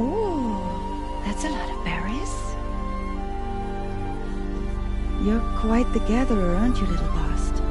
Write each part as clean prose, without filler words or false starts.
Oh, that's a lot of berries. You're quite the gatherer, aren't you, little Bast?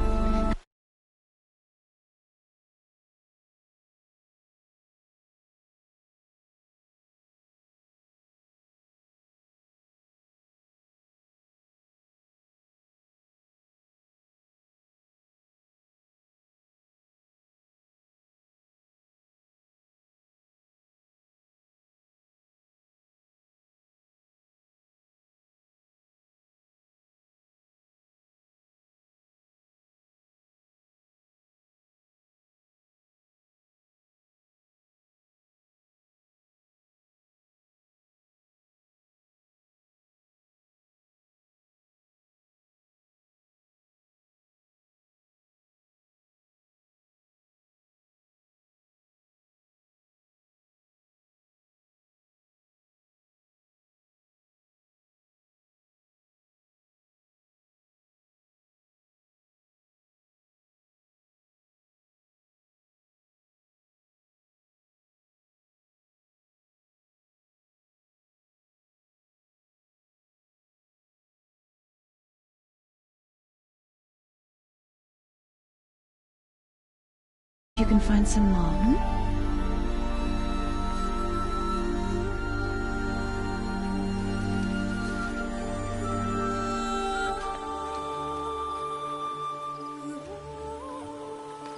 You can find some more,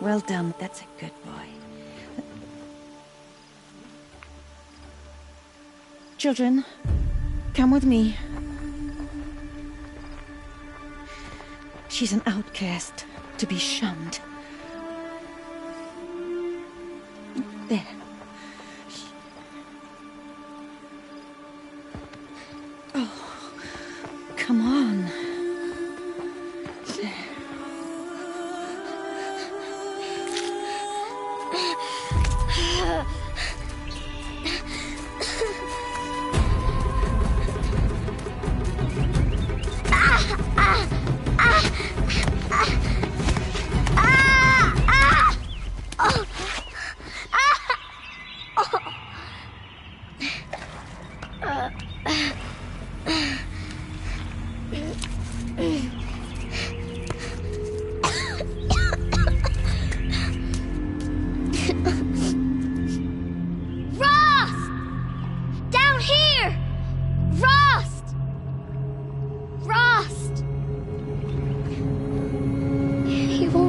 Well done, that's a good boy. Children, come with me. She's an outcast, to be shunned. There. Oh, come on. There.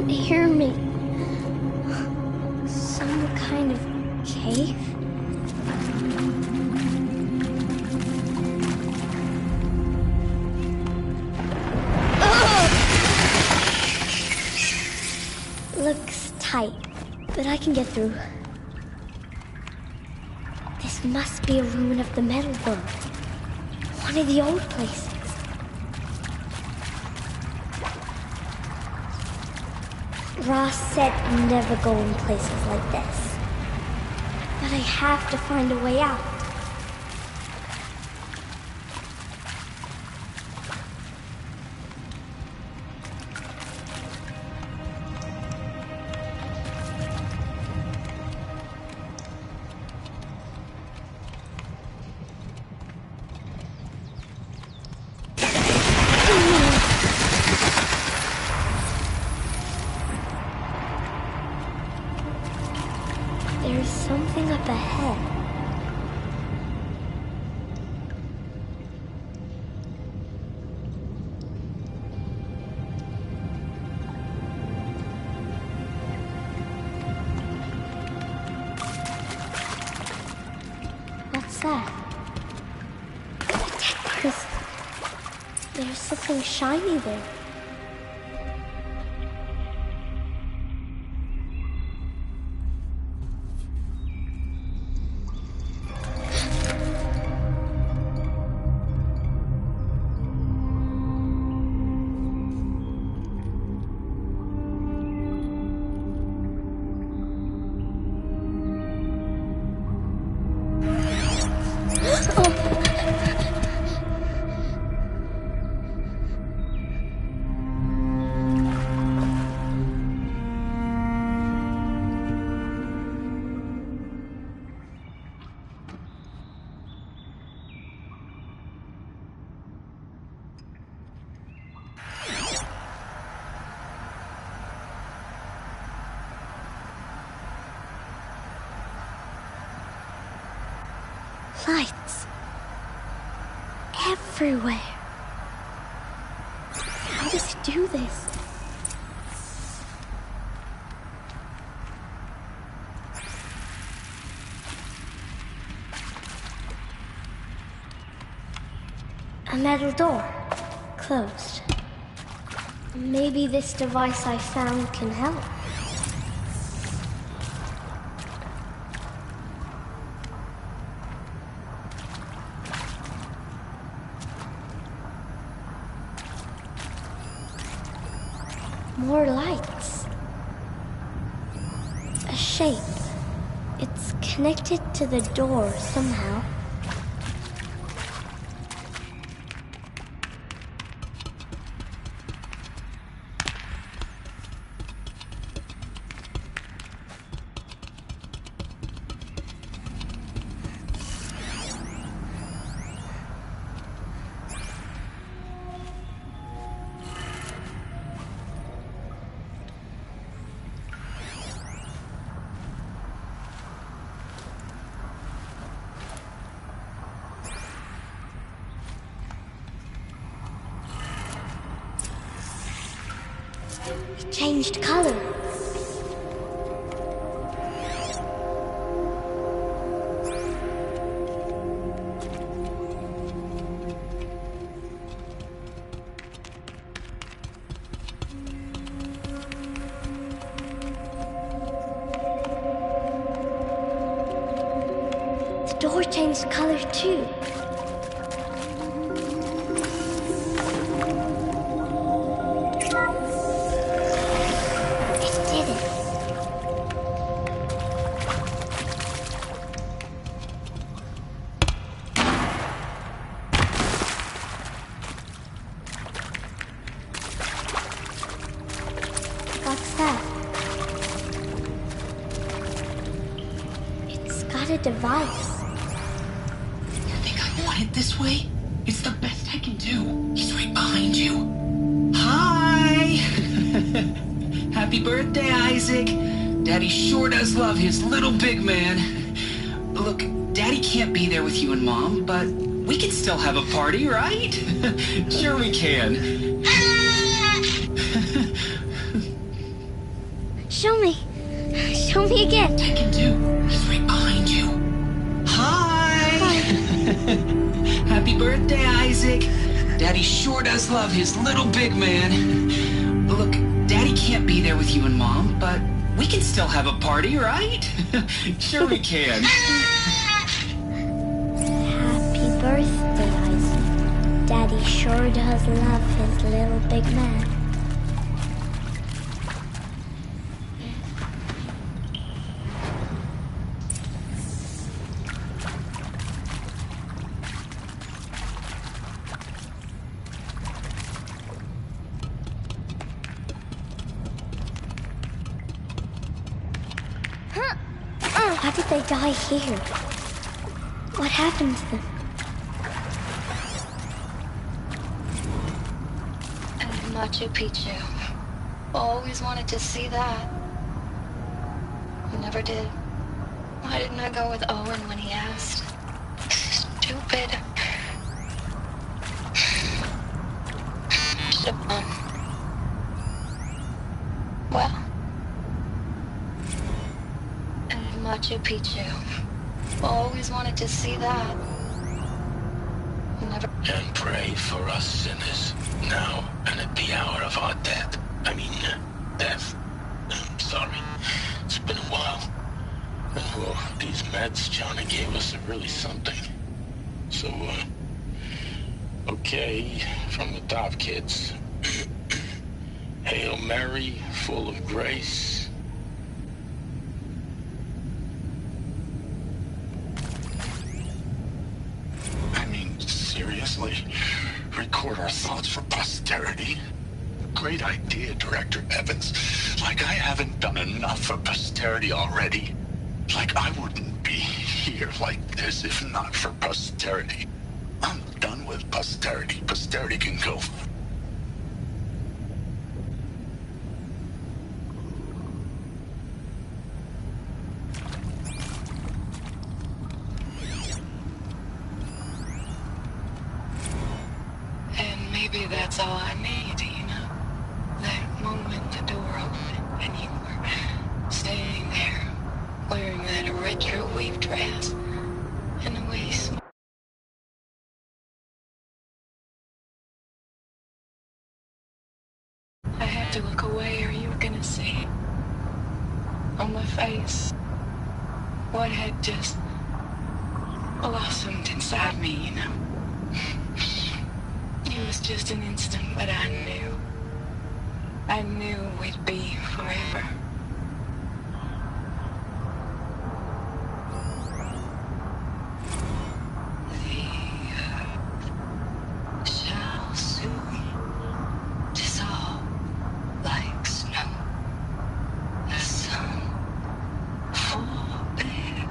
Hear me. Some kind of cave? Looks tight, but I can get through. This must be a ruin of the metal world. One of the old places. Ross said never go in places like this. But I have to find a way out. There's something up ahead. What's that? Detectors. There's something shiny there. Lights. Everywhere. How does he do this? A metal door. Closed. Maybe this device I found can help. More lights. A shape. It's connected to the door somehow. It changed color. The door changed color too. What's that? It's got a device. You think I want it this way? It's the best I can do. He's right behind you. Hi! Happy birthday, Isaac. Daddy sure does love his little big man. Look, Daddy can't be there with you and Mom, but we can still have a party, right? Sure we can. Show me. Show me again. I can do. He's right behind you. Hi! Happy birthday, Isaac. Daddy sure does love his little big man. Look, Daddy can't be there with you and Mom, but we can still have a party, right? Sure we can. Happy birthday, Isaac. Daddy sure does love his little big man. How did they die here? What happened to them? And Machu Picchu. Always wanted to see that. Never did. Why didn't I go with Owen when he asked? Stupid. Should've gone. Well. Machu Picchu. Always wanted to see that. Never. And pray for us sinners, now and at the hour of our death. Death. I'm sorry. It's been a while. And well, these meds Johnny gave us are really something. So, okay, from the top, kids. Hail Mary, full of grace. Seriously? Record our thoughts for posterity? Great idea, Director Evans. Like I haven't done enough for posterity already. Like I wouldn't be here like this if not for posterity. I'm done with posterity. Posterity can go. that's all I need, you know? That moment the door opened and you were standing there wearing that retro weave dress and the way you smiled. I had to look away or you were gonna see on my face what had just blossomed inside me, you know? It was just an instant, but I knew we'd be forever. The earth shall soon dissolve like snow. The sun forbear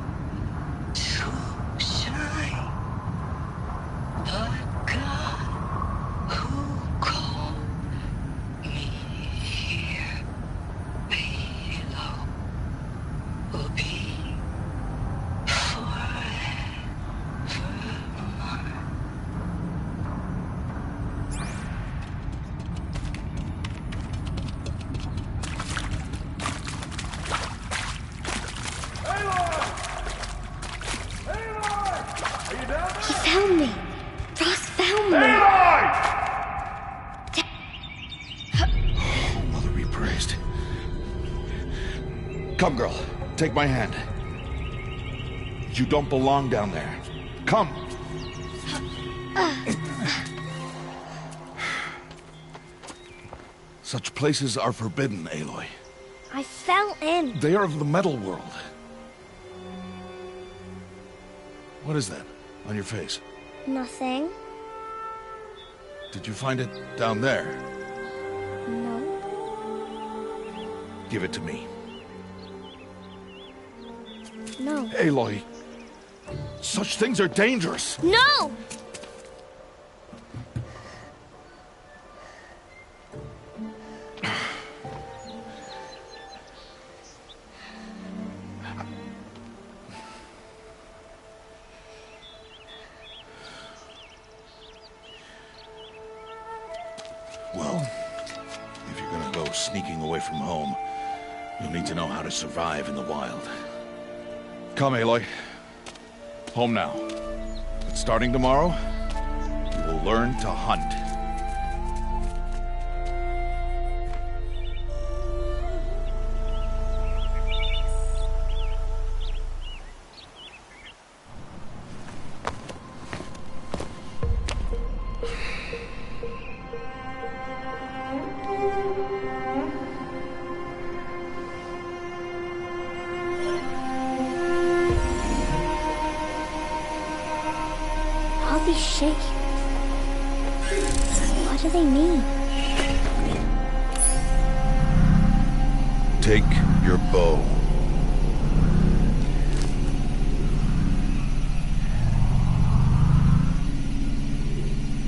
to shine, but God who called me here below will be forever mine. He found me. Ross found me. Mother be praised. Come, girl. Take my hand. You don't belong down there. Come. Such places are forbidden, Aloy. I fell in. They are of the metal world. What is that on your face? Nothing. Did you find it down there? No. Give it to me. No. Aloy, such things are dangerous. No! Well, if you're gonna go sneaking away from home, you'll need to know how to survive in the wild. Come, Aloy. Home now. But starting tomorrow, you will learn to hunt. All these shapes. What do they mean? Take your bow.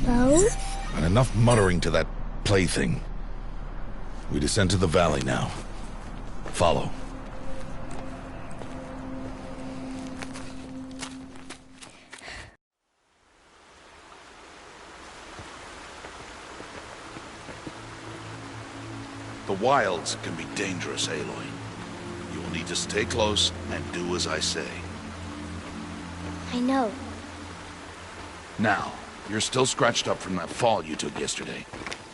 Bow? And enough muttering to that plaything. We descend to the valley now. Follow. The wilds can be dangerous, Aloy. You will need to stay close and do as I say. I know. Now, you're still scratched up from that fall you took yesterday.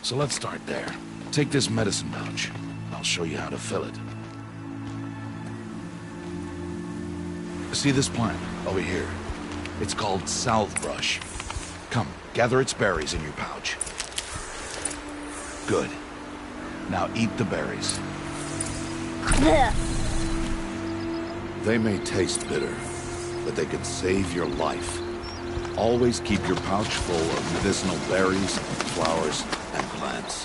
So let's start there. Take this medicine pouch. I'll show you how to fill it. See this plant over here? It's called salve brush. Come, gather its berries in your pouch. Good. Now eat the berries. Blech. They may taste bitter, but they can save your life. Always keep your pouch full of medicinal berries, flowers, and plants.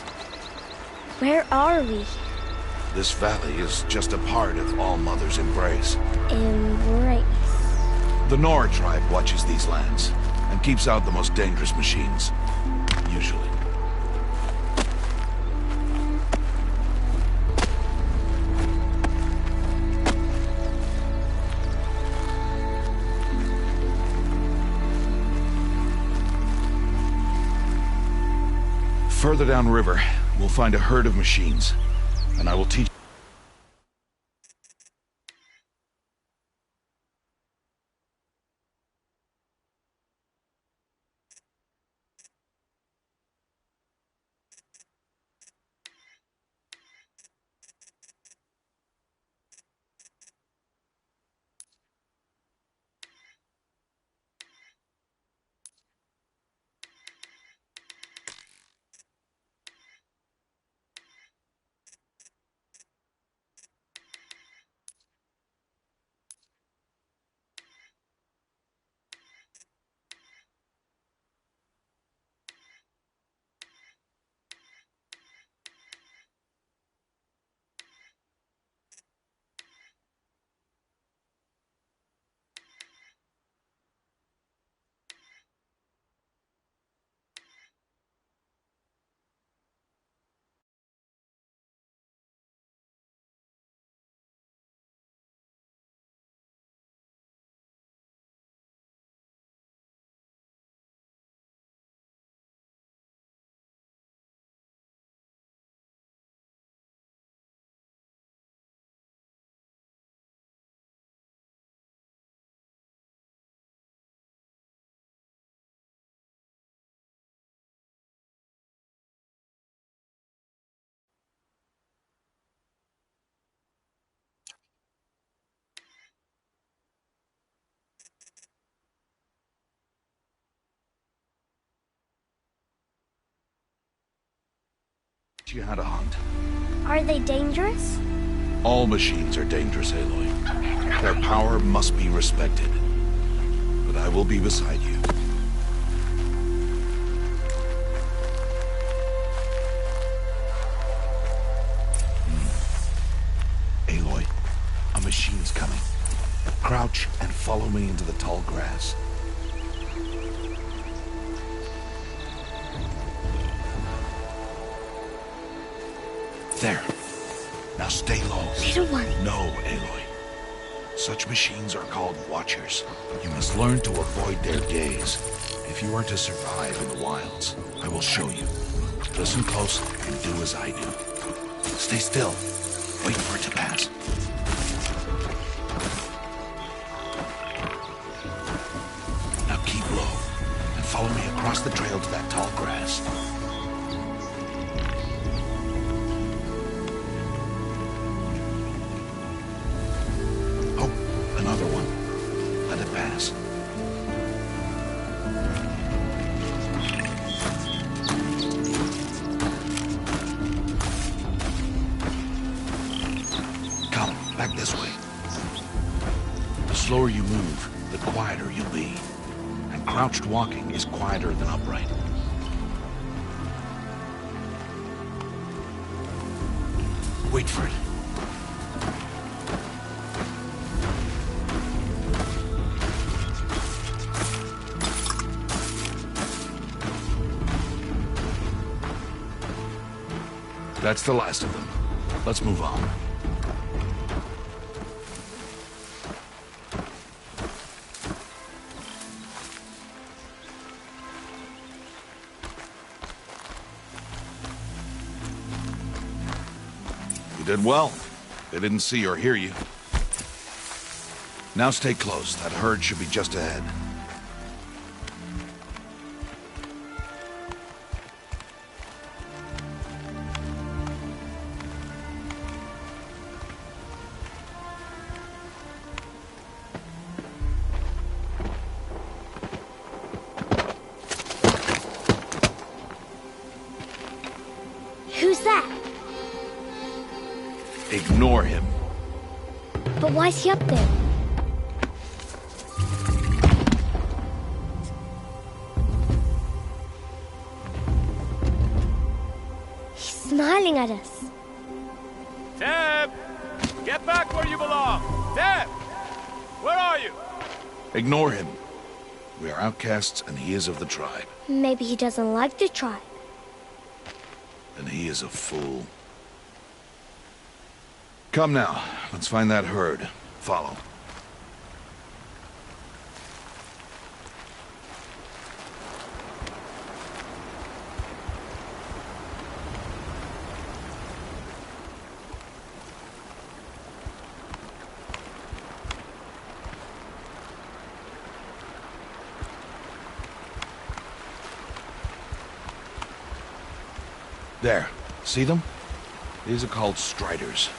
Where are we? This valley is just a part of All Mother's embrace. Embrace. The Nora tribe watches these lands and keeps out the most dangerous machines. Usually. Further downriver, we'll find a herd of machines, and I will teach you how to hunt. Are they dangerous? All machines are dangerous, Aloy. Their power must be respected. But I will be beside you. Aloy, a machine's coming. Crouch and follow me into the tall grass. There. Now stay low. Little one. No, Aloy. Such machines are called Watchers. You must learn to avoid their gaze if you are to survive in the wilds. I will show you. Listen close and do as I do. Stay still. Wait for it to pass. Now keep low and follow me across the trail to that tall grass. Another one. Let it pass. Come, back this way. The slower you move, the quieter you'll be. And crouched walking is quieter than upright. Wait for it. That's the last of them. Let's move on. You did well. They didn't see or hear you. Now stay close. That herd should be just ahead. Who's that? Ignore him. But why's he up there? He's smiling at us. Deb! Get back where you belong! Deb! Where are you? Ignore him. We are outcasts and he is of the tribe. Maybe he doesn't like the tribe. And he is a fool. Come now, let's find that herd. Follow. There. See them? These are called striders.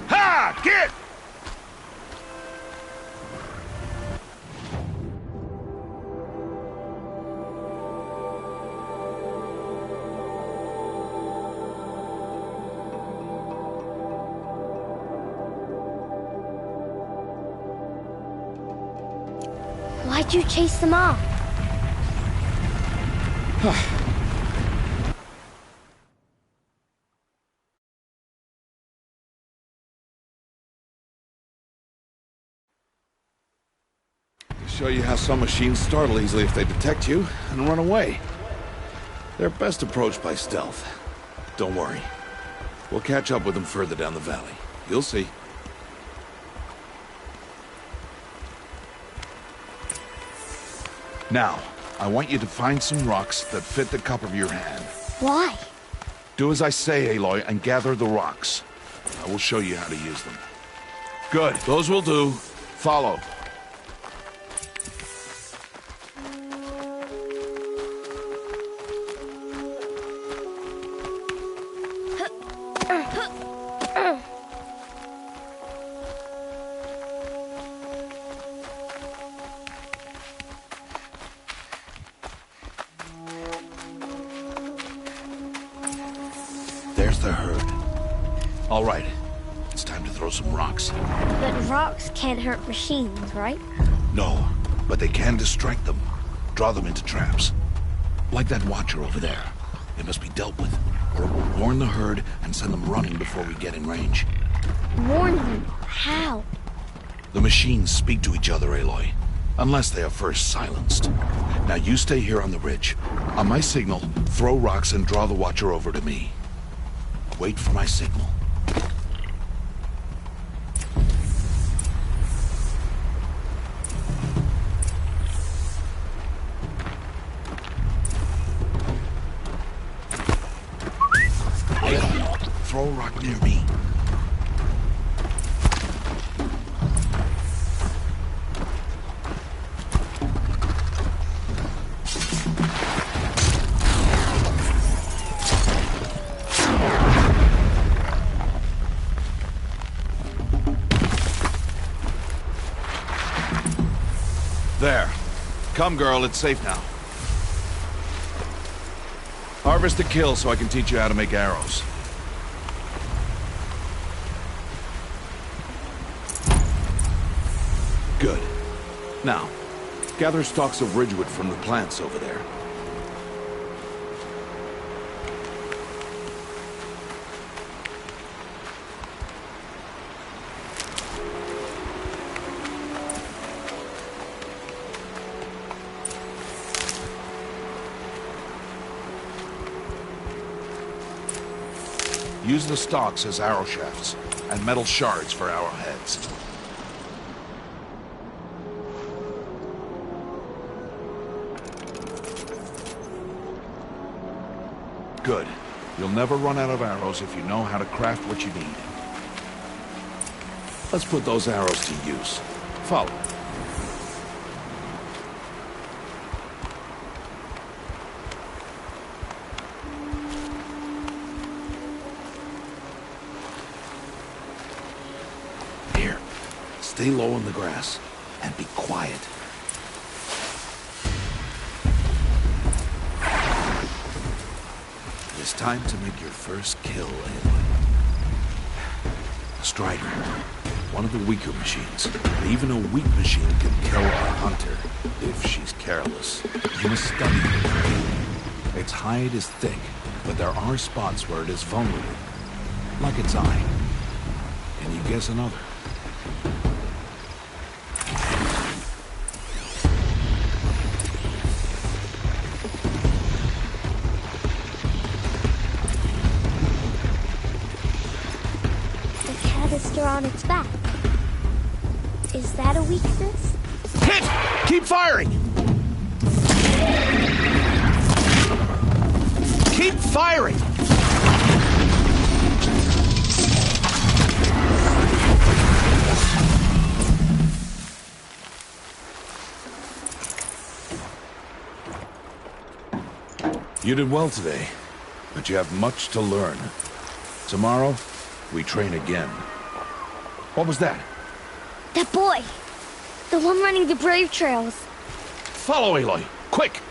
Ha! Get! Why'd you chase them off? Show you how some machines startle easily if they detect you and run away. They're best approached by stealth. Don't worry. We'll catch up with them further down the valley. You'll see. Now, I want you to find some rocks that fit the cup of your hand. Why? Do as I say, Aloy, and gather the rocks. I will show you how to use them. Good. Those will do. Follow. There's the herd. All right. It's time to throw some rocks. But rocks can't hurt machines, right? No, but they can distract them. Draw them into traps. Like that watcher over there. They must be dealt with. Or it will warn the herd and send them running before we get in range. Warn them? How? The machines speak to each other, Aloy. Unless they are first silenced. Now you stay here on the ridge. On my signal, throw rocks and draw the watcher over to me. Wait for my signal. Throw a rock near me. There. Come, girl, it's safe now. Harvest a kill so I can teach you how to make arrows. Good. Now, gather stalks of ridgewood from the plants over there. Use the stalks as arrow shafts, and metal shards for arrowheads. Good. You'll never run out of arrows if you know how to craft what you need. Let's put those arrows to use. Follow. Here. Stay low in the grass. and be quiet. It is time to make your first kill, Aloy. Strider. One of the weaker machines. But even a weak machine can kill a hunter, if she's careless. You must study it. Its hide is thick, but there are spots where it is vulnerable. Like its eye. Can you guess another? The canister on its back. Is that a weakness? Hit! Keep firing! Keep firing! You did well today, but you have much to learn. Tomorrow, we train again. What was that? That boy! The one running the brave trails. Follow Aloy, quick!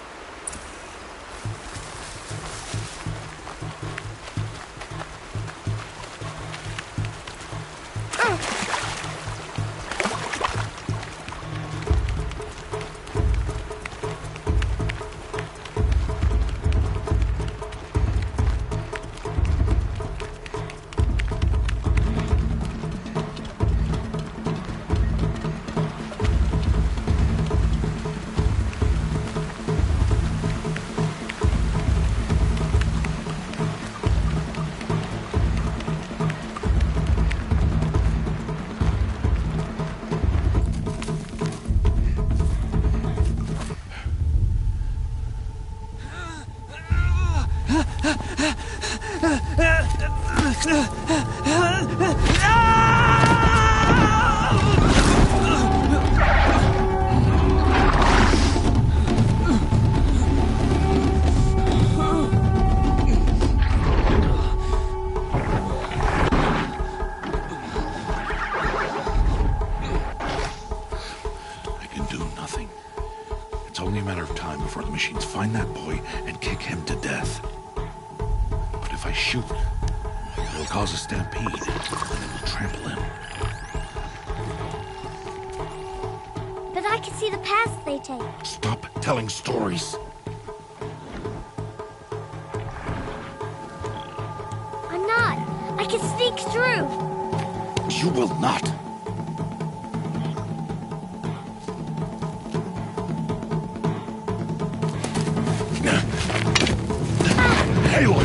It's only a matter of time before the machines find that boy and kick him to death. But if I shoot, it'll cause a stampede, and it will trample him. But I can see the paths they take. Stop telling stories. I'm not. I can sneak through. You will not. Aloy!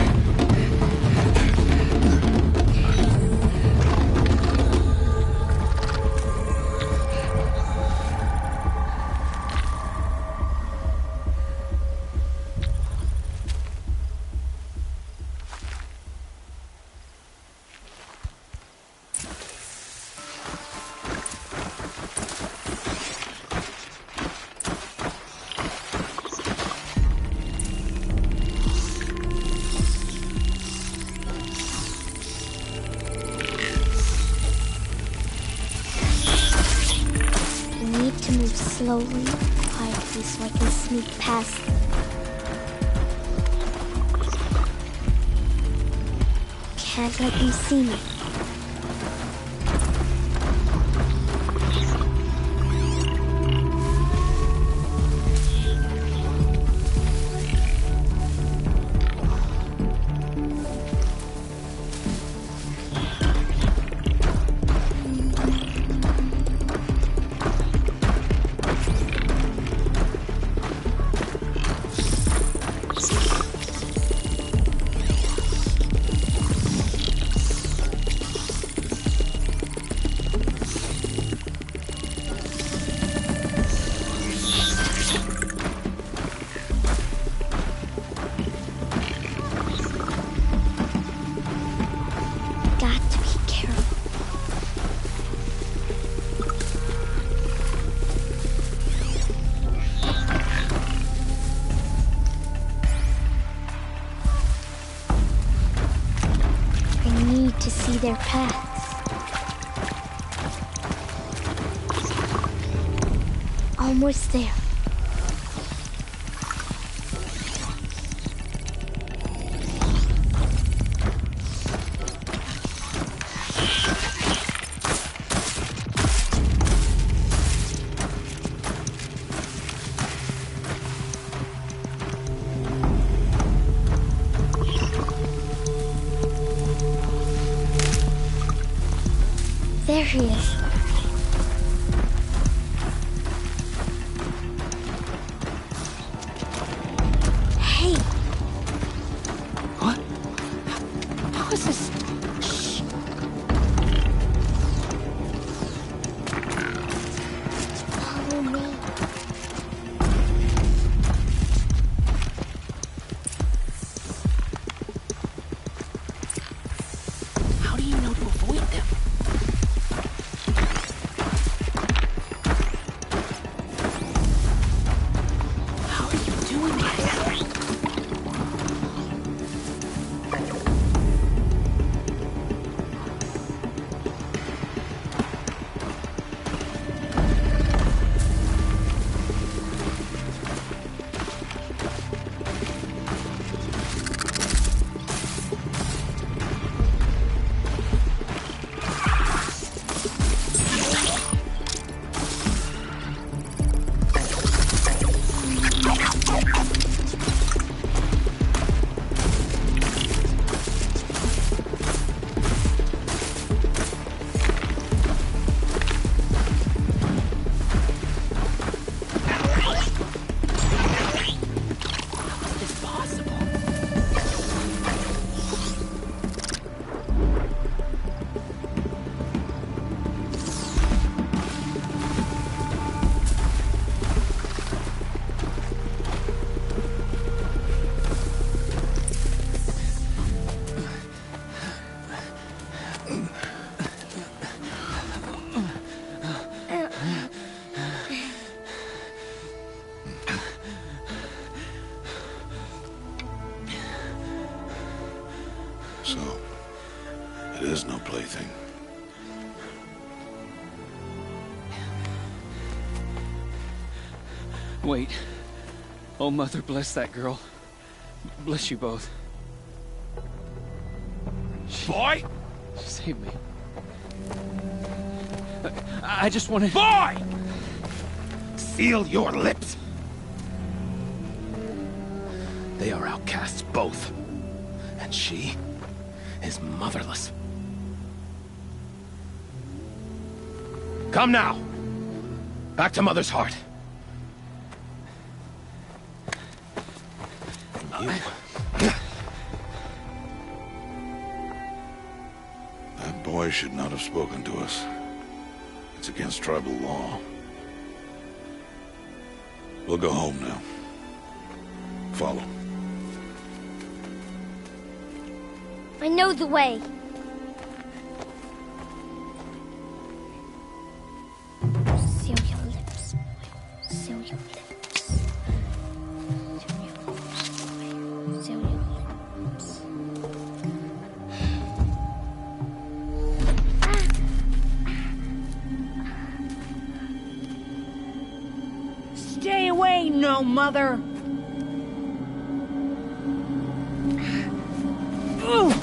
Slowly, quietly, so I can sneak past them. Can't let them see me. Almost there. There he is. Hey. What? How is this? Shh. Follow me. How do you know to avoid them? How are you doing this? So, it is no plaything. Wait. Oh, Mother, bless that girl. Bless you both. Boy! She saved me. I just wanted... Boy! Seal your lips! They are outcasts, both. And she is motherless. Come now! Back to Mother's heart. And you... That boy should not have spoken to us. It's against tribal law. We'll go home now. Follow. I know the way. Seal your lips. Seal your lips. Seal your lips. Stay away, no mother. Ooh.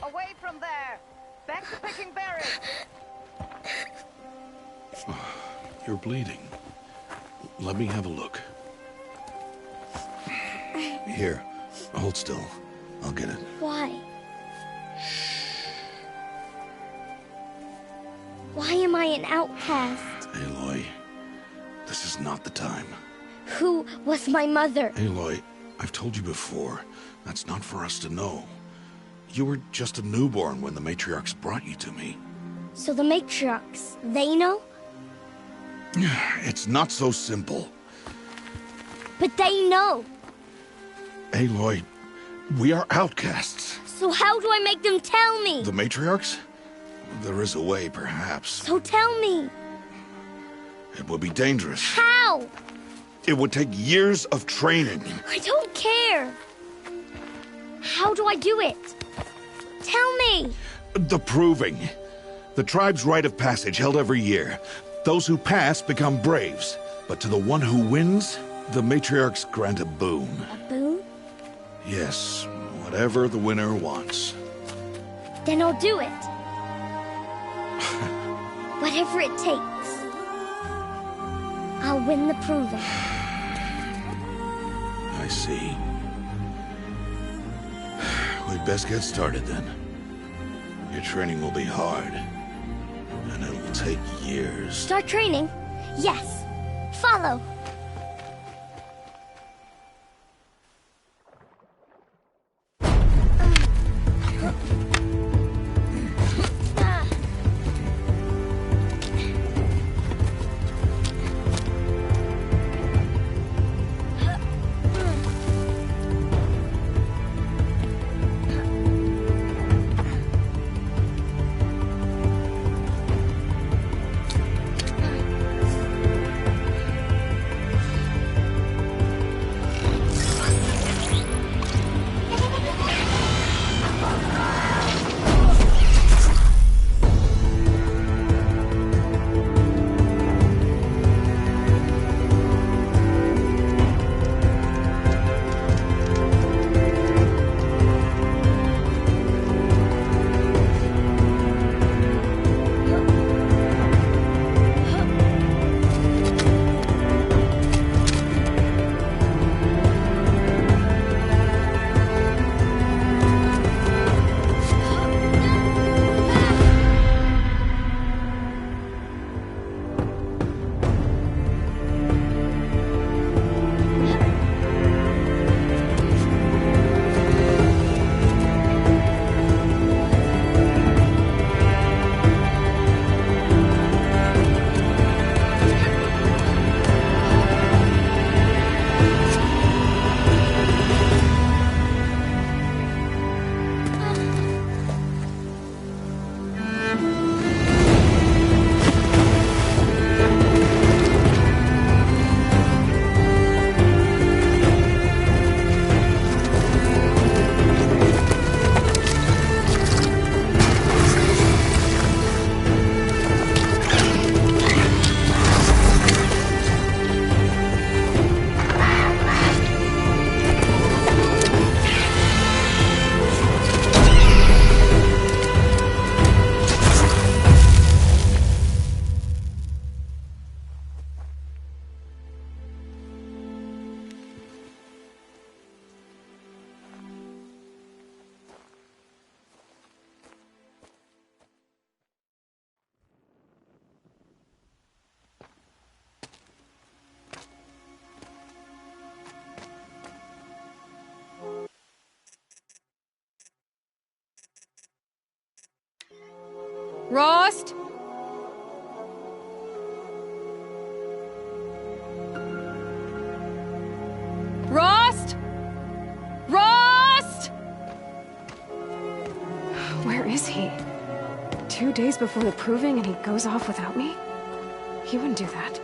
Away from there! Back to picking berries! You're bleeding. Let me have a look. Here, hold still. I'll get it. Why? Why am I an outcast? Aloy, this is not the time. Who was my mother? Aloy, I've told you before, That's not for us to know. You were just a newborn when the matriarchs brought you to me. So the matriarchs, they know? It's not so simple. But they know. Aloy, we are outcasts. So how do I make them tell me? The matriarchs? There is a way, perhaps. So tell me. It would be dangerous. How? It would take years of training. I don't care. How do I do it? Tell me. The proving. The tribe's rite of passage held every year. Those who pass become braves. But to the one who wins, the matriarchs grant a boon. A boon? Yes, whatever the winner wants. Then I'll do it. Whatever it takes. I'll win the proving. I see. We'd best get started then. Your training will be hard. And it'll take years. Start training? Yes. Follow. Rost? Rost? Rost? Where is he? 2 days before the proving and he goes off without me? He wouldn't do that.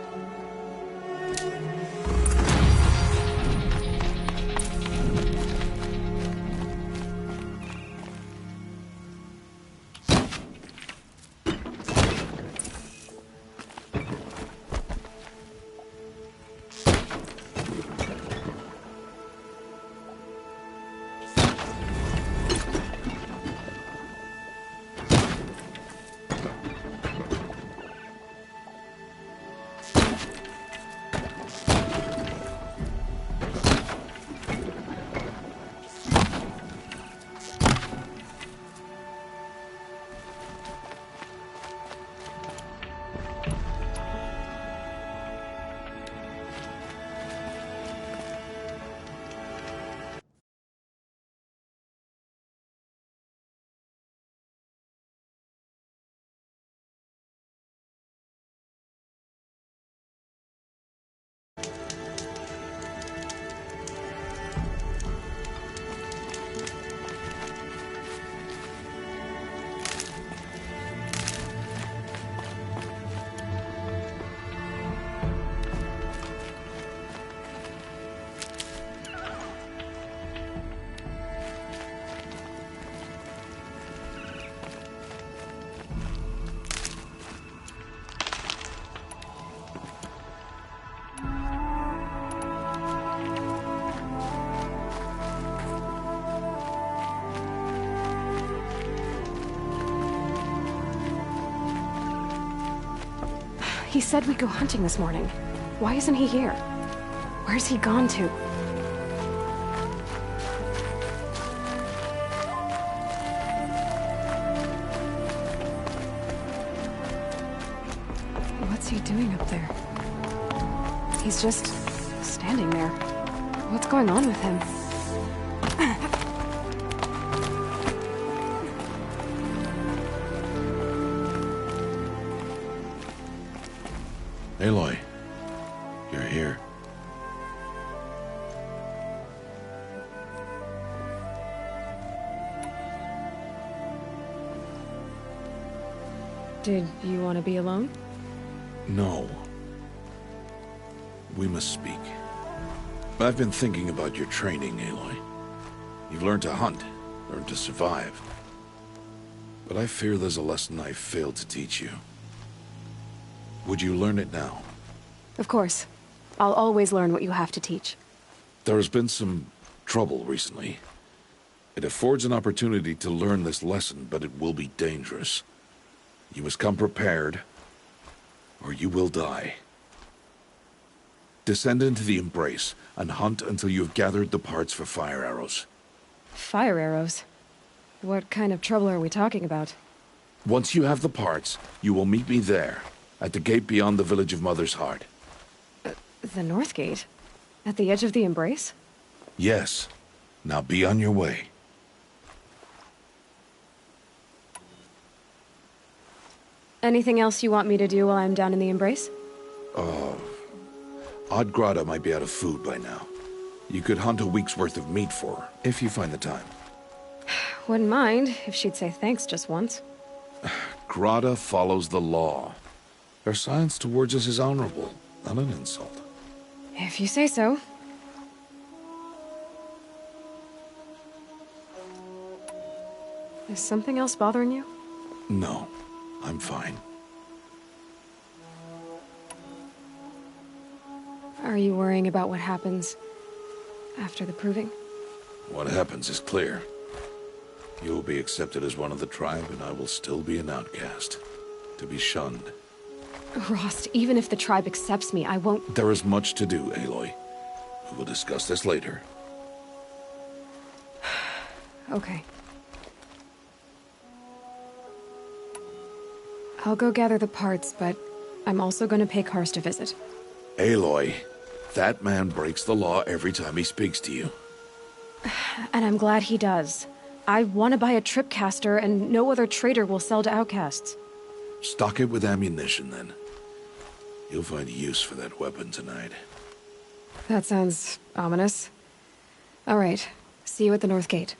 He said we'd go hunting this morning. Why isn't he here? Where's he gone to? What's he doing up there? He's just standing there. What's going on with him? Aloy, you're here. Did you want to be alone? No. We must speak. I've been thinking about your training, Aloy. You've learned to hunt, learned to survive. But I fear there's a lesson I failed to teach you. Would you learn it now? Of course. I'll always learn what you have to teach. There has been some trouble recently. It affords an opportunity to learn this lesson, but it will be dangerous. You must come prepared, or you will die. Descend into the Embrace, and hunt until you have gathered the parts for fire arrows. Fire arrows? What kind of trouble are we talking about? Once you have the parts, you will meet me there, at the gate beyond the village of Mother's Heart. The North Gate? At the edge of the Embrace? Yes. Now be on your way. Anything else you want me to do while I'm down in the Embrace? Odd Grata might be out of food by now. You could hunt a week's worth of meat for her, if you find the time. Wouldn't mind, if she'd say thanks just once. Grata follows the law. Her science towards us is honorable, not an insult. If you say so. Is something else bothering you? No, I'm fine. Are you worrying about what happens after the proving? What happens is clear. You will be accepted as one of the tribe, and I will still be an outcast. To be shunned. Rost, even if the tribe accepts me, I won't— There is much to do, Aloy. We will discuss this later. Okay. I'll go gather the parts, but I'm also going to pay Karst a visit. Aloy, that man breaks the law every time he speaks to you. And I'm glad he does. I want to buy a tripcaster, and no other trader will sell to outcasts. Stock it with ammunition, then. You'll find use for that weapon tonight. That sounds ominous. All right. See you at the North Gate.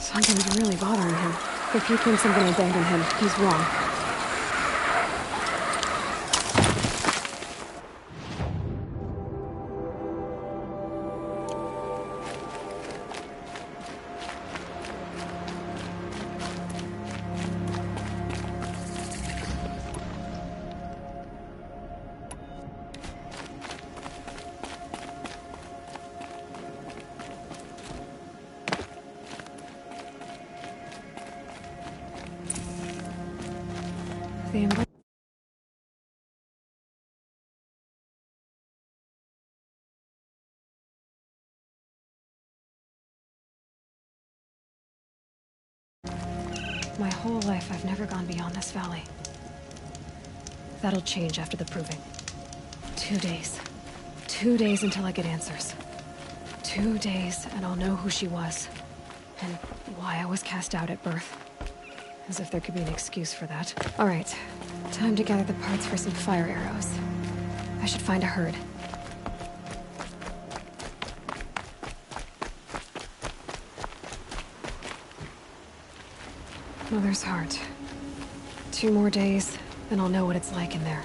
Something's really bothering him. If he thinks I'm gonna abandon him, he's wrong. My whole life, I've never gone beyond this valley. That'll change after the proving. 2 days. 2 days until I get answers. 2 days, and I'll know who she was. And why I was cast out at birth. As if there could be an excuse for that. Alright, time to gather the parts for some fire arrows. I should find a herd. Mother's heart. 2 more days, then I'll know what it's like in there.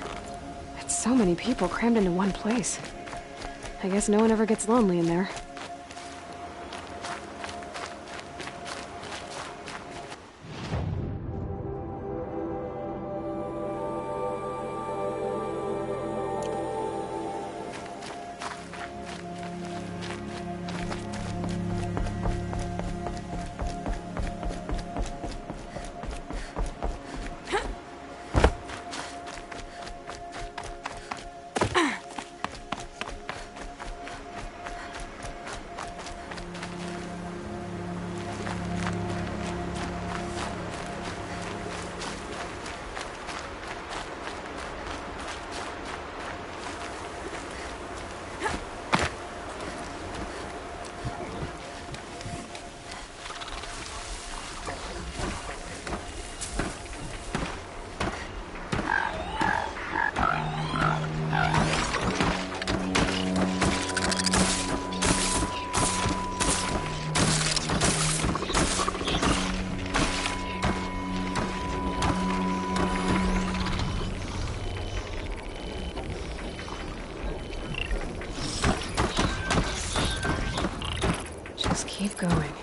It's so many people crammed into one place. I guess no one ever gets lonely in there. Keep going.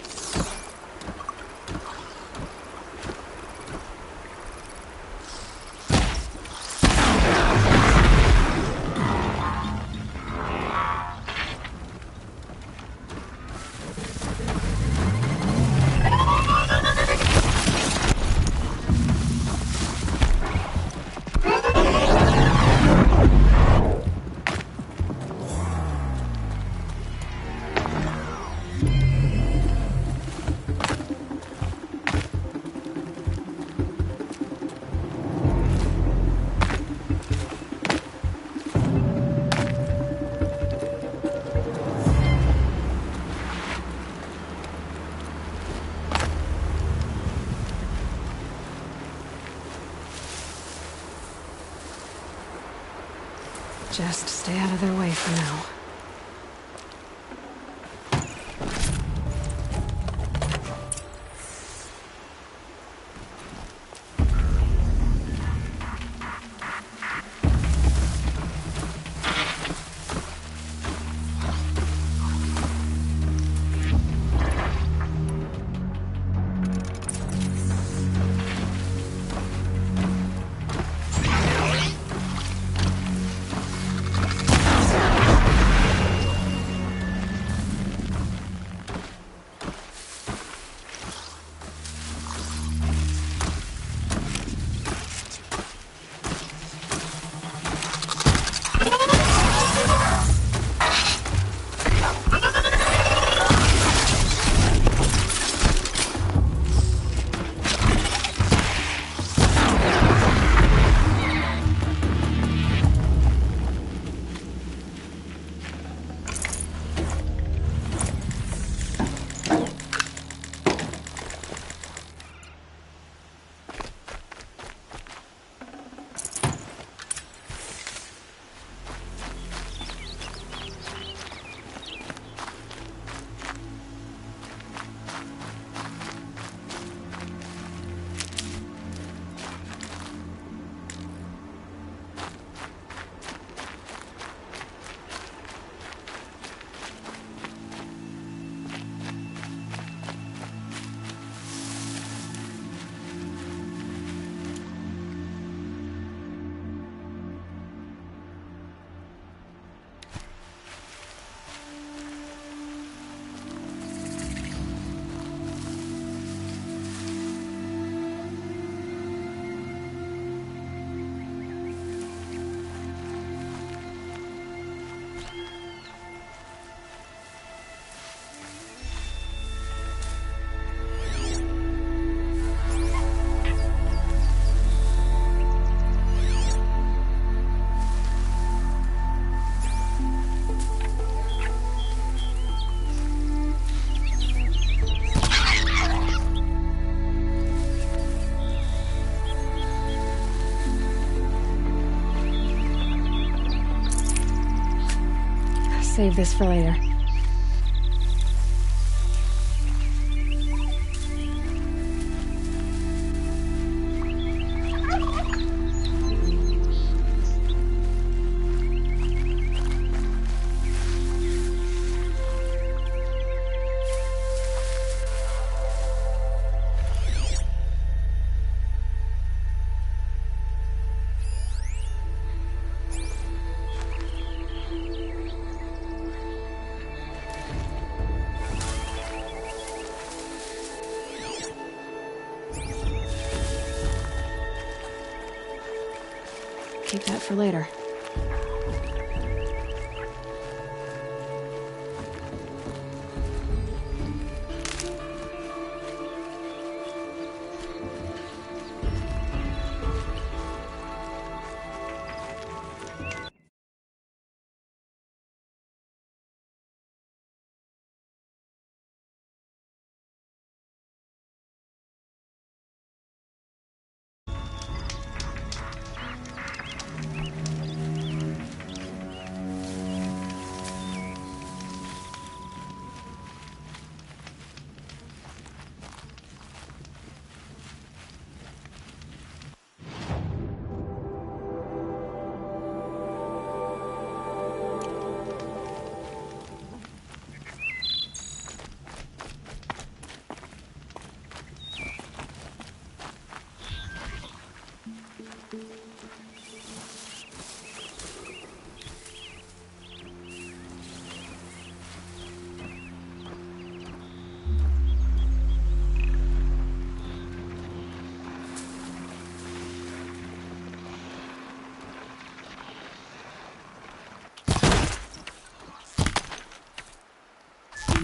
Just stay out of their way for now. Save this for later. Keep that for later.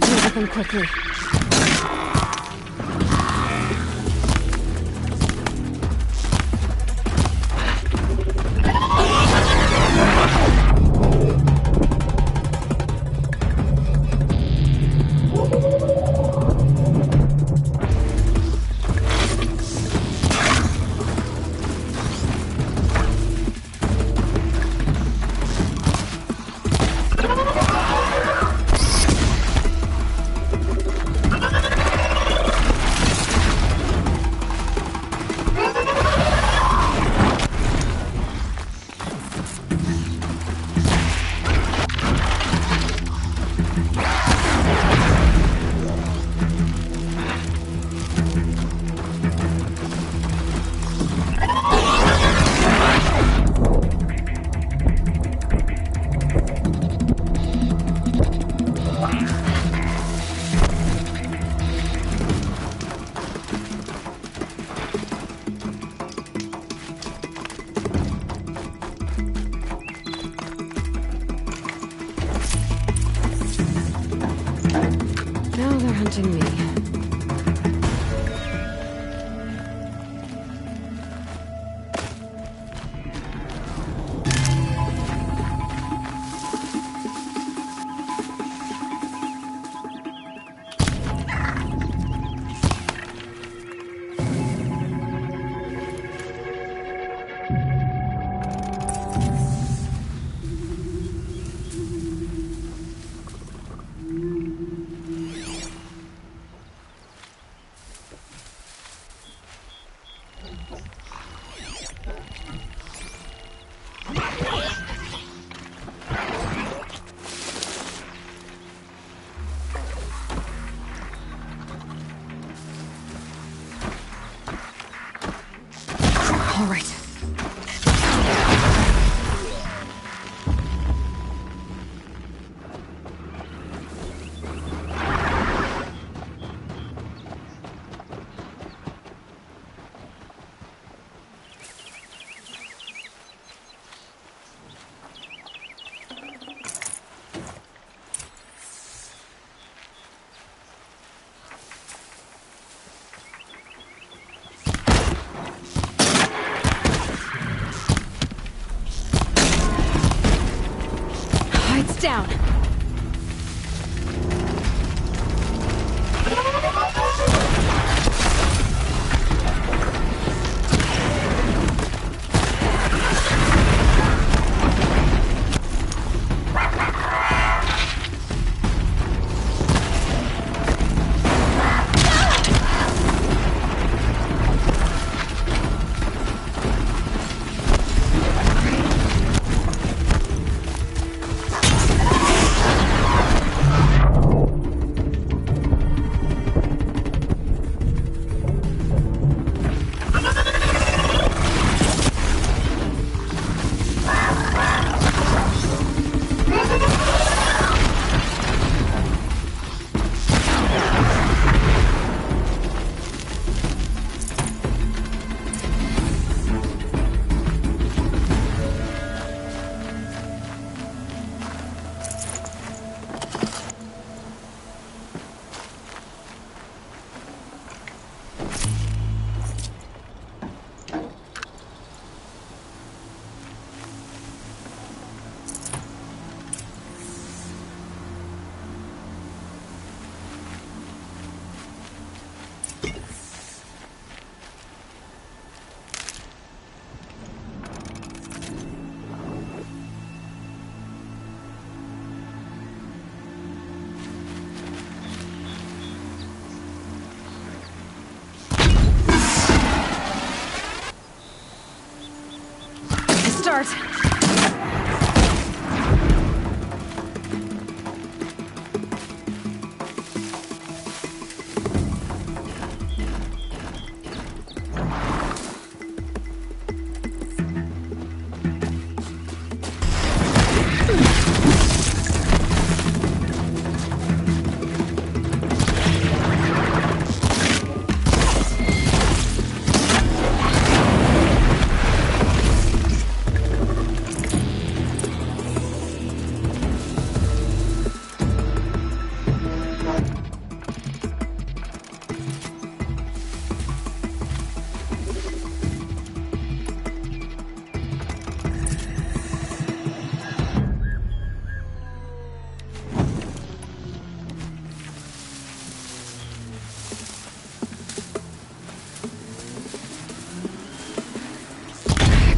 Move them quickly. Now they're hunting me. All right. Lights down. start.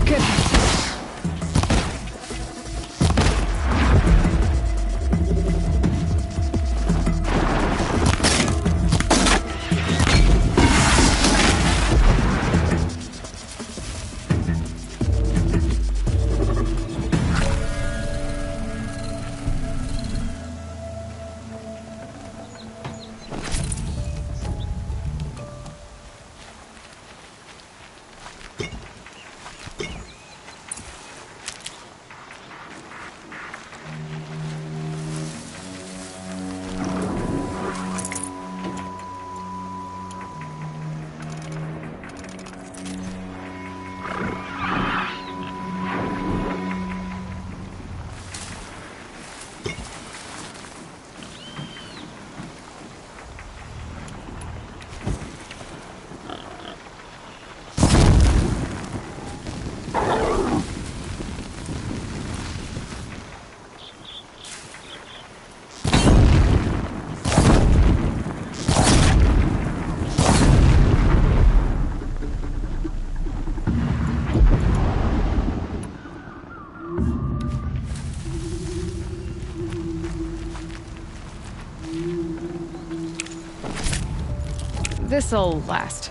Good. This'll last.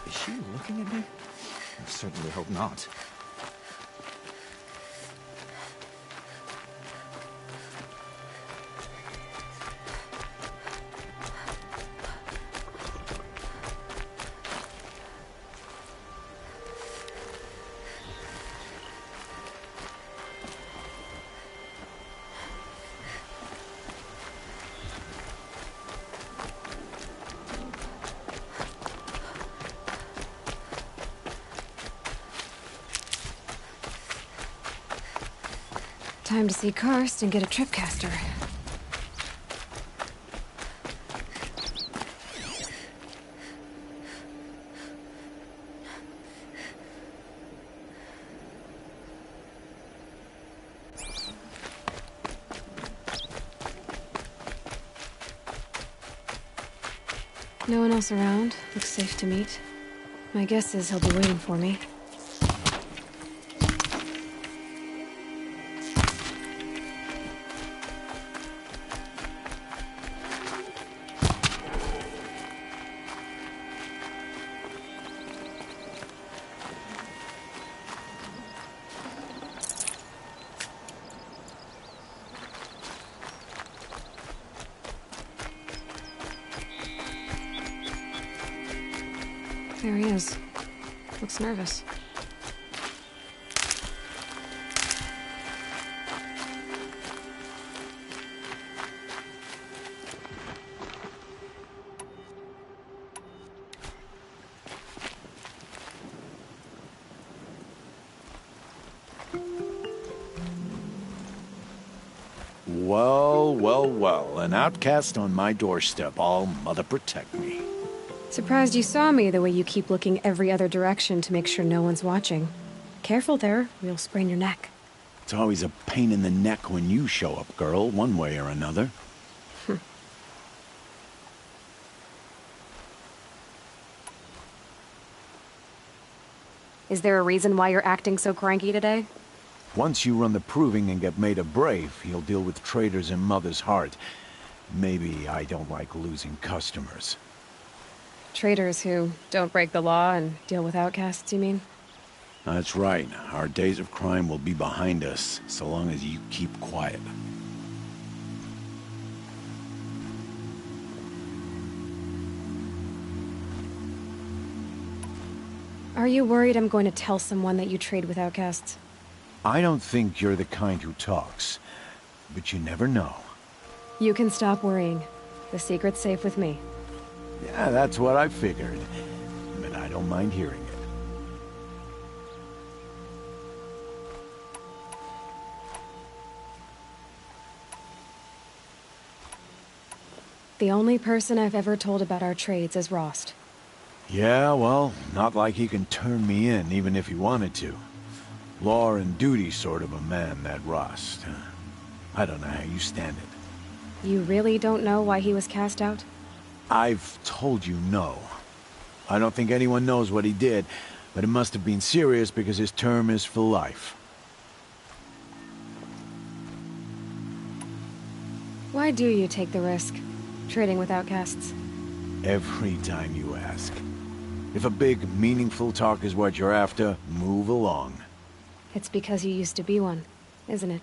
Is she looking at me? I certainly hope not. Time to see Karst and get a tripcaster. No one else around. Looks safe to meet. My guess is he'll be waiting for me. There he is. Looks nervous. Well, well, well. An outcast on my doorstep. All mother protect me. Surprised you saw me the way you keep looking every other direction to make sure no one's watching. Careful there, or you'll sprain your neck. It's always a pain in the neck when you show up, girl, one way or another. Is there a reason why you're acting so cranky today? Once you run the proving and get made a brave, you'll deal with traitors in Mother's Heart. Maybe I don't like losing customers. Traitors who don't break the law and deal with outcasts, you mean? That's right. Our days of crime will be behind us, so long as you keep quiet. Are you worried I'm going to tell someone that you trade with outcasts? I don't think you're the kind who talks, but you never know. You can stop worrying. The secret's safe with me. Yeah, that's what I figured, but I don't mind hearing it. The only person I've ever told about our trades is Rost. Yeah, well, not like he can turn me in, even if he wanted to. Law and duty sort of a man, that Rost. I don't know how you stand it. You really don't know why he was cast out? I've told you no. I don't think anyone knows what he did, but it must have been serious because his term is for life. Why do you take the risk, trading with outcasts? Every time you ask. If a big, meaningful talk is what you're after, move along. It's because you used to be one, isn't it?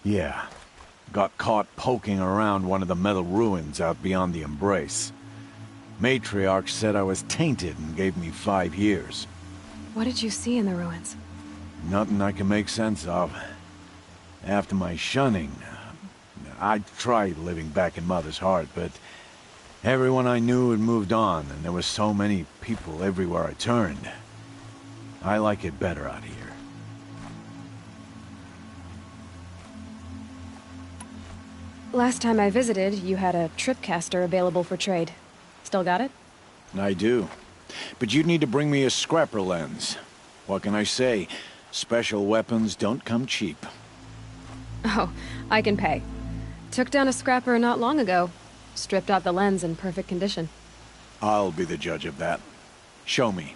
Yeah. Got caught poking around one of the metal ruins out beyond the Embrace. Matriarch said I was tainted and gave me 5 years. What did you see in the ruins? Nothing I can make sense of. After my shunning, I tried living back in Mother's Heart, but everyone I knew had moved on, and there were so many people everywhere I turned. I like it better out here. Last time I visited, you had a tripcaster available for trade. Still got it? I do. But you'd need to bring me a scrapper lens. What can I say? Special weapons don't come cheap. Oh, I can pay. Took down a scrapper not long ago. Stripped out the lens in perfect condition. I'll be the judge of that. Show me.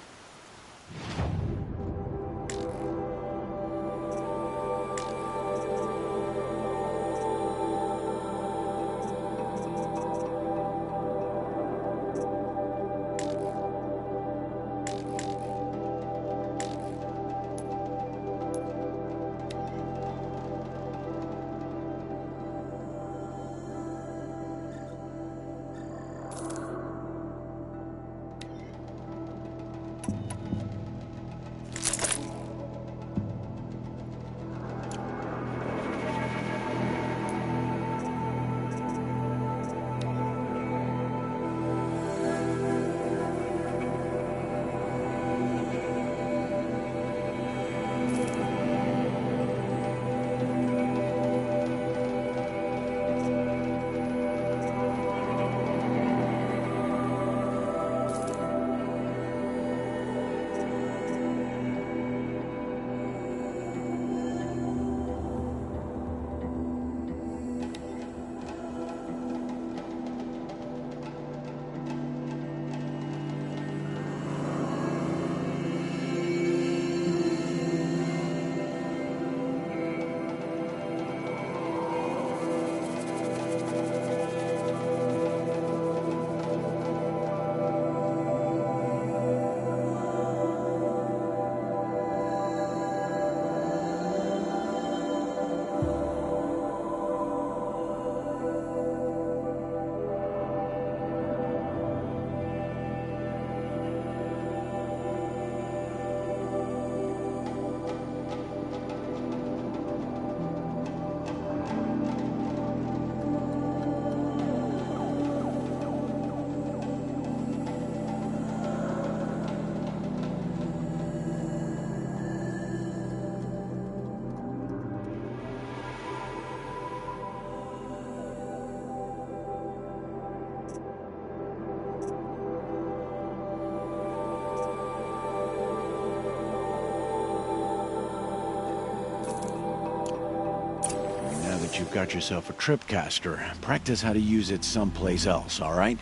got yourself a tripcaster, practice how to use it someplace else, all right?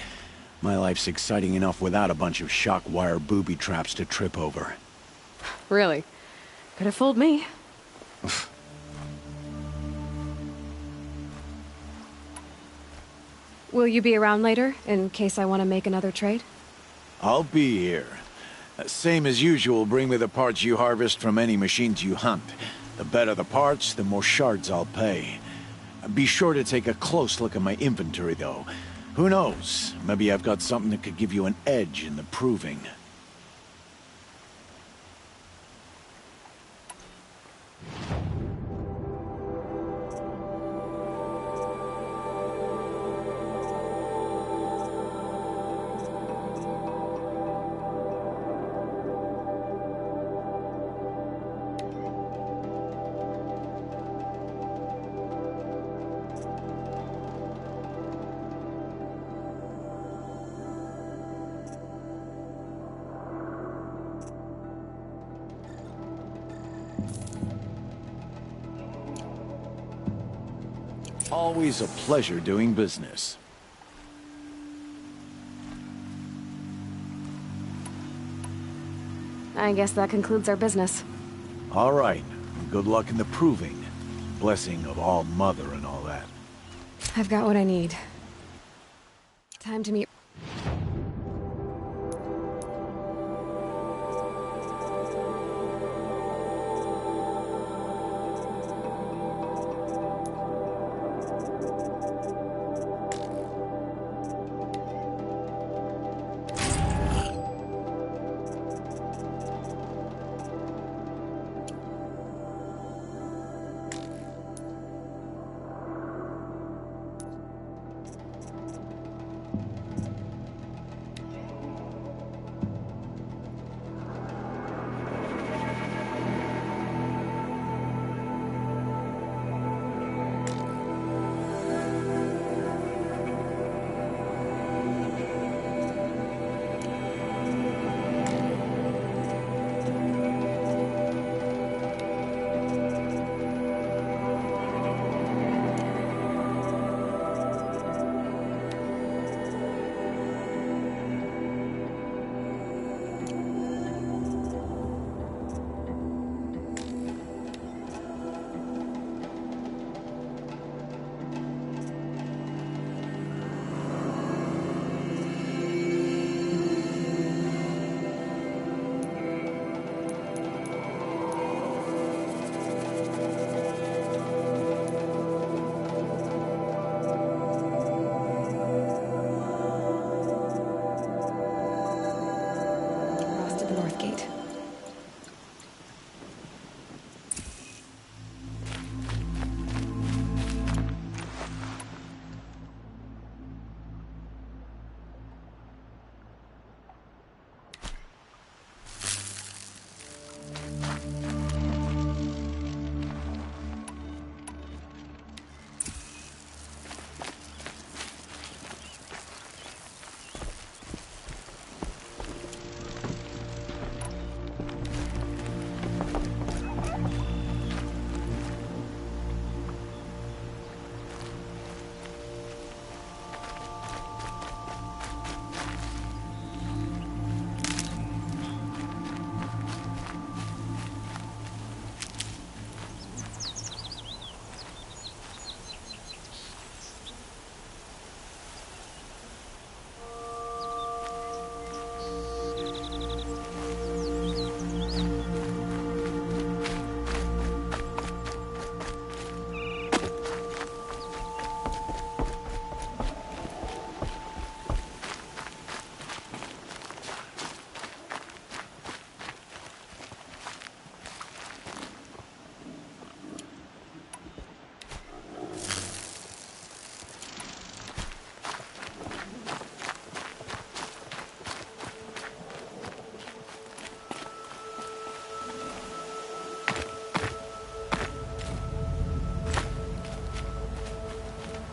My life's exciting enough without a bunch of shock wire booby traps to trip over. Really? Could have fooled me. Will you be around later, in case I want to make another trade? I'll be here. Same as usual, bring me the parts you harvest from any machines you hunt. The better the parts, the more shards I'll pay. Be sure to take a close look at my inventory, though. Who knows? Maybe I've got something that could give you an edge in the proving. Always a pleasure doing business. I guess that concludes our business. All right. Good luck in the proving. Blessing of All Mother and all that. I've got what I need. Time to meet...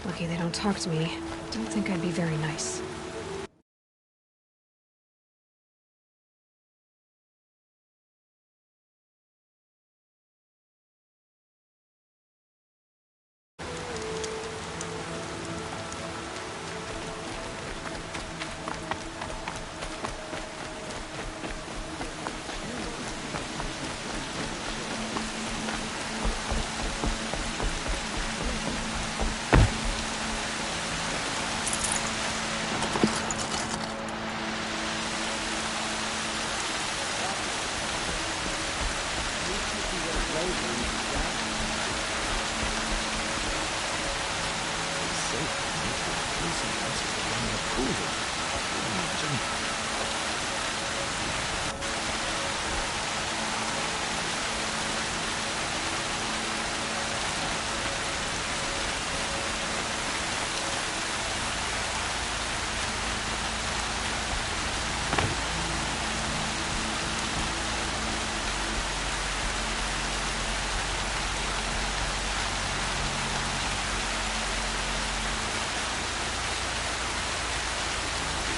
Lucky they don't talk to me. Don't think I'd be very nice.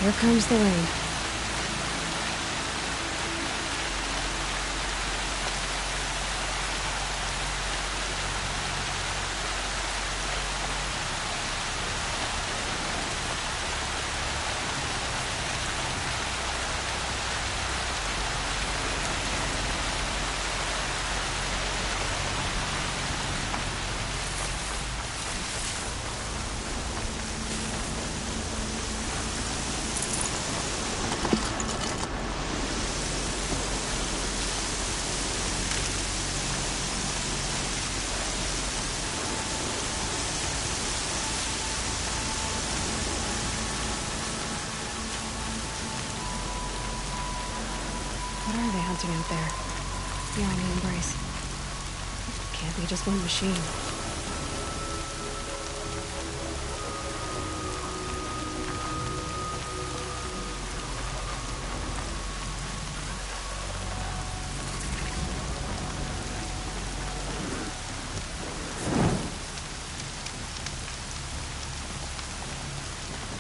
Here comes the rain. What are they hunting out there? Beyond the embrace. Can't be just one machine.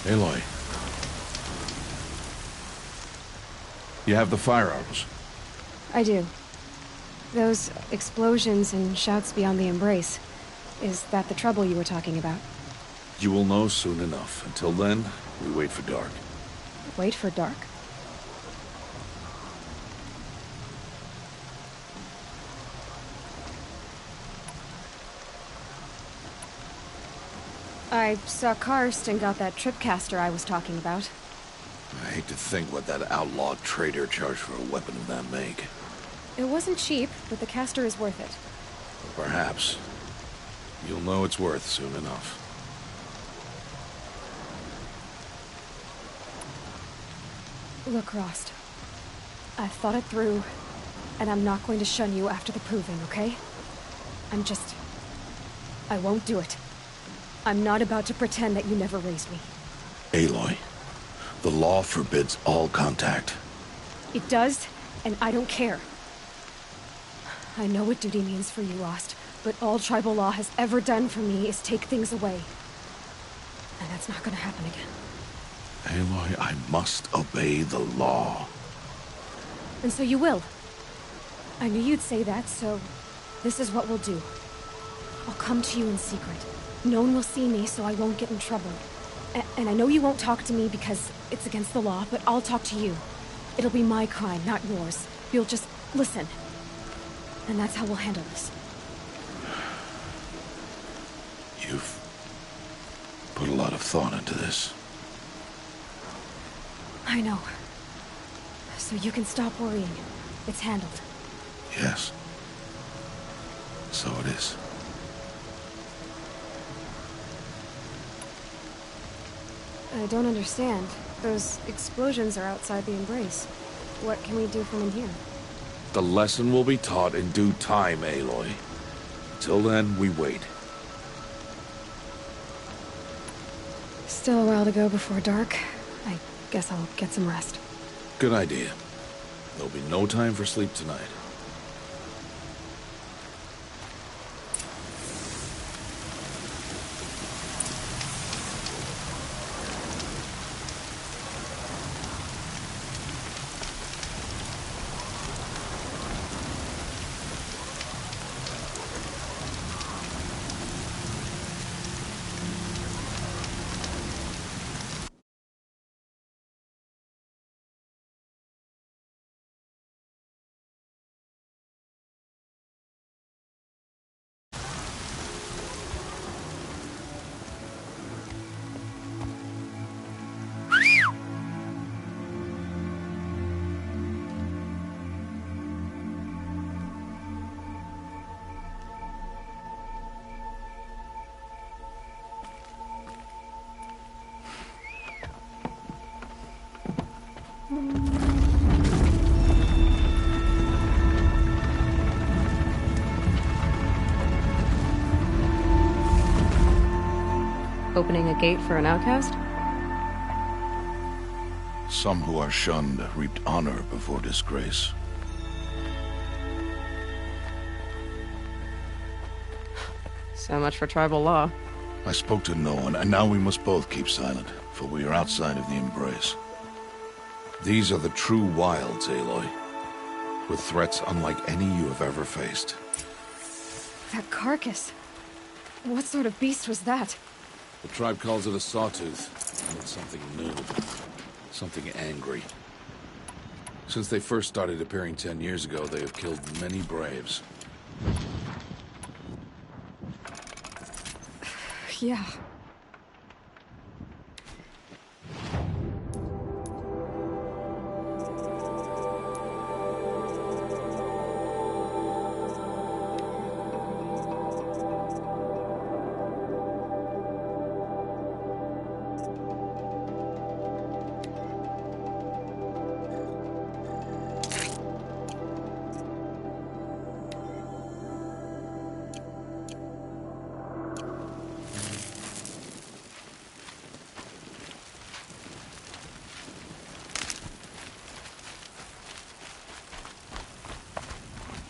Aloy. You have the firearms. I do. Those explosions and shouts beyond the embrace. Is that the trouble you were talking about? You will know soon enough. Until then, we wait for dark. Wait for dark? I saw Karst and got that tripcaster I was talking about. I hate to think what that outlawed trader charged for a weapon of that make. It wasn't cheap, but the caster is worth it. Perhaps. You'll know it's worth soon enough. Look, Rost. I've thought it through, and I'm not going to shun you after the proving, okay? I won't do it. I'm not about to pretend that you never raised me. Aloy, the law forbids all contact. It does, and I don't care. I know what duty means for you, Rost, but all tribal law has ever done for me is take things away. And that's not gonna happen again. Aloy, I must obey the law. And so you will. I knew you'd say that, so this is what we'll do. I'll come to you in secret. No one will see me, so I won't get in trouble. And I know you won't talk to me because it's against the law, but I'll talk to you. It'll be my crime, not yours. You'll just listen. And that's how we'll handle this. You've put a lot of thought into this. I know. So you can stop worrying. It's handled. Yes. So it is. I don't understand. Those explosions are outside the embrace. What can we do from in here? The lesson will be taught in due time, Aloy. Till then, we wait. Still a while to go before dark. I guess I'll get some rest. Good idea. There'll be no time for sleep tonight. Opening a gate for an outcast? Some who are shunned reaped honor before disgrace. So much for tribal law. I spoke to no one, and now we must both keep silent, for we are outside of the embrace. These are the true wilds, Aloy, with threats unlike any you have ever faced. That carcass. What sort of beast was that? The tribe calls it a sawtooth, and it's something new. Something angry. Since they first started appearing 10 years ago, they have killed many braves. Yeah.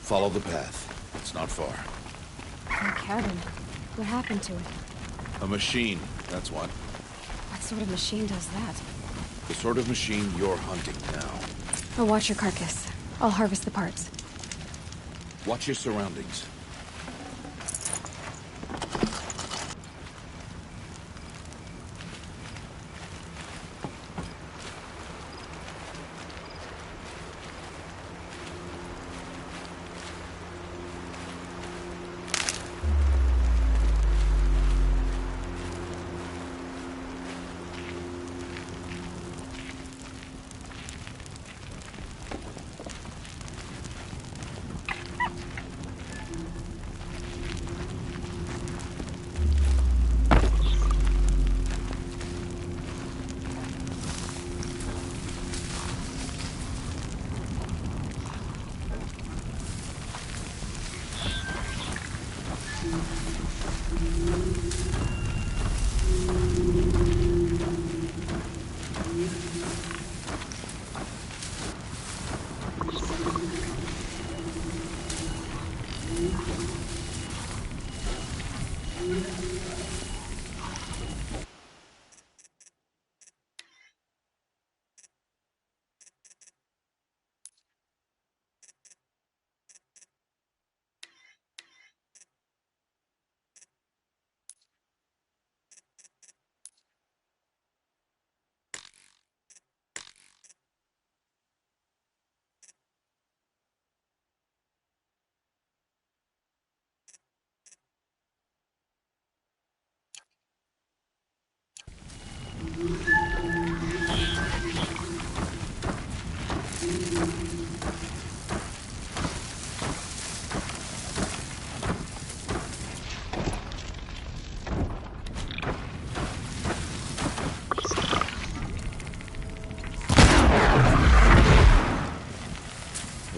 Follow the path. It's not far. That cabin. What happened to it? A machine, that's what. What sort of machine does that? The sort of machine you're hunting now. I'll watch your carcass. I'll harvest the parts. Watch your surroundings.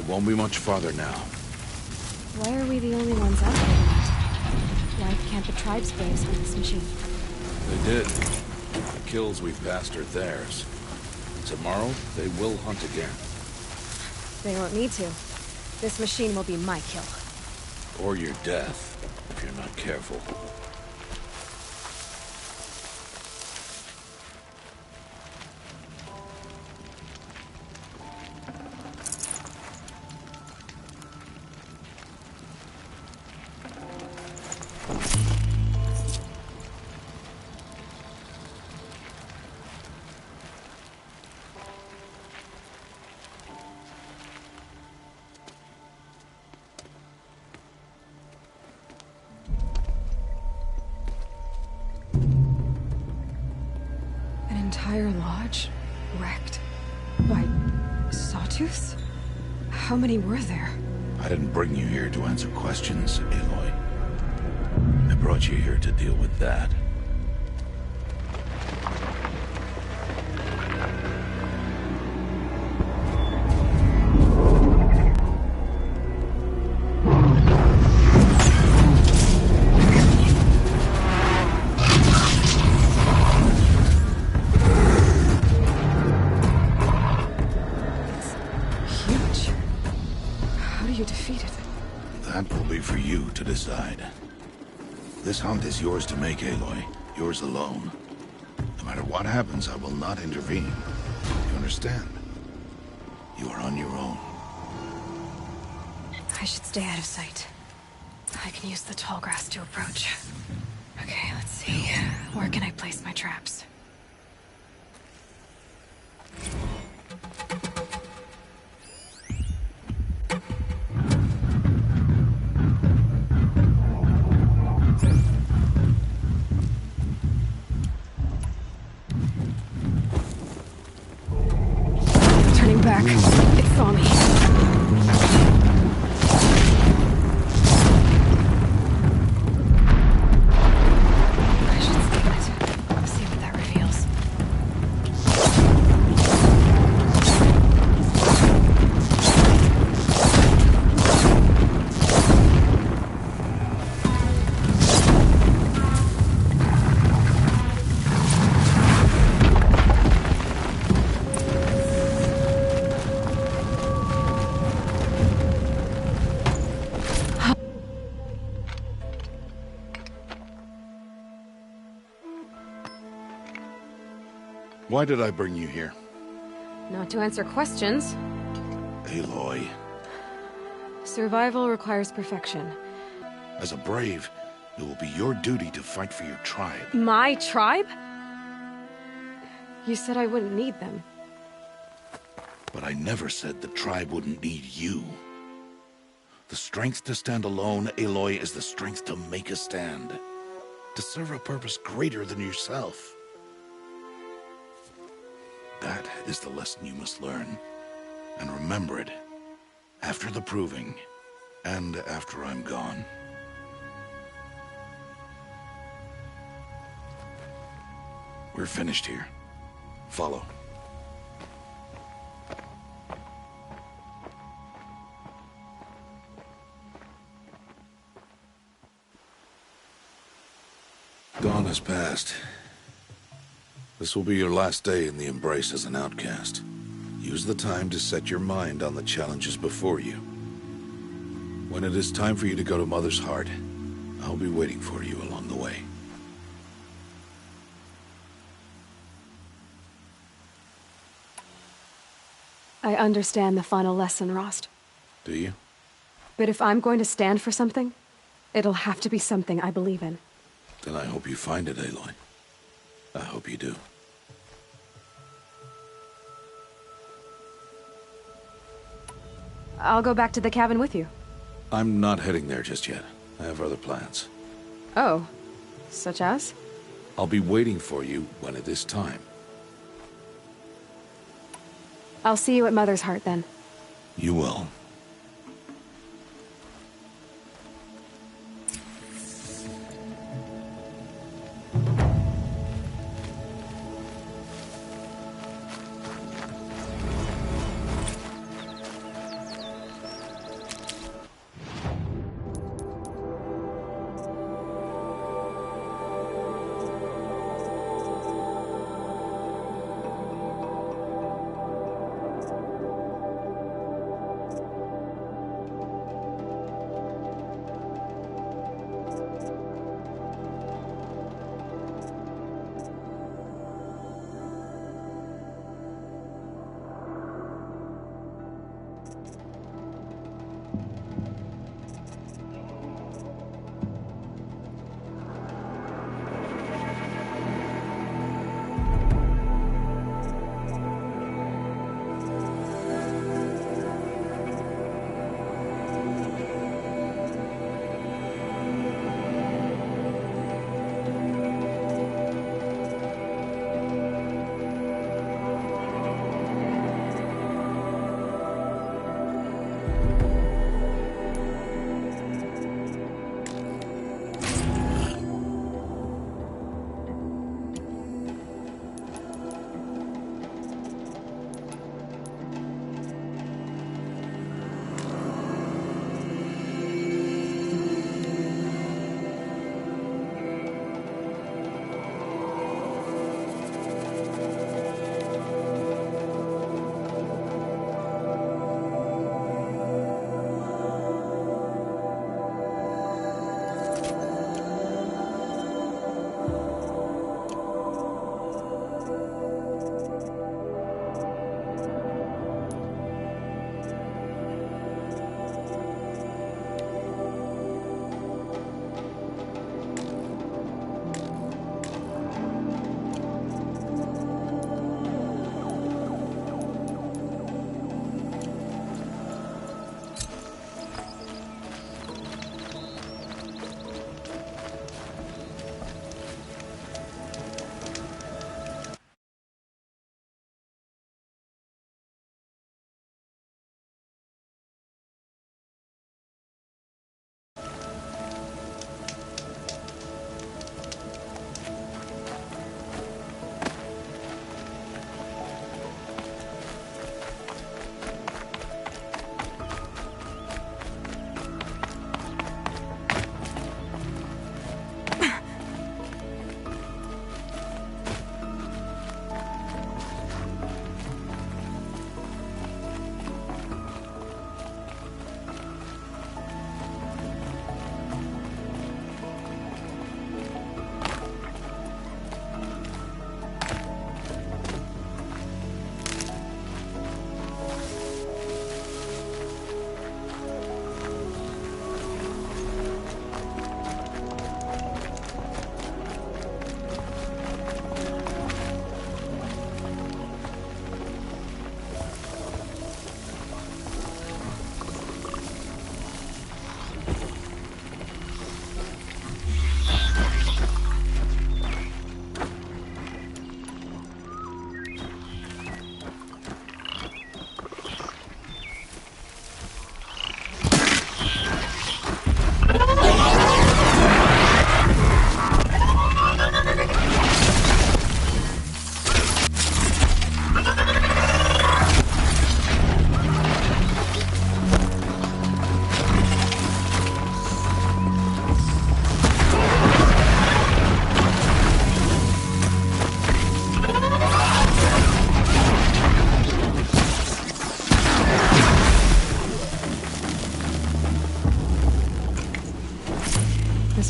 Won't be much farther now. Why are we the only ones out here tonight? Why can't the tribes braves hunt this machine? They did. The kills we've passed are theirs. Tomorrow, they will hunt again. They won't need to. This machine will be my kill. Or your death, if you're not careful. Entire lodge wrecked by sawtooths? How many were there? I didn't bring you here to answer questions, Aloy. I brought you here to deal with that. you defeated them? That will be for you to decide. This hunt is yours to make, Aloy. Yours alone. No matter what happens, I will not intervene. You understand? You are on your own. I should stay out of sight. I can use the tall grass to approach. Okay, let's see. Where can I place my traps? Turning back. It saw me. Why did I bring you here? Not to answer questions. Aloy. Survival requires perfection. As a brave, it will be your duty to fight for your tribe. My tribe? You said I wouldn't need them. But I never said the tribe wouldn't need you. The strength to stand alone, Aloy, is the strength to make a stand. To serve a purpose greater than yourself. That is the lesson you must learn. And remember it. After the proving. And after I'm gone. We're finished here. Follow. Dawn has passed. This will be your last day in the Embrace as an outcast. Use the time to set your mind on the challenges before you. When it is time for you to go to Mother's Heart, I'll be waiting for you along the way. I understand the final lesson, Rost. Do you? But if I'm going to stand for something, it'll have to be something I believe in. Then I hope you find it, Aloy. I hope you do. I'll go back to the cabin with you. I'm not heading there just yet. I have other plans. Oh. Such as? I'll be waiting for you when it is time. I'll see you at Mother's Heart, then. You will.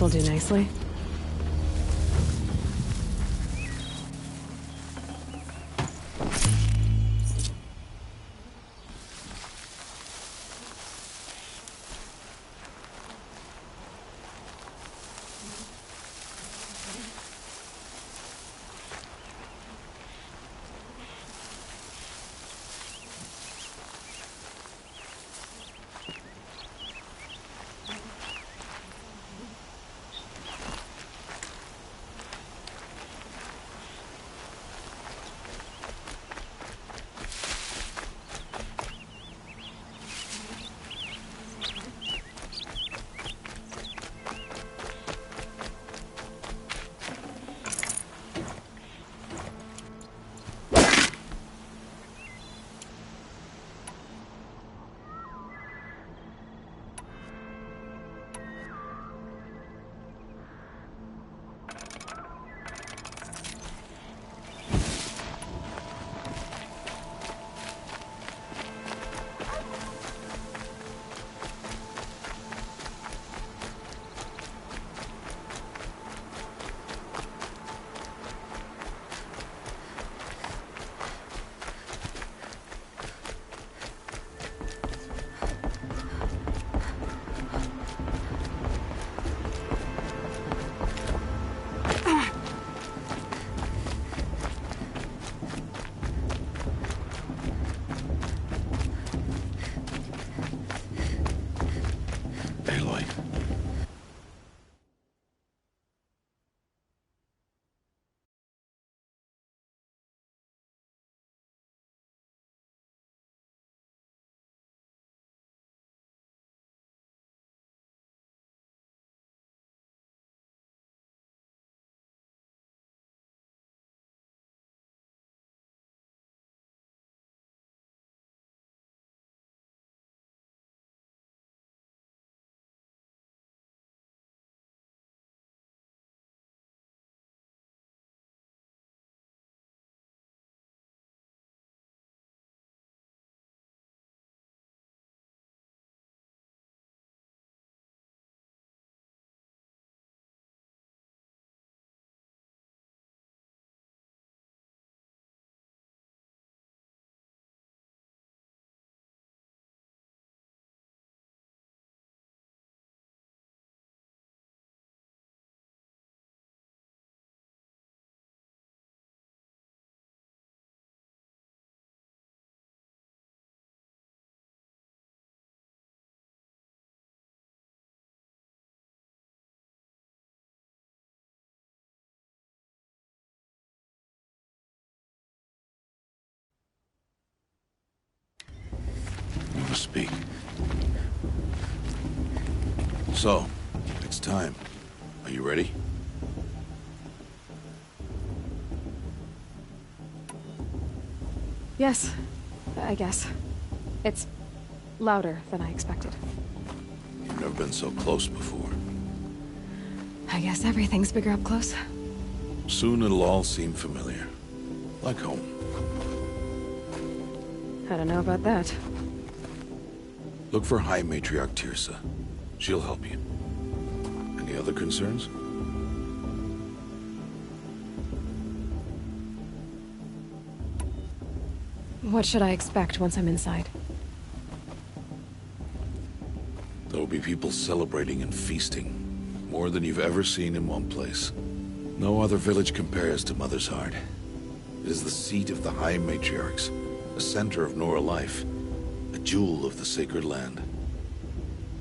This'll do nicely. Aloy. You must speak. So, it's time. Are you ready? Yes, I guess. It's louder than I expected. You've never been so close before. I guess everything's bigger up close. Soon it'll all seem familiar. Like home. I don't know about that. Look for High Matriarch Tirsa. She'll help you. Any other concerns? What should I expect once I'm inside? There'll be people celebrating and feasting. More than you've ever seen in one place. No other village compares to Mother's Heart. It is the seat of the High Matriarchs, a center of Nora life, a jewel of the sacred land.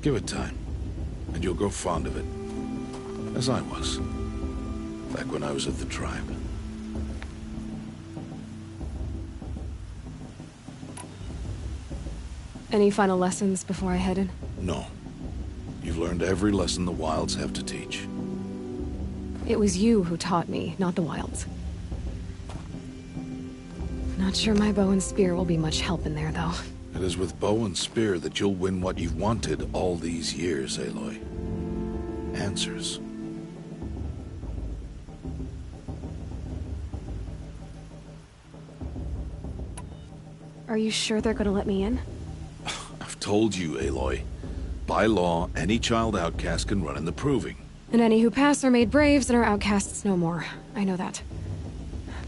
Give it time, and you'll grow fond of it. As I was, back when I was of the tribe. Any final lessons before I head in? No. You've learned every lesson the Wilds have to teach. It was you who taught me, not the Wilds. Not sure my bow and spear will be much help in there, though. It is with bow and spear that you'll win what you've wanted all these years, Aloy. Answers. Are you sure they're gonna let me in? I've told you, Aloy. By law, any child outcast can run in the proving. And any who pass are made braves and are outcasts no more. I know that.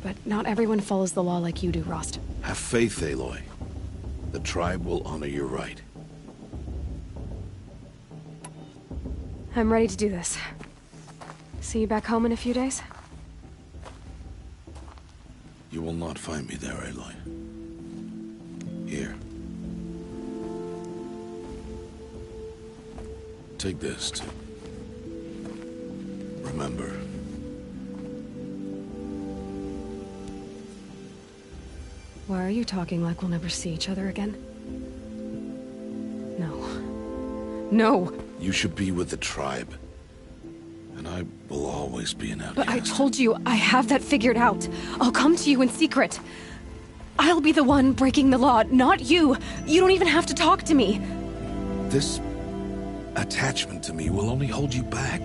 But not everyone follows the law like you do, Rost. Have faith, Aloy. The tribe will honor your right. I'm ready to do this. See you back home in a few days? You will not find me there, Aloy. Here. Take this, to remember. Why are you talking like we'll never see each other again? No. No! You should be with the tribe. And I will always be an outcast. But I told you, I have that figured out. I'll come to you in secret. I'll be the one breaking the law, not you. You don't even have to talk to me. This attachment to me will only hold you back.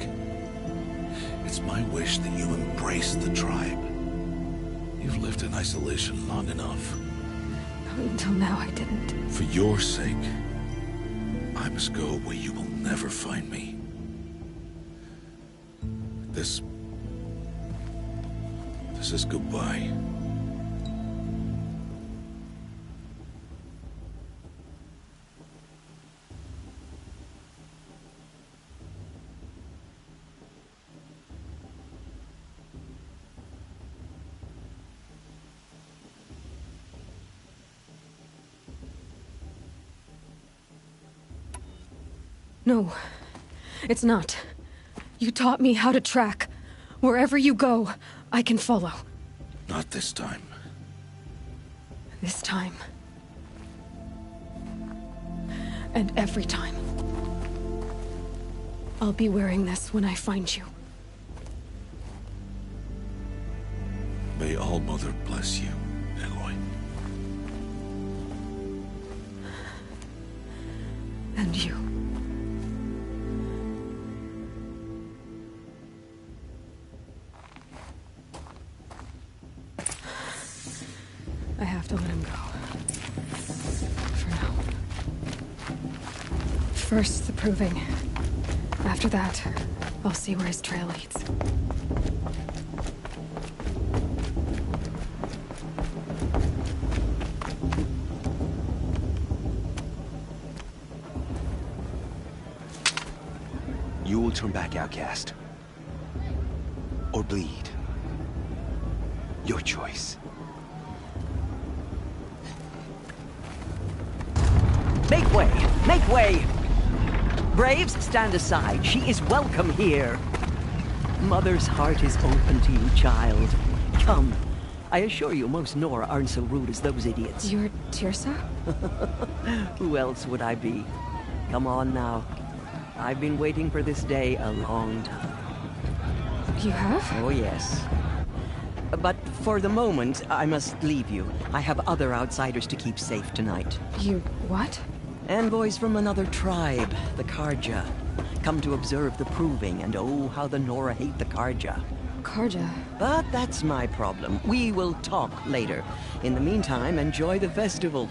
It's my wish that you embrace the tribe. You've lived in isolation long enough. Until now, I didn't. For your sake, I must go where you will never find me. This is goodbye. No, it's not. You taught me how to track. Wherever you go, I can follow. Not this time. This time. And every time. I'll be wearing this when I find you. May All-Mother bless you, Aloy. And you. I have to let him go. For now. First, the proving. After that, I'll see where his trail leads. You will turn back, outcast. Or bleed. Your choice. Make way! Make way! Braves, stand aside. She is welcome here. Mother's heart is open to you, child. Come. I assure you, most Nora aren't so rude as those idiots. You're Teersa? Who else would I be? Come on now. I've been waiting for this day a long time. You have? Oh, yes. But for the moment, I must leave you. I have other outsiders to keep safe tonight. You what? Envoys from another tribe, the Karja. Come to observe the proving, and oh, how the Nora hate the Karja. Karja? But that's my problem. We will talk later. In the meantime, enjoy the festival.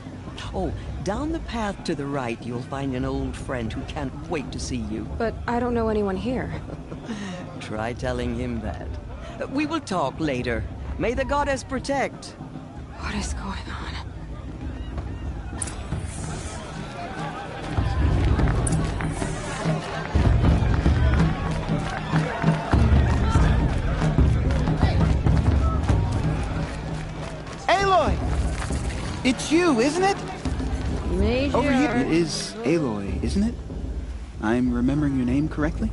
Oh, down the path to the right, you'll find an old friend who can't wait to see you. But I don't know anyone here. Try telling him that. We will talk later. May the goddess protect. What is going on? Aloy! It's you, isn't it? Major. Over here is Aloy, isn't it? I'm remembering your name correctly?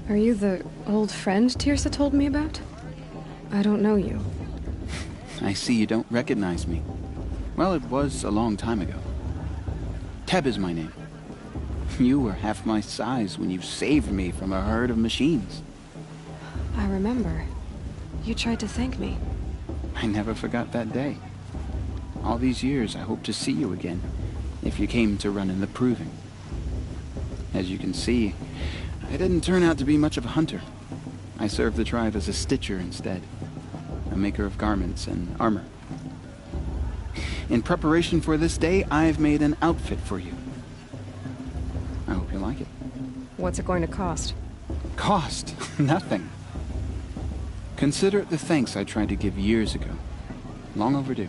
Are you the old friend Teersa told me about? I don't know you. I see you don't recognize me. Well, it was a long time ago. Teb is my name. You were half my size when you saved me from a herd of machines. I remember. You tried to thank me. I never forgot that day. All these years, I hope to see you again, if you came to run in the proving. As you can see, I didn't turn out to be much of a hunter. I served the tribe as a stitcher instead, a maker of garments and armor. In preparation for this day, I've made an outfit for you. I hope you like it. What's it going to cost? Cost? Nothing. Consider it the thanks I tried to give years ago. Long overdue.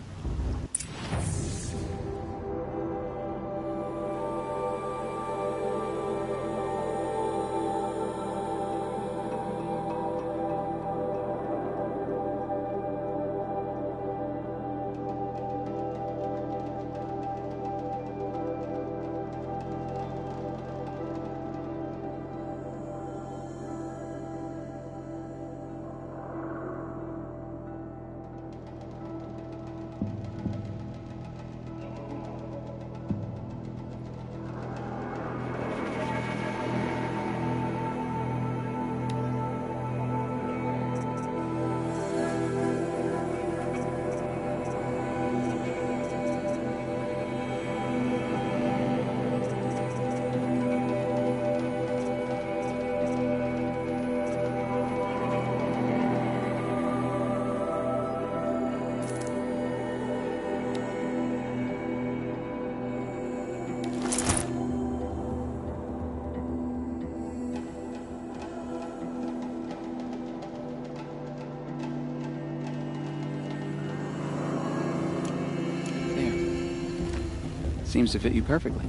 Seems to fit you perfectly.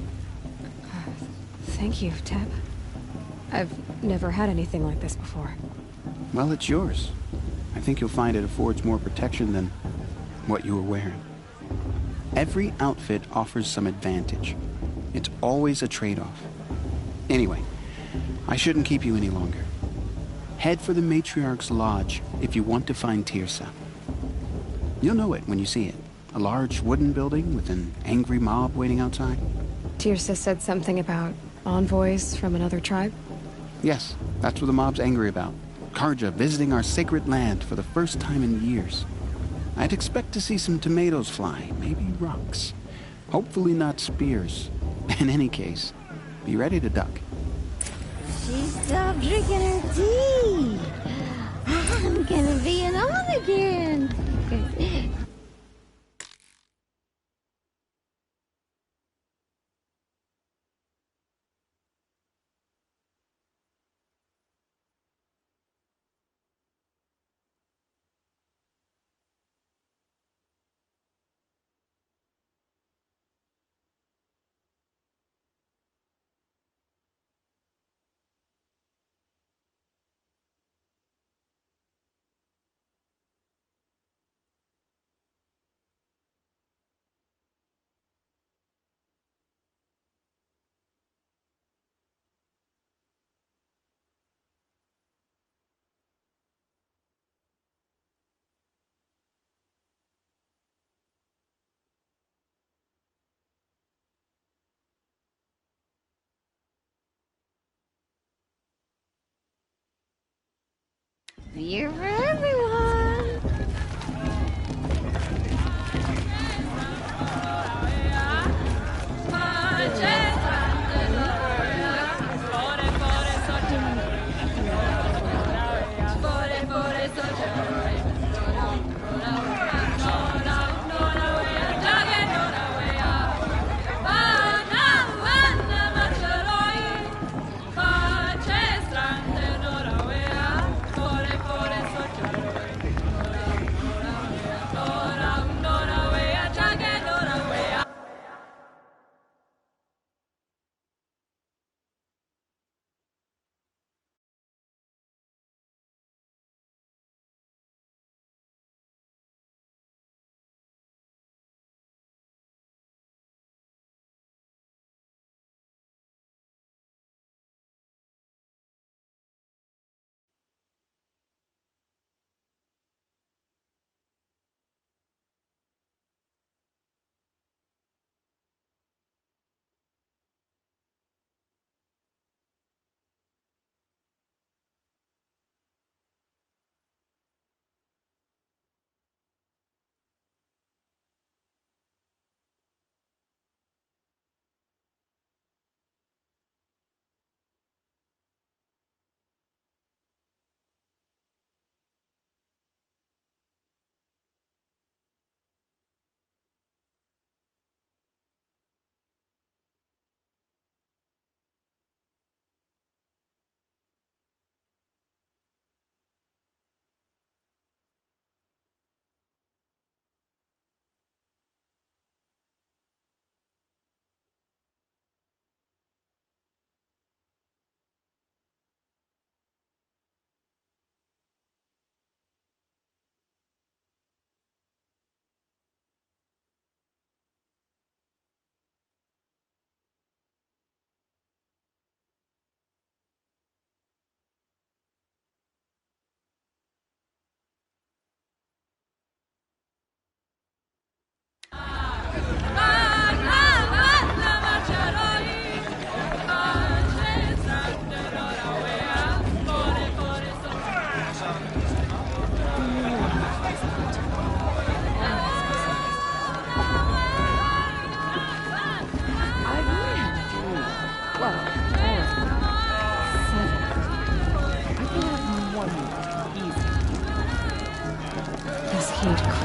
Thank you, Teb. I've never had anything like this before. Well, it's yours. I think you'll find it affords more protection than what you were wearing. Every outfit offers some advantage. It's always a trade-off. Anyway, I shouldn't keep you any longer. Head for the Matriarch's Lodge if you want to find Tirsa. You'll know it when you see it. A large wooden building with an angry mob waiting outside. Tirsa said something about envoys from another tribe? Yes, that's what the mob's angry about. Karja visiting our sacred land for the first time in years. I'd expect to see some tomatoes fly, maybe rocks. Hopefully not spears. In any case, be ready to duck. She stopped drinking her tea. I'm gonna be an on again. Beer for everyone.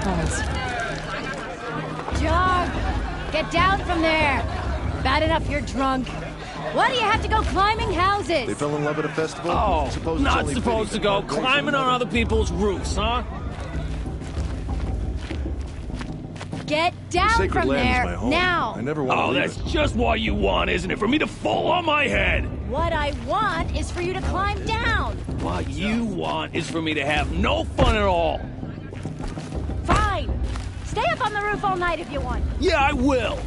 calls. John, get down from there. Bad enough you're drunk. Why do you have to go climbing houses? They fell in love at a festival? Oh, not it's supposed to go climbing on other people's roofs, huh? Get down Sacred from land is there, my home. now! I never want to Oh, leave that's it. just what you want, isn't it? For me to fall on my head! What I want is for you to climb down! What you want is for me to have no fun at all. Fine! Stay up on the roof all night if you want. Yeah, I will!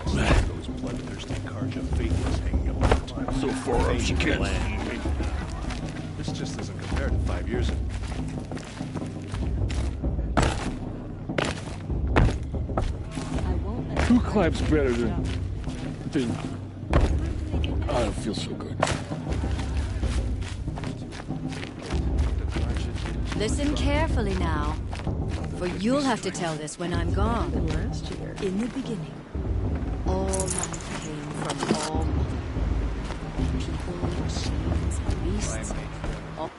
Those bloodthirsty Karja faithless hanging about. So far up she can't see me. This just doesn't compare to 5 years ago. Who climbs better than... I don't feel so good. Listen carefully now, for you'll have to tell this when I'm gone. In the beginning, all life came from all mother. People, machines, beasts. All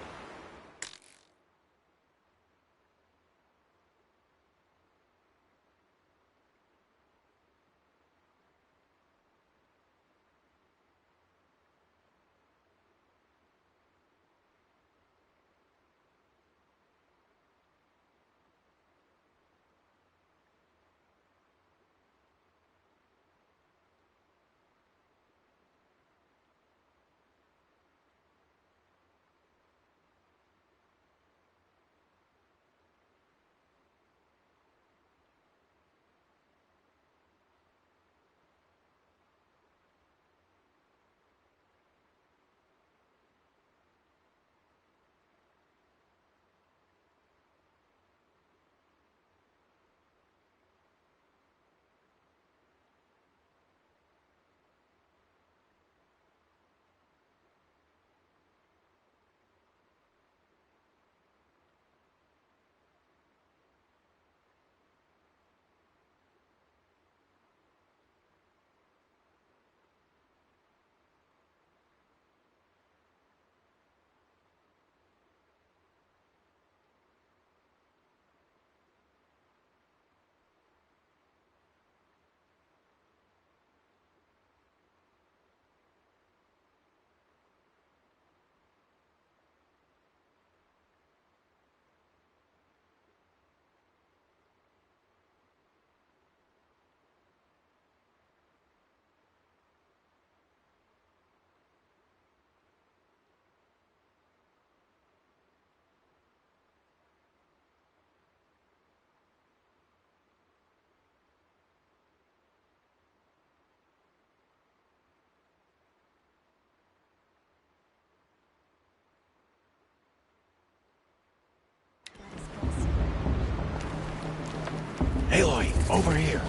Aloy, over here.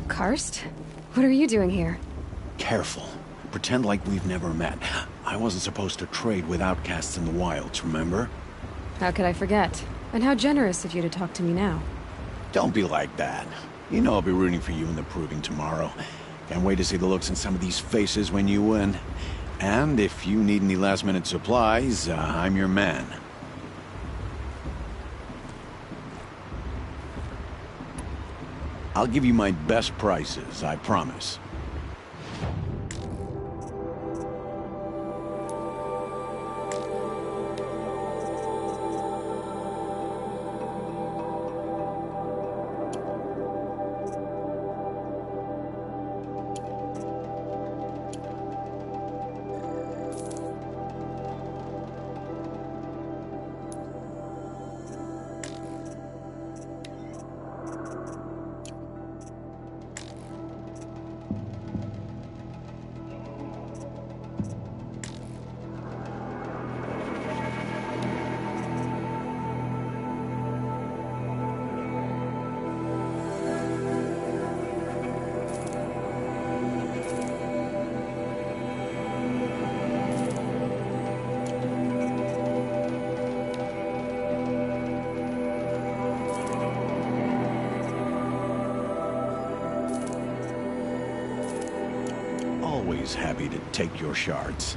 Karst? What are you doing here? Careful. Pretend like we've never met. I wasn't supposed to trade with outcasts in the wilds, remember? How could I forget? And how generous of you to talk to me now. Don't be like that. You know I'll be rooting for you in the proving tomorrow. Can't wait to see the looks in some of these faces when you win. And if you need any last-minute supplies, I'm your man. I'll give you my best prices, I promise. Always happy to take your shards.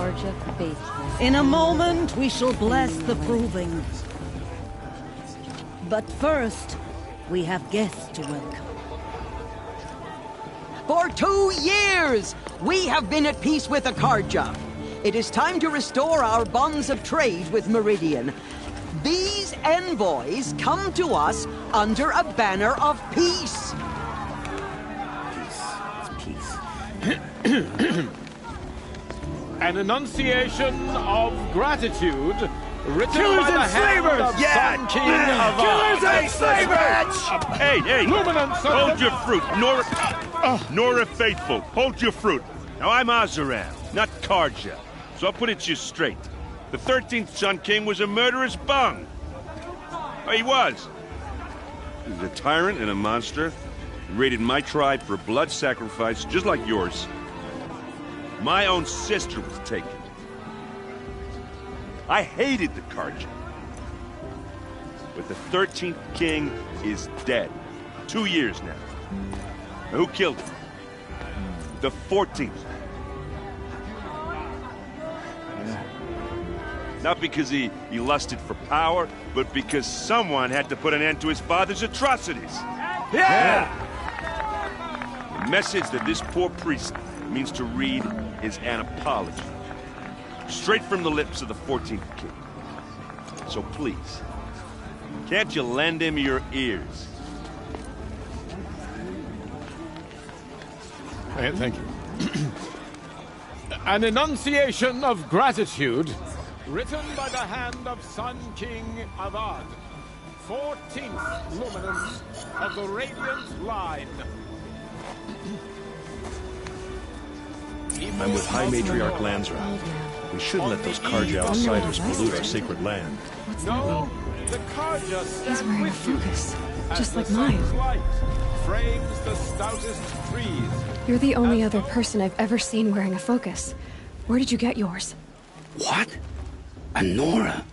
Karja faithless. In a moment, we shall bless the proving. But first, we have guests to welcome. For 2 years, we have been at peace with the Karja. It is time to restore our bonds of trade with Meridian. These envoys come to us under a banner of peace. An enunciation of gratitude written Killers by the and hand slavers! of Sun King of Killers and slavers! Hey, hey! Luminance Hold your fruit, Nora Faithful, hold your fruit. Now, I'm Azaram, not Karja, so I'll put it to you straight. The 13th Sun King was a murderous bung. Oh, he was. He was a tyrant and a monster. He raided my tribe for blood sacrifice, just like yours. My own sister was taken. I hated the Karja. But the 13th king is dead. 2 years now. Now, who killed him? The 14th. Not because he lusted for power, but because someone had to put an end to his father's atrocities. Yeah! The message that this poor priest means to read is an apology. Straight from the lips of the 14th king. So please, can't you lend him your ears? Thank you. An enunciation of gratitude written by the hand of Sun King Avad, 14th luminance of the Radiant Line. I'm with High Matriarch Lansra. We shouldn't let those Karja outsiders pollute our sacred land. No, the Karja He's stand wearing a with you. focus, As just the like mine. sun's light frames the stoutest trees. You're the only other person I've ever seen wearing a focus. Where did you get yours? What? A Nora?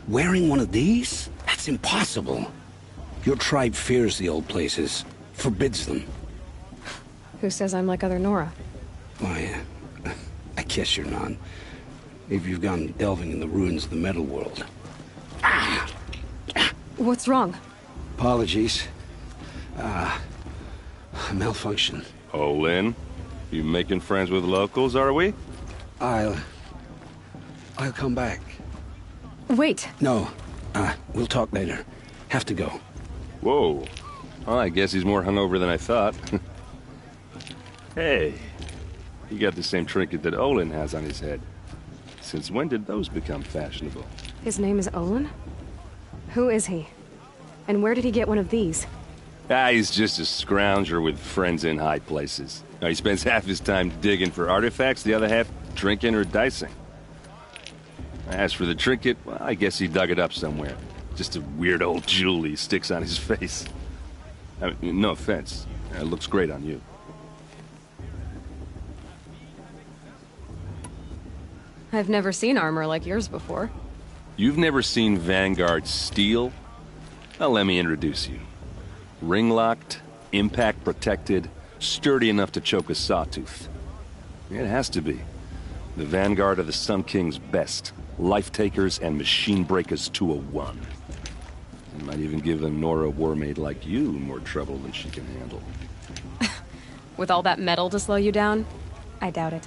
Wearing one of these? That's impossible. Your tribe fears the old places, forbids them. Who says I'm like other Nora? Why, I guess you're not. If you've gone delving in the ruins of the metal world. What's wrong? Apologies. Malfunction. Oh, Lynn, you making friends with locals, are we? I'll come back. Wait. No, we'll talk later. Have to go. Whoa. Well, I guess he's more hungover than I thought. Hey, you got the same trinket that Olin has on his head. Since when did those become fashionable? His name is Olin? Who is he? And where did he get one of these? He's just a scrounger with friends in high places. He spends half his time digging for artifacts, the other half drinking or dicing. As for the trinket, well, I guess he dug it up somewhere. Just a weird old jewel he sticks on his face. I mean, no offense. It looks great on you. I've never seen armor like yours before. You've never seen Vanguard steel? Well, let me introduce you. Ring-locked, impact-protected, sturdy enough to choke a sawtooth. It has to be. The Vanguard of the Sun King's best. Life-takers and machine-breakers to a one. It might even give a Nora warmaid like you more trouble than she can handle. With all that metal to slow you down? I doubt it.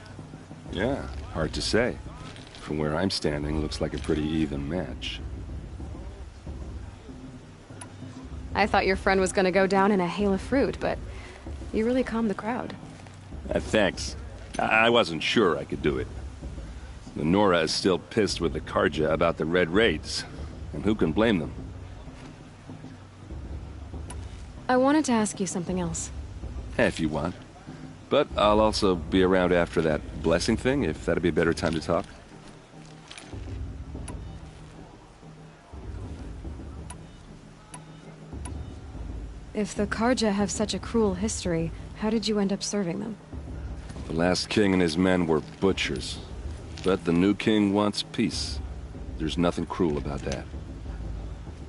Yeah, hard to say. From where I'm standing, looks like a pretty even match. I thought your friend was gonna go down in a hail of fruit, but you really calmed the crowd. Thanks. I wasn't sure I could do it. The Nora is still pissed with the Karja about the Red Raids, and who can blame them? I wanted to ask you something else. If you want. But I'll also be around after that blessing thing, if that'd be a better time to talk. If the Karja have such a cruel history, how did you end up serving them? The last king and his men were butchers. But the new king wants peace. There's nothing cruel about that.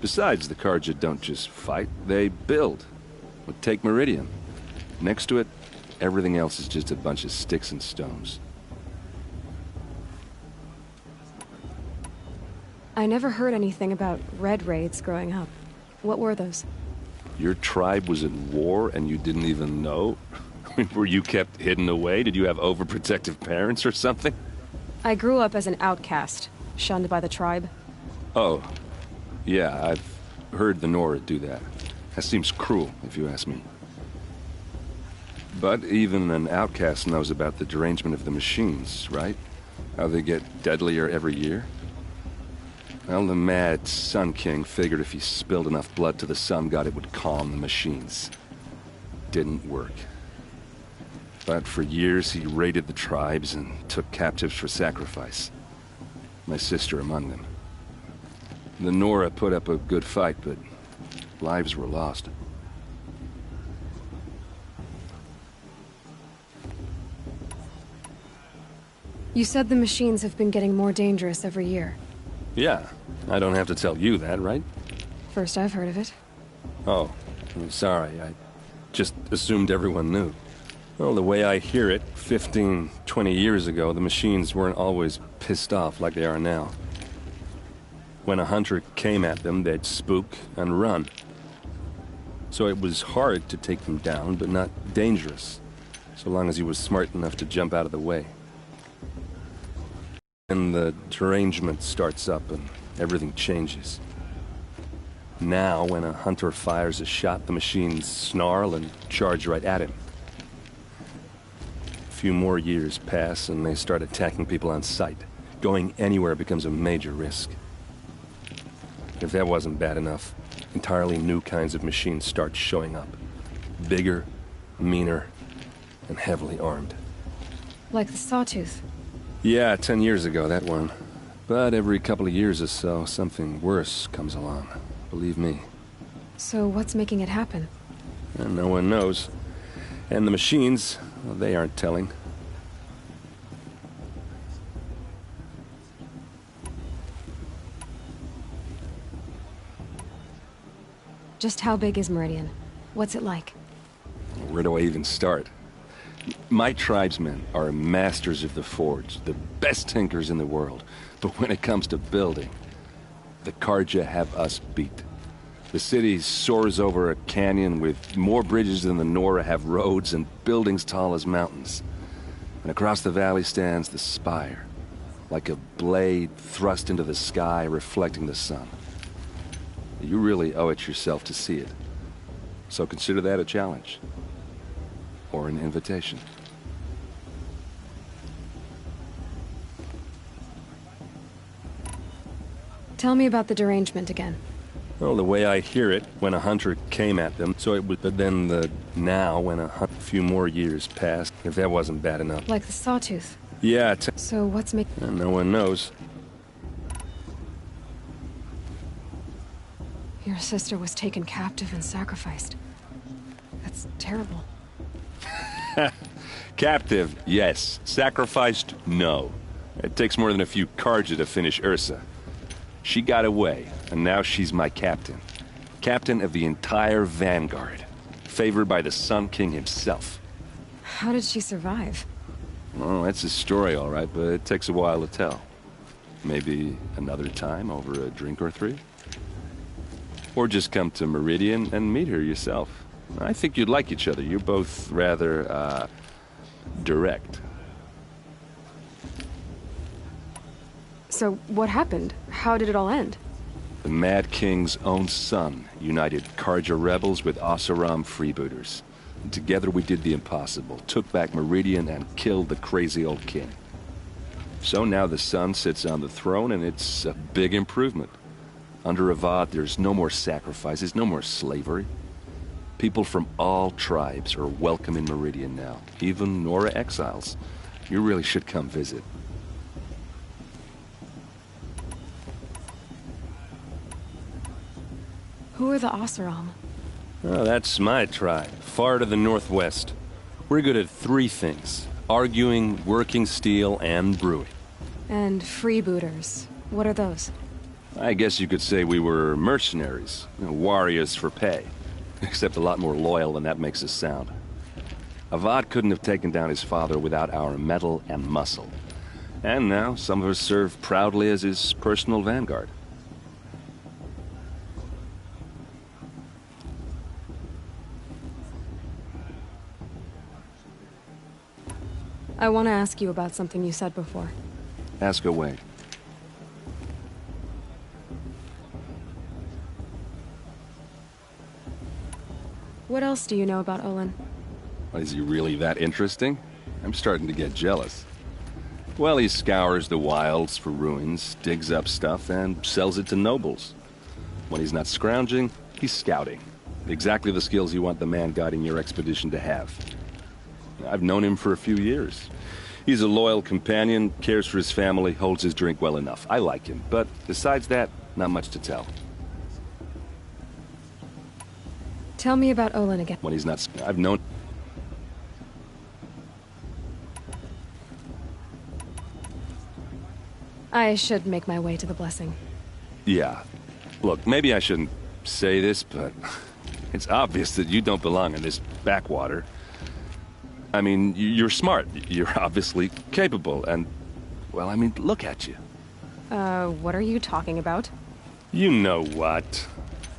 Besides, the Karja don't just fight, they build. But take Meridian. Next to it, everything else is just a bunch of sticks and stones. I never heard anything about red raids growing up. What were those? Your tribe was at war and you didn't even know? Were you kept hidden away? Did you have overprotective parents or something? I grew up as an outcast, shunned by the tribe. Oh, yeah, I've heard the Nora do that. That seems cruel, if you ask me. But even an outcast knows about the derangement of the machines, right? How they get deadlier every year? Well, the mad Sun King figured if he spilled enough blood to the Sun God, it would calm the machines. Didn't work. But for years, he raided the tribes and took captives for sacrifice. My sister among them. The Nora put up a good fight, but lives were lost. You said the machines have been getting more dangerous every year. Yeah, I don't have to tell you that, right? First I've heard of it. Oh, I'm sorry. I just assumed everyone knew. Well, the way I hear it, 15, 20 years ago, the machines weren't always pissed off like they are now. When a hunter came at them, they'd spook and run. So it was hard to take them down, but not dangerous, so long as he was smart enough to jump out of the way. And the derangement starts up and everything changes. Now, when a hunter fires a shot, the machines snarl and charge right at him. A few more years pass and they start attacking people on sight. Going anywhere becomes a major risk. If that wasn't bad enough, entirely new kinds of machines start showing up. Bigger, meaner, and heavily armed. Like the Sawtooth. Yeah, 10 years ago, that one. But every couple of years or so, something worse comes along. Believe me. So what's making it happen? And no one knows. And the machines, well, they aren't telling. Just how big is Meridian? What's it like? Where do I even start? My tribesmen are masters of the forge, the best tinkers in the world. But when it comes to building, the Carja have us beat. The city soars over a canyon with more bridges than the Nora have roads and buildings tall as mountains. And across the valley stands the spire, like a blade thrust into the sky reflecting the sun. You really owe it yourself to see it. So consider that a challenge. Or an invitation. Tell me about the derangement again. Well, the way I hear it, when a hunter came at them, so it was, but then now, when a few more years passed, if that wasn't bad enough. Like the Sawtooth. Yeah, so what's making... And no one knows. Your sister was taken captive and sacrificed. That's terrible. Captive, yes. Sacrificed, no. It takes more than a few Carja to finish Ursa. She got away, and now she's my captain. Captain of the entire Vanguard. Favored by the Sun King himself. How did she survive? Well, that's a story, all right, but it takes a while to tell. Maybe another time over a drink or three? Or just come to Meridian and meet her yourself. I think you'd like each other. You're both rather, direct. So, what happened? How did it all end? The Mad King's own son united Carja rebels with Oseram freebooters. And together we did the impossible, took back Meridian and killed the crazy old king. So now the son sits on the throne and it's a big improvement. Under Avad, there's no more sacrifices, no more slavery. People from all tribes are welcome in Meridian now, even Nora exiles. You really should come visit. Who are the Oseram? Oh, that's my tribe, far to the northwest. We're good at three things: arguing, working steel, and brewing. And freebooters. What are those? I guess you could say we were mercenaries, warriors for pay. Except a lot more loyal than that makes us sound. Avad couldn't have taken down his father without our metal and muscle. And now some of us serve proudly as his personal vanguard. I want to ask you about something you said before. Ask away. What else do you know about Olin? Is he really that interesting? I'm starting to get jealous. Well, he scours the wilds for ruins, digs up stuff, and sells it to nobles. When he's not scrounging, he's scouting. Exactly the skills you want the man guiding your expedition to have. I've known him for a few years. He's a loyal companion, cares for his family, holds his drink well enough. I like him, but besides that, not much to tell. Tell me about Olin again. When he's not... I've known... I should make my way to the blessing. Yeah. Look, maybe I shouldn't say this, but it's obvious that you don't belong in this backwater. I mean, you're smart. You're obviously capable, and... well, I mean, look at you. What are you talking about? You know what.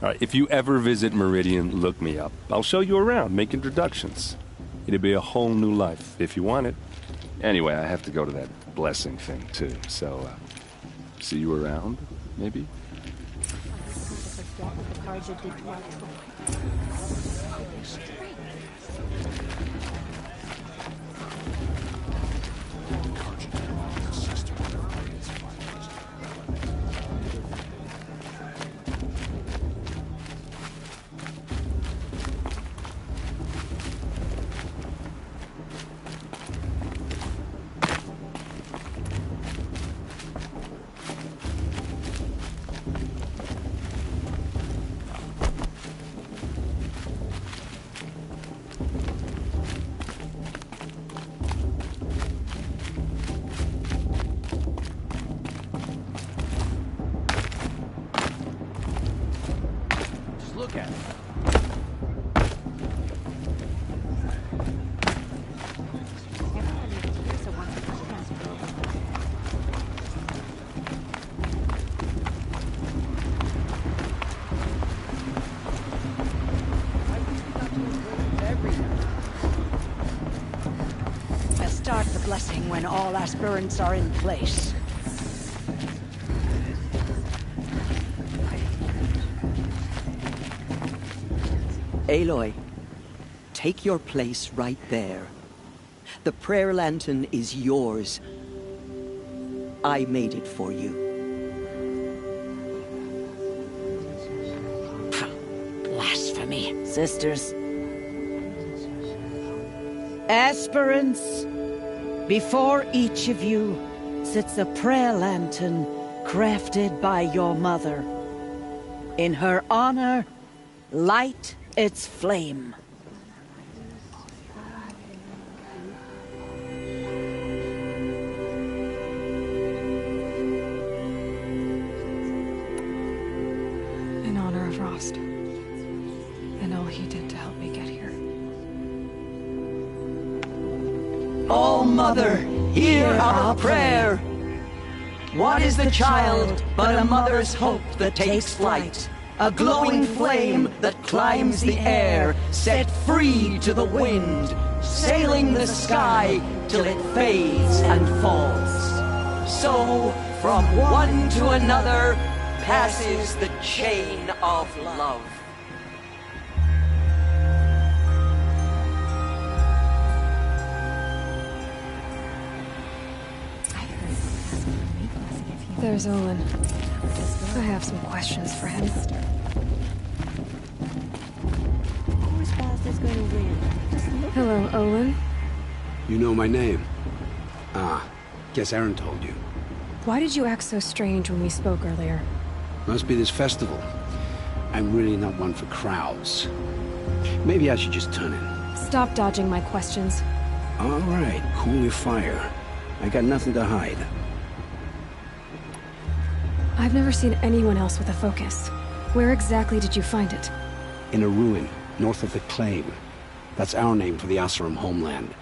All right, if you ever visit Meridian, look me up. I'll show you around, make introductions. It'll be a whole new life, if you want it. Anyway, I have to go to that blessing thing, too, so, see you around, maybe? Look at it. We'll start the blessing when all aspirants are in place. Aloy, take your place right there. The prayer lantern is yours. I made it for you. Blasphemy, sisters. Aspirants, before each of you sits a prayer lantern crafted by your mother. In her honor, light its flame. In honor of Rost. And all he did to help me get here. Oh, Mother, hear our prayer. What is the child but a mother's hope that takes flight? A glowing flame that climbs the air, set free to the wind, sailing the sky till it fades and falls. So, from one to another, passes the chain of love. There's Olin. I have some questions for him. Hello, Olin. You know my name? Ah, guess Aaron told you. Why did you act so strange when we spoke earlier? Must be this festival. I'm really not one for crowds. Maybe I should just turn in. Stop dodging my questions. All right, cool your fire. I got nothing to hide. I've never seen anyone else with a focus. Where exactly did you find it? In a ruin, north of the Claim. That's our name for the Oseram homeland.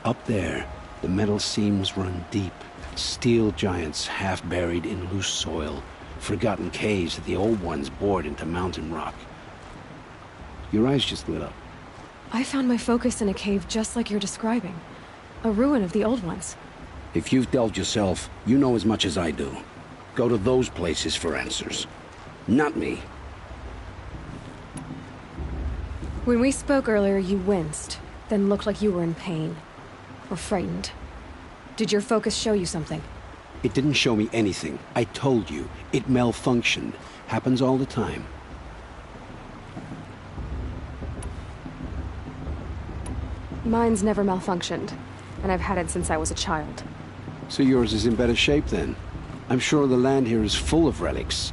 Up there, the metal seams run deep. Steel giants half buried in loose soil. Forgotten caves that the old ones bored into mountain rock. Your eyes just lit up. I found my focus in a cave just like you're describing. A ruin of the old ones. If you've delved yourself, you know as much as I do. Go to those places for answers. Not me. When we spoke earlier, you winced, then looked like you were in pain. Or frightened. Did your focus show you something? It didn't show me anything. I told you. It malfunctioned. Happens all the time. Mine's never malfunctioned, and I've had it since I was a child. So yours is in better shape then. I'm sure the land here is full of relics.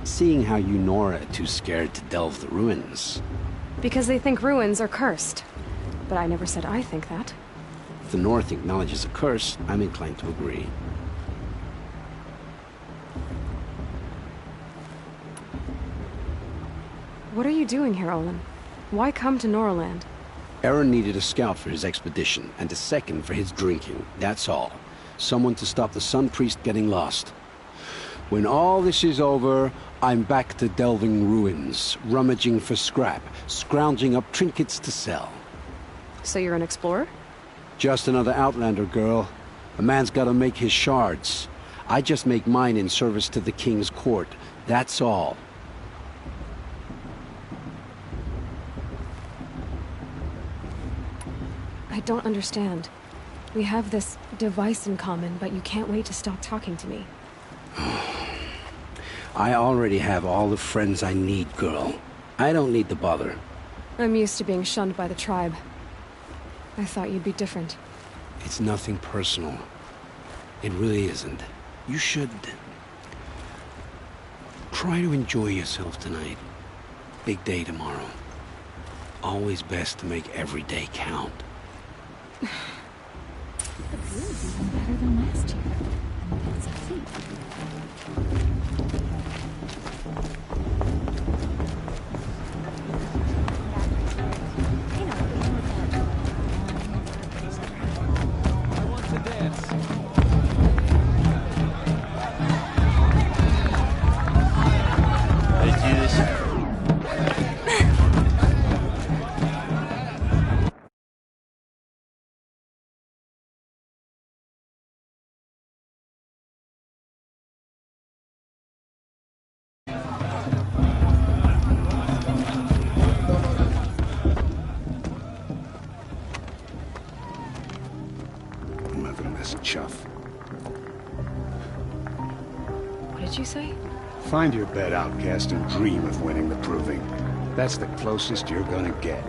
Seeing how you Nora are too scared to delve the ruins. Because they think ruins are cursed. But I never said I think that. If the North acknowledges a curse, I'm inclined to agree. What are you doing here, Olin? Why come to Noraland? Aaron needed a scout for his expedition, and a second for his drinking. That's all. Someone to stop the Sun Priest getting lost. When all this is over, I'm back to delving ruins, rummaging for scrap, scrounging up trinkets to sell. So you're an explorer? Just another Outlander, girl. A man's gotta make his shards. I just make mine in service to the King's court. That's all. I don't understand. We have this device in common, but you can't wait to stop talking to me. I already have all the friends I need, girl. I don't need the bother. I'm used to being shunned by the tribe. I thought you'd be different. It's nothing personal. It really isn't. You should... try to enjoy yourself tonight. Big day tomorrow. Always best to make every day count. The brew is even better than last year. And that's a feat. Motherless chuff. What did you say? Find your bed, outcast, and dream of winning the proving. That's the closest you're gonna get.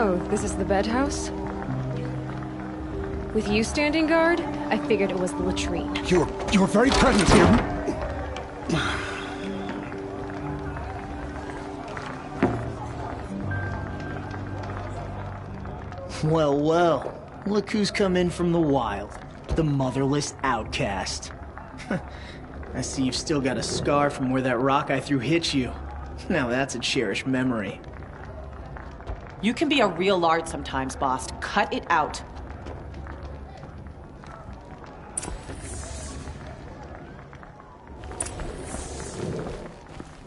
So, this is the bed house? With you standing guard, I figured it was the latrine. Your very presence here. Well, well. Look who's come in from the wild. The motherless outcast. I see you've still got a scar from where that rock I threw hit you. Now that's a cherished memory. You can be a real lard sometimes, boss. Cut it out.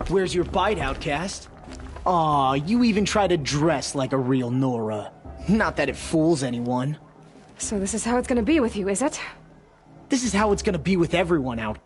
Where's your bite, outcast? Aw, you even try to dress like a real Nora. Not that it fools anyone. So this is how it's gonna be with you, is it? This is how it's gonna be with everyone out.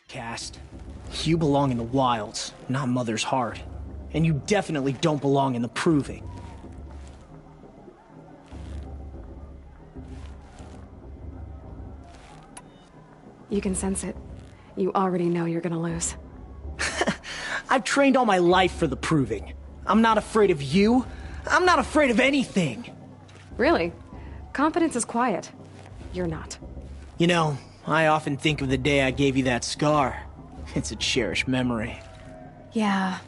Cast. You belong in the wilds, not Mother's heart. And you definitely don't belong in the proving. You can sense it. You already know you're gonna lose. I've trained all my life for the proving. I'm not afraid of you. I'm not afraid of anything. Really? Confidence is quiet. You're not. You know, I often think of the day I gave you that scar. It's a cherished memory. Yeah.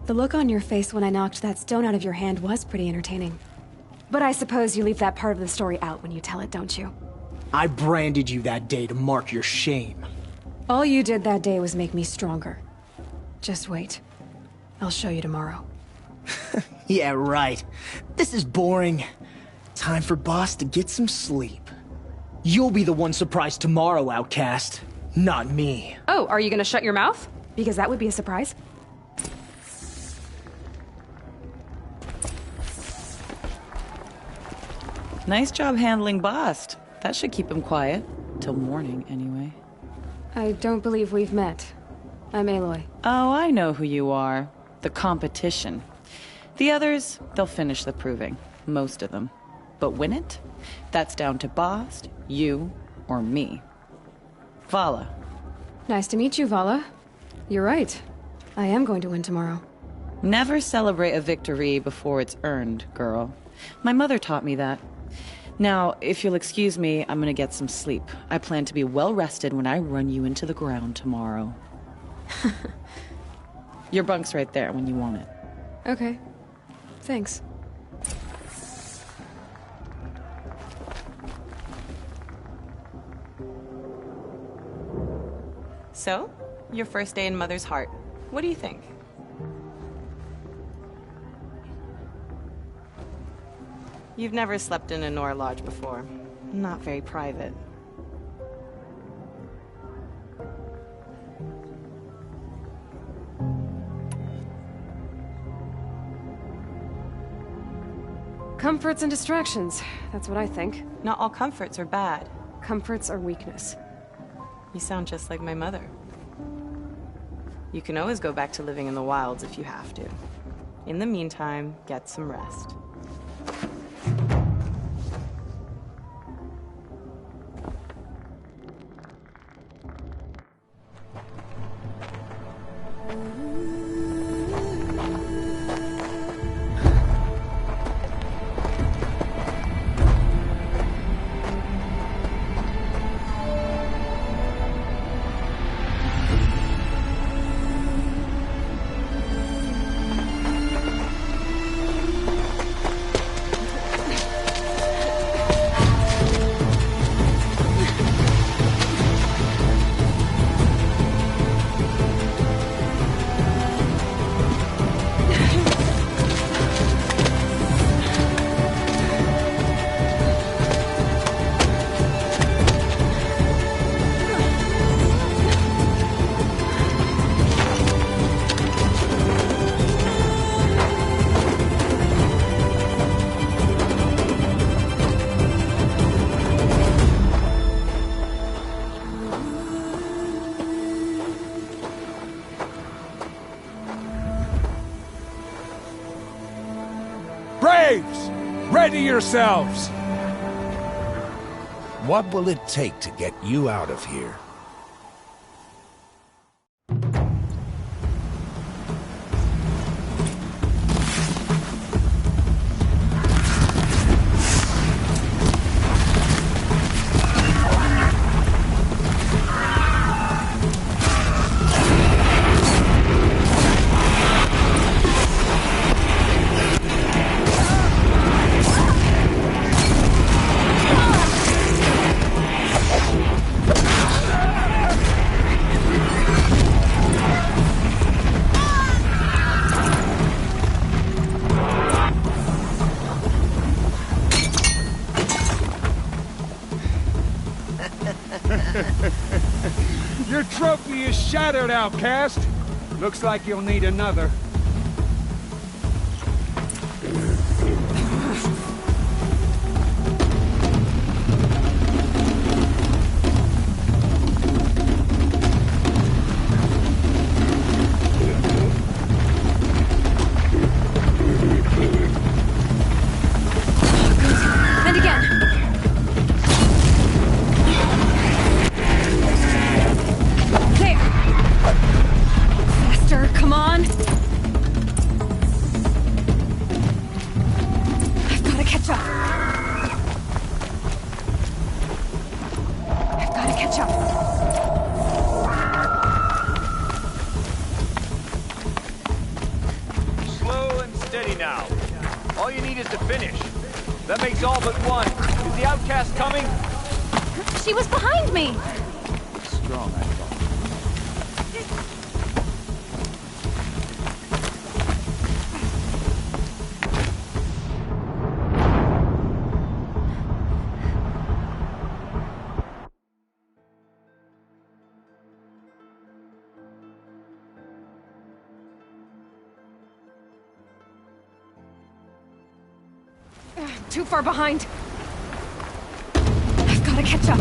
The look on your face when I knocked that stone out of your hand was pretty entertaining. But I suppose you leave that part of the story out when you tell it, don't you? I branded you that day to mark your shame. All you did that day was make me stronger. Just wait. I'll show you tomorrow. Yeah, right. This is boring. Time for Boss to get some sleep. You'll be the one surprised tomorrow, outcast. Not me. Oh, are you gonna shut your mouth? Because that would be a surprise. Nice job handling Bast. That should keep him quiet. Till morning, anyway. I don't believe we've met. I'm Aloy. Oh, I know who you are. The competition. The others, they'll finish the proving. Most of them. But win it? That's down to Bast, you, or me. Vala. Nice to meet you, Vala. You're right. I am going to win tomorrow. Never celebrate a victory before it's earned, girl. My mother taught me that. Now, if you'll excuse me, I'm gonna get some sleep. I plan to be well rested when I run you into the ground tomorrow. Your bunk's right there when you want it. Okay. Thanks. So, your first day in Mother's heart. What do you think? You've never slept in a Nora lodge before. Not very private. Comforts and distractions. That's what I think. Not all comforts are bad. Comforts are weakness. You sound just like my mother. You can always go back to living in the wilds if you have to. In the meantime, get some rest. Ready yourselves! What will it take to get you out of here? Your trophy is shattered, outcast. Looks like you'll need another. And again. There. Faster, come on. I've got to catch up. I've got to catch up. Slow and steady now. All you need is to finish. That makes all but one. Is the outcast coming? She was behind me. Strong, I thought. Too far behind. I've got to catch up.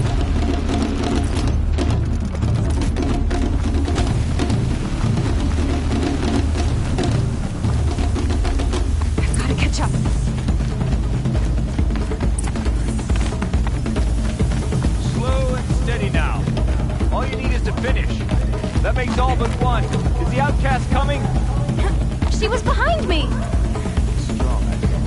I've got to catch up. Slow and steady now. All you need is to finish. That makes all but one. Is the outcast coming? She was behind me. Strong, I thought.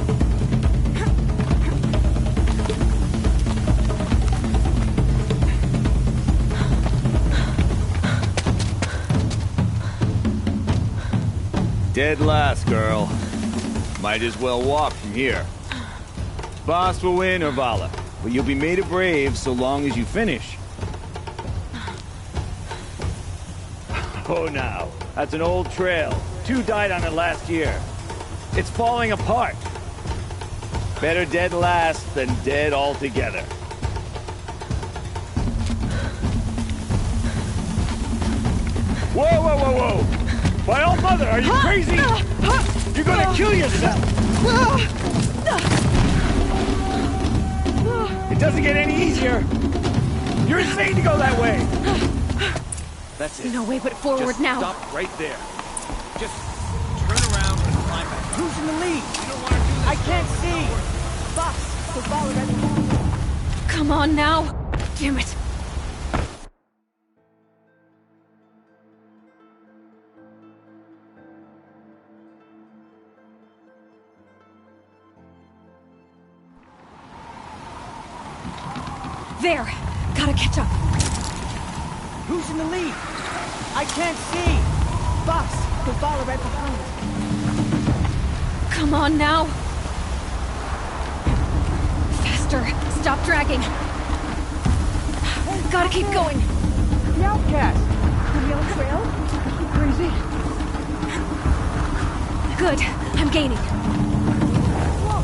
Dead last, girl. Might as well walk from here. Boss will win or Vala, but you'll be made a brave so long as you finish. Oh, now. That's an old trail. 2 died on it last year. It's falling apart. Better dead last than dead altogether. Whoa, whoa, whoa, whoa! My old mother, are you crazy? You're gonna kill yourself! It doesn't get any easier! You're insane to go that way! That's it. No way but forward Just now. stop right there. Just turn around and climb back. Who's in the lead? You don't want to do this. I can't see. Box, so follow that. Come on now. Damn it. There! Gotta catch up. Who's in the lead? I can't see. Box, so follow right behind. Come on now. Faster. Stop dragging. Gotta keep going. The outcast. The yellow trail? Crazy. Good. I'm gaining. Whoa.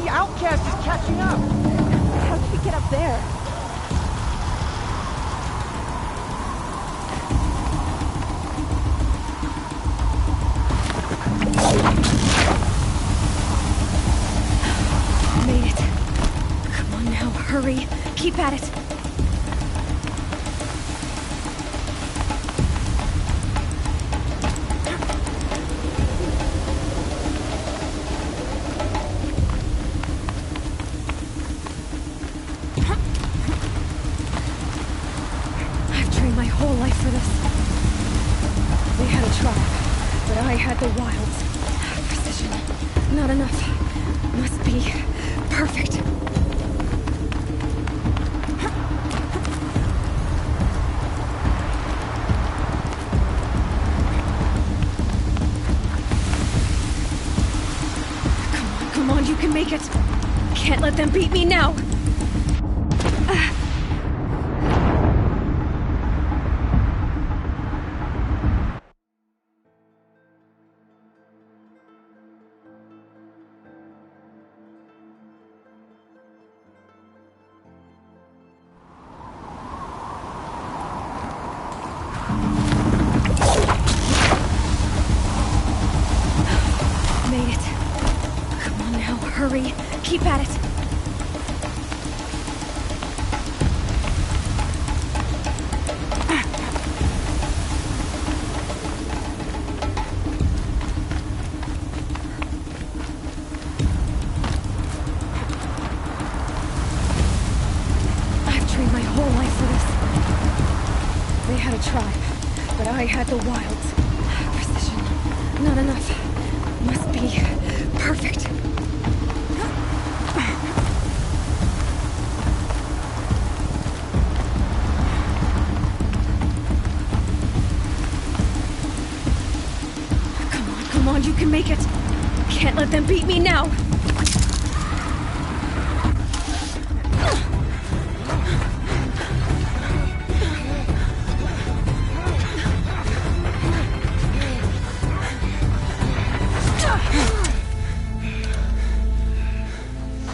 The outcast is catching up. How did we get up there? Made it. Come on now, hurry. Keep at it. had the wilds. Precision. Not enough. Must be perfect. Come on, you can make it. Can't let them beat me now. Made it. Come on now, hurry. Keep at it. I've trained my whole life for this. They had a tribe, but I had the wilds. Precision. Not enough. Must be perfect. Come on, you can make it. Can't let them beat me now.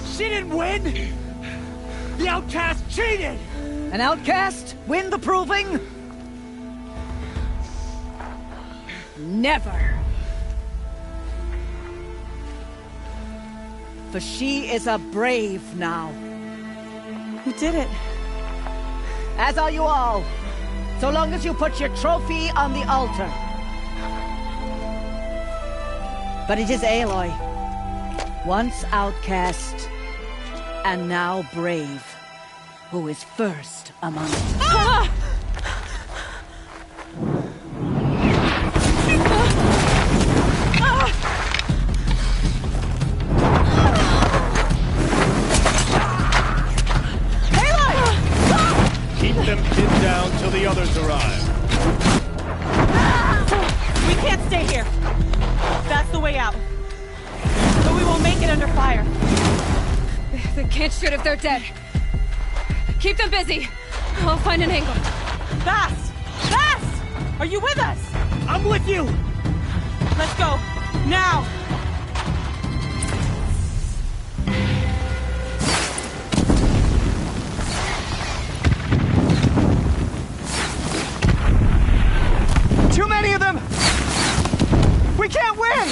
She didn't win! The outcast cheated! An outcast win the proving? Never! For she is a brave now. You did it. As are you all. So long as you put your trophy on the altar. But it is Aloy. Once outcast, and now brave, who is first among us. Ah! Keep them pinned down till the others arrive. We can't stay here. That's the way out. But we won't make it under fire. They can't shoot if they're dead. Keep them busy. I'll find an angle. Fast! Fast! Are you with us? I'm with you! Let's go. Now! Too many of them! We can't win!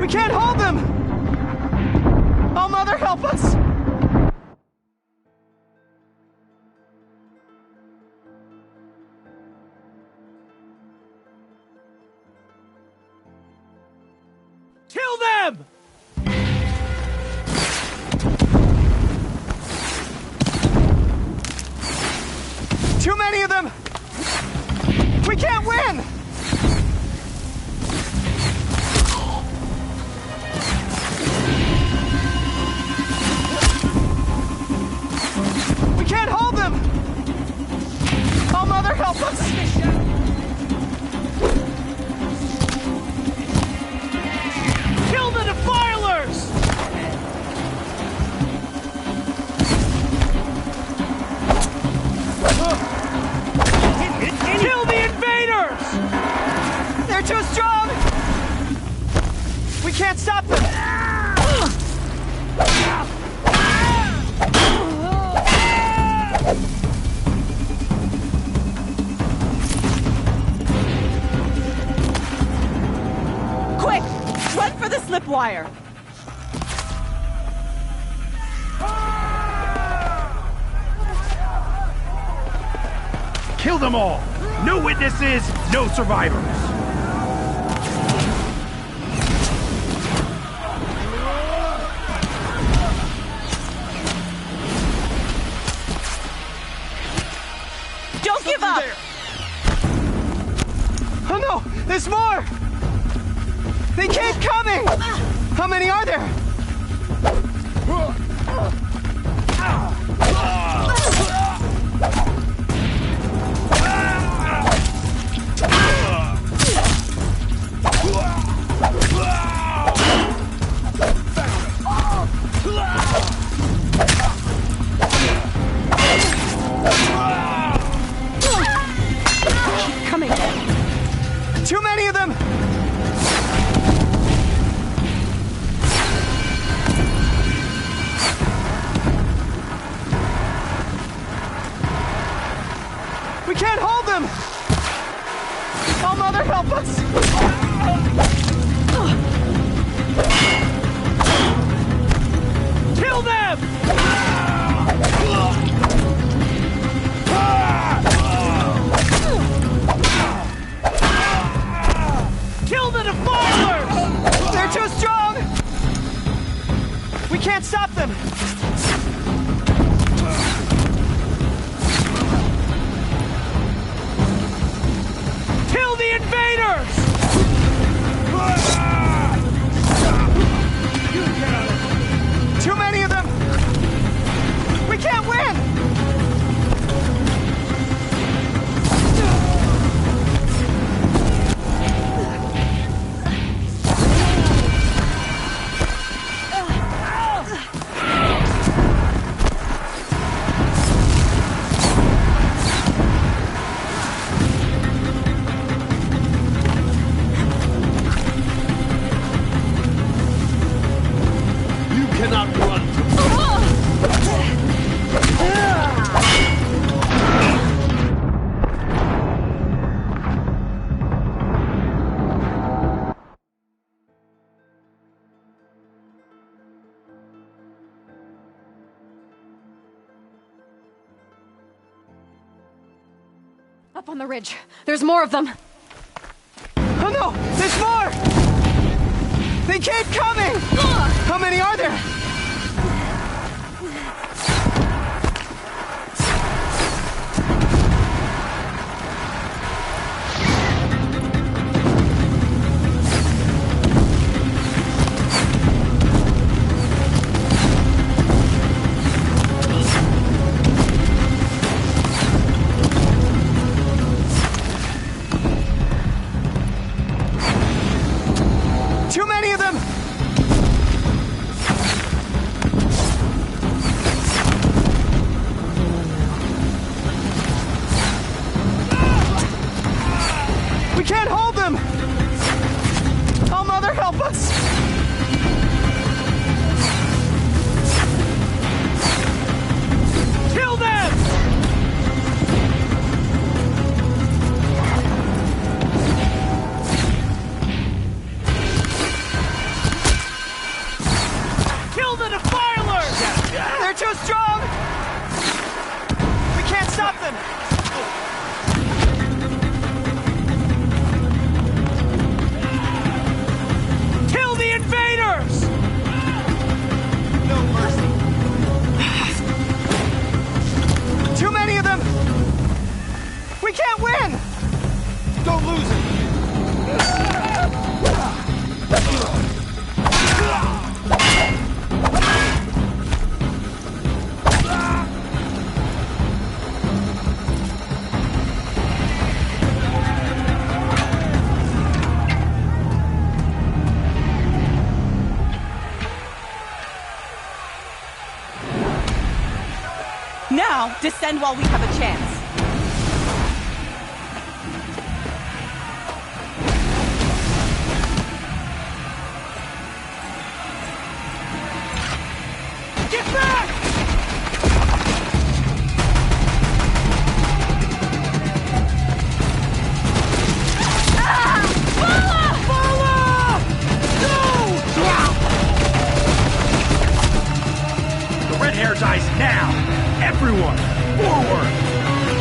We can't hold them! Oh, Mother, help us! Kill them! Too many of them! We can't win! We can't hold them! Oh, Mother, help us! Kill the defilers! Kill the invaders! They're too strong! We can't stop them! Quick! Run for the slip wire! Kill them all! No witnesses, no survivors! give up! Oh no! There's more! They keep coming! How many are there? Keep coming. Too many of them! We can't hold them! Oh, Mother, help us! Kill them! Kill the defilers! They're too strong! We can't stop them! Kill the invaders! Too many of them! We can't win! You cannot run from Up on the ridge. There's more of them. Oh no! There's more! They keep coming! How many are there? Too many of them! We can't hold them! Oh, Mother, help us! Kill them! Kill the defilers! They're too strong! We can't stop them! Kill the invaders! No mercy. Too many of them! We can't win! Don't lose it! Now, descend while we have a chance. Get back! the red hair dies now! Everyone, forward!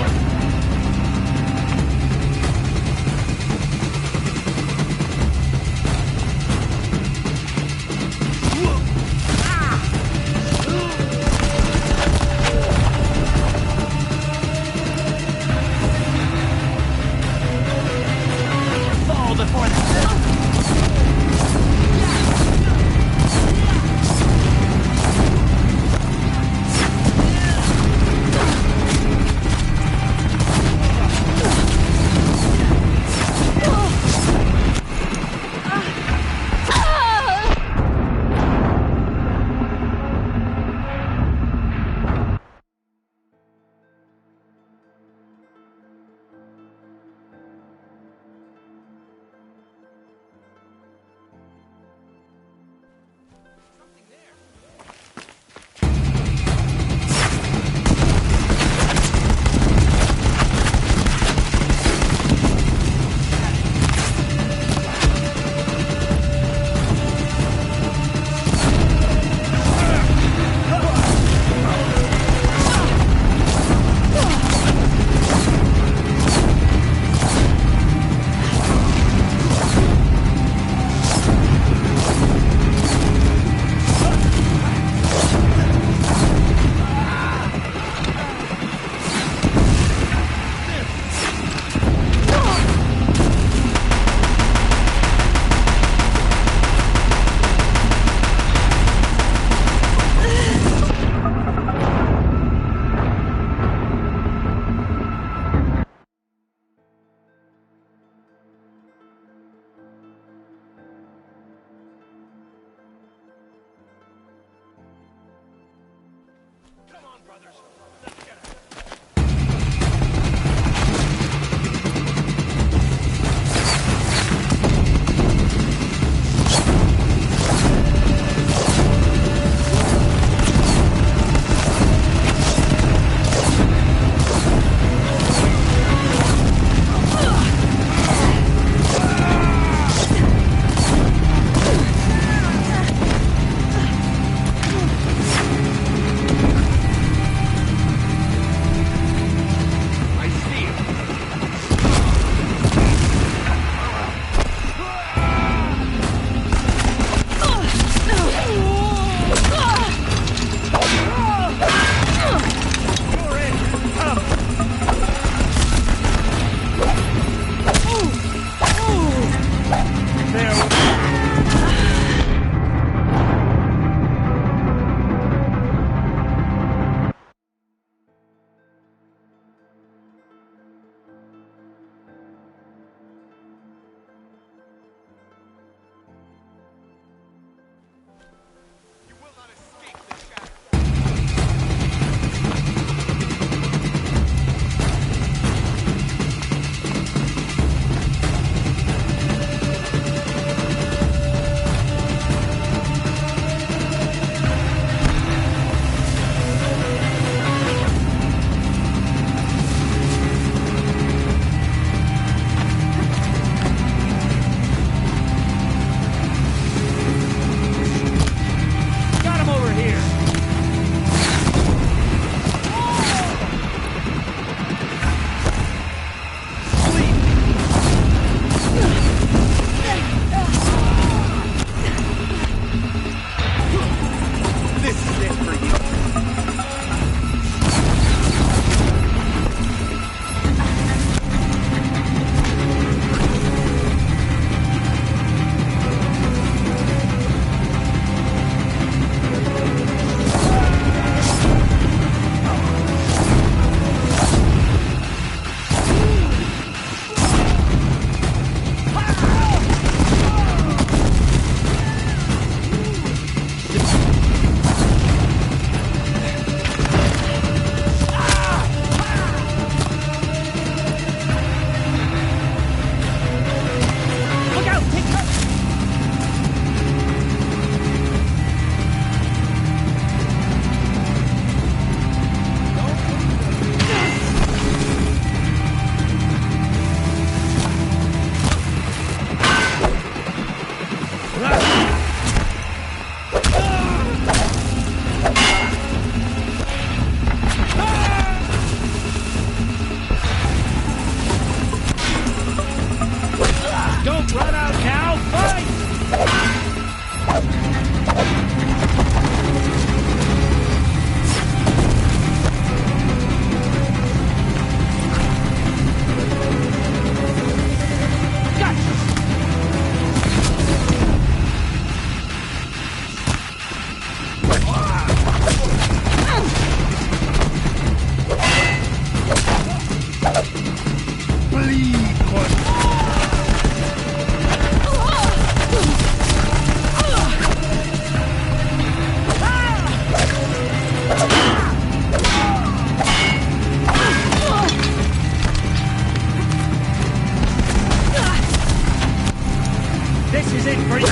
is it for you?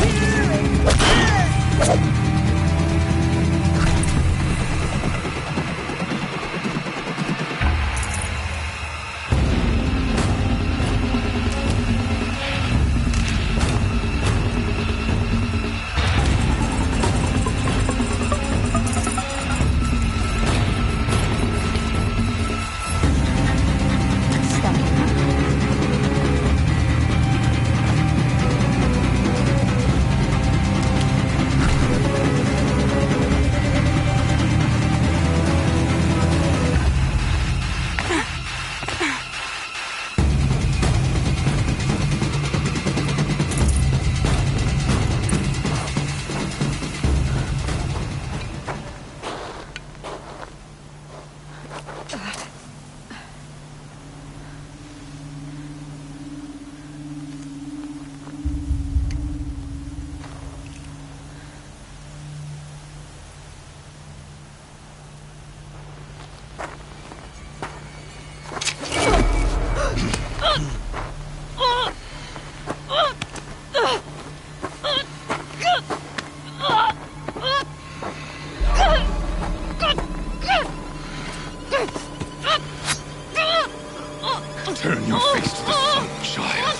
Turn your face to the sun, child.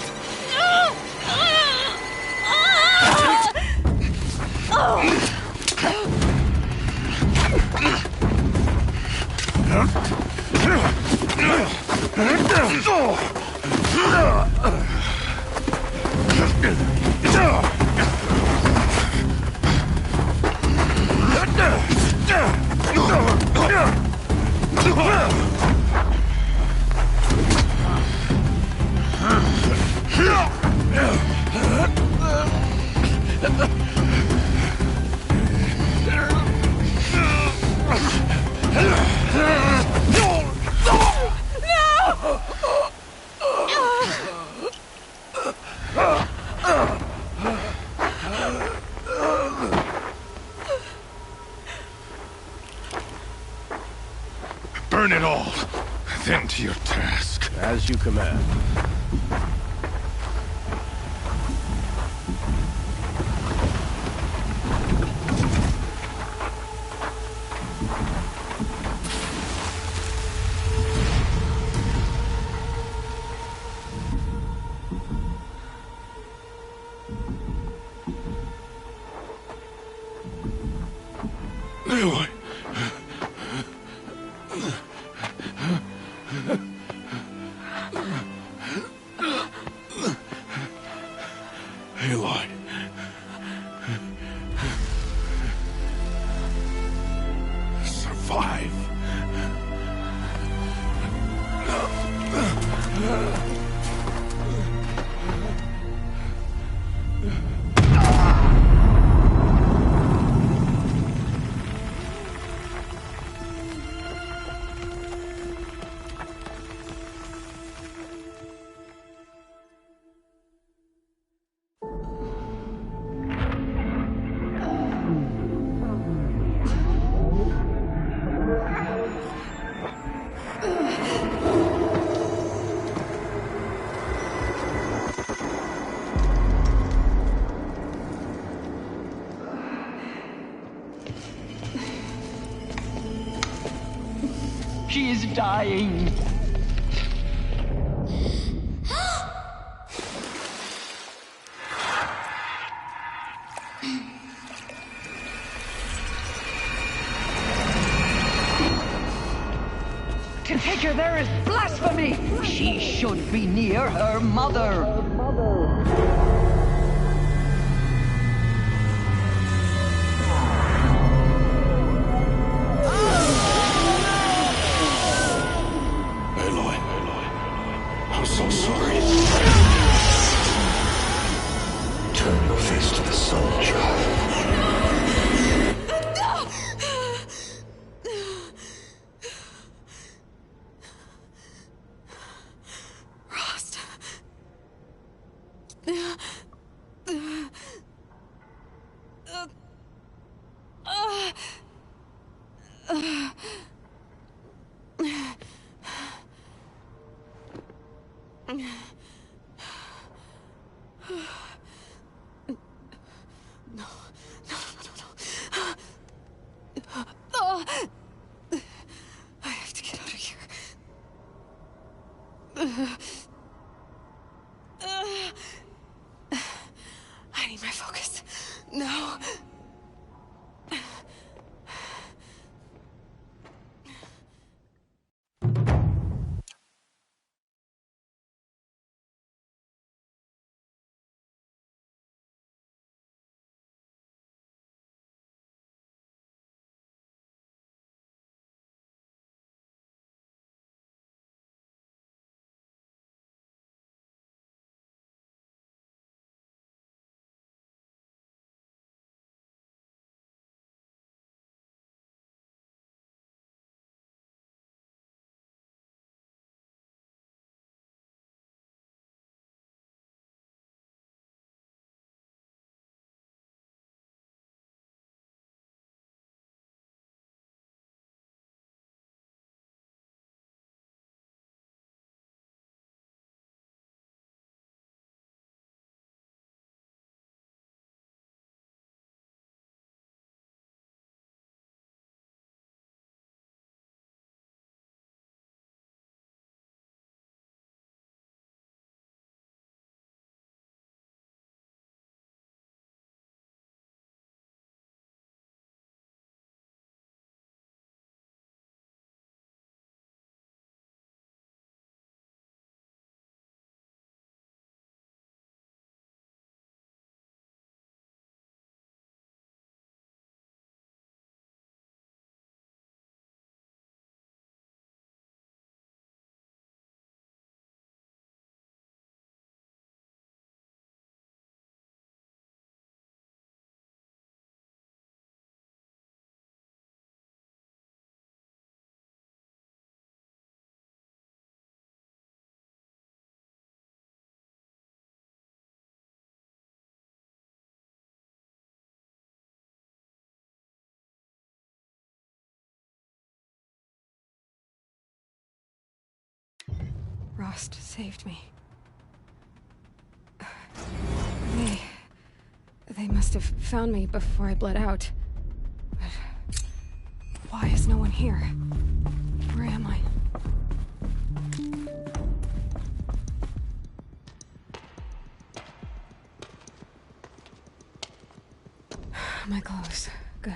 Burn it all, then to your task. As you command. Aloy. Aloy. Survive. She is dying. To take her there is blasphemy! She should be near her mother. I'm so sorry. Turn your face to the sun, child. Rost. No. Rost saved me. They must have found me before I bled out. But why is no one here? Where am I? My clothes. Good.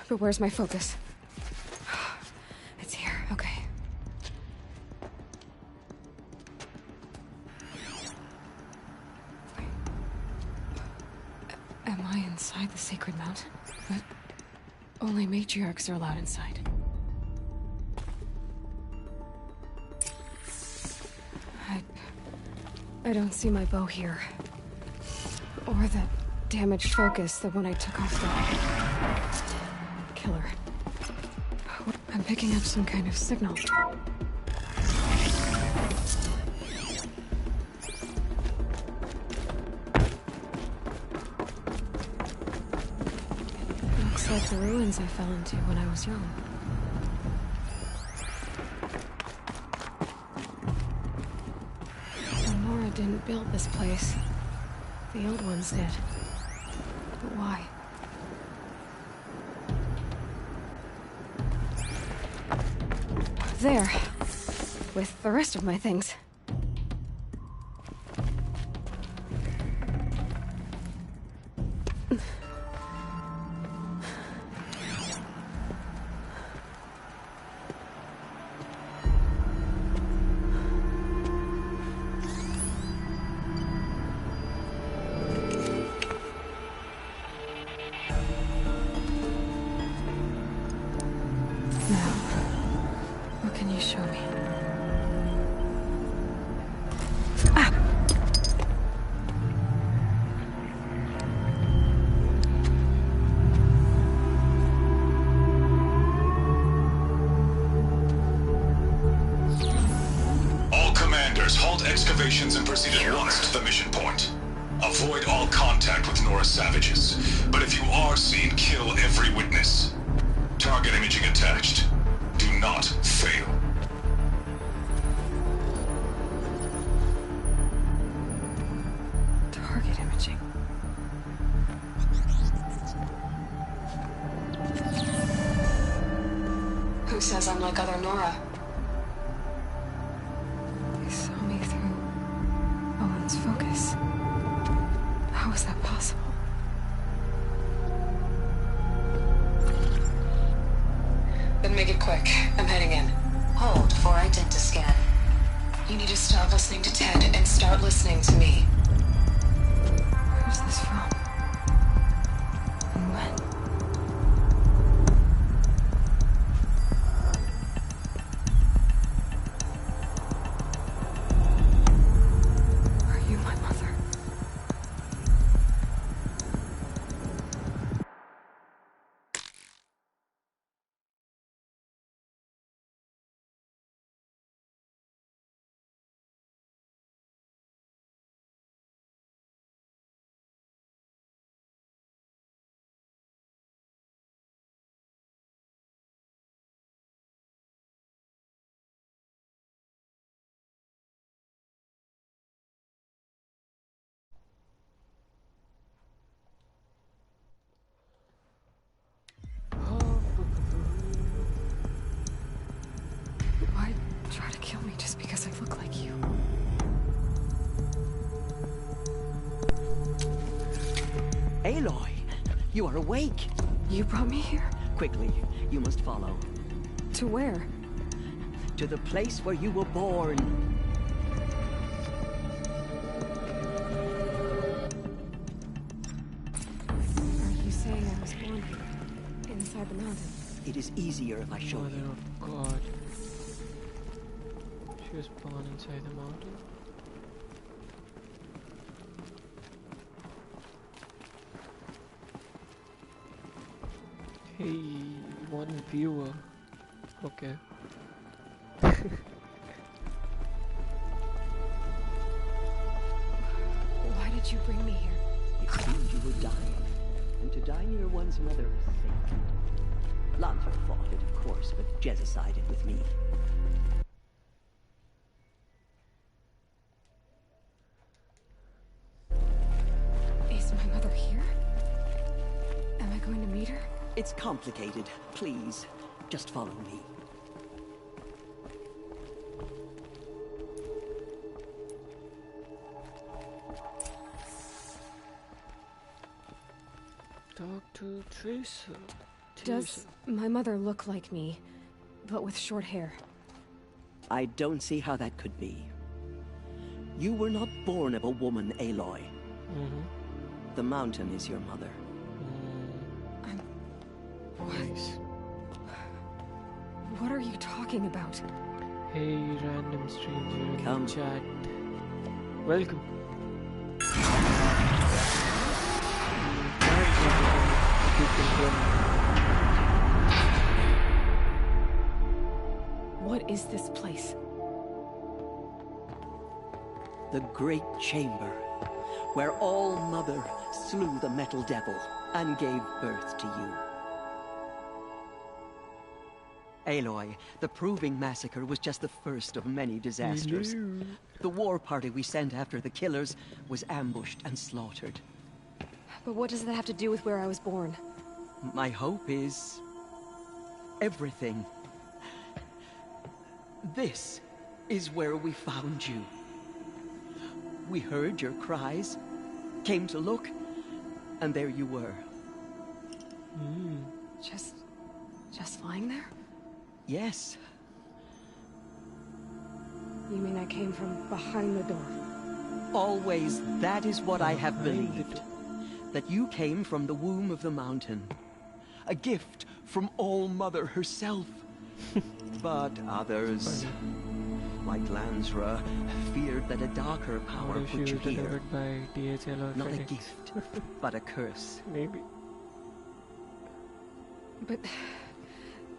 But where's my focus? It's here. Okay. Am I inside the sacred mountain? But only matriarchs are allowed inside. I don't see my bow here. Or the damaged focus, the one I took off the killer. I'm picking up some kind of signal. Looks like the ruins I fell into when I was young. Nora didn't build this place. The old ones did. But why? There. With the rest of my things. Excavations and proceed at once to the mission point. Avoid all contact with Nora savages, but if you are seen, kill every witness. Target imaging attached. Do not fail. Target imaging. Who says I'm like other Nora? Focus. How is that possible? quick. I'm heading in. Hold for identiscan. You need to stop listening to Ted and start listening to me. Where's this from? And when? Are you my mother? Why try to kill me just because I look like you? Aloy, you are awake. You brought me here? Quickly, you must follow. To where? To the place where you were born. Are you saying I was born here? Inside the mountain? It is easier if I show Mother you. of God. She was born inside the mountain. Hey, one viewer. Okay. Why did you bring me here? It seemed you were dying, and to die near one's mother is sacred. Lancer fought it, of course, but Jezza sided with me. Is my mother here? Am I going to meet her? It's complicated. Please, just follow me. Talk to Tracer. Does my mother look like me, but with short hair? I don't see how that could be. You were not born of a woman, Aloy. The mountain is your mother. What are you talking about? Hey, random stranger in Come. the chat. Welcome. What is this place? The Great Chamber, where All Mother slew the Metal Devil and gave birth to you. Aloy, the Proving Massacre was just the first of many disasters. The war party we sent after the killers was ambushed and slaughtered. But what does that have to do with where I was born? My hope is... everything. This is where we found you. We heard your cries, came to look, and there you were. Just lying there? Yes. You mean I came from behind the door? Always, that is what I have believed. That you came from the womb of the mountain. A gift from All Mother herself. But others, like Lansra, feared that a darker power What if she put you was here. delivered by DHL or Not a FedEx? gift, but a curse. Maybe. But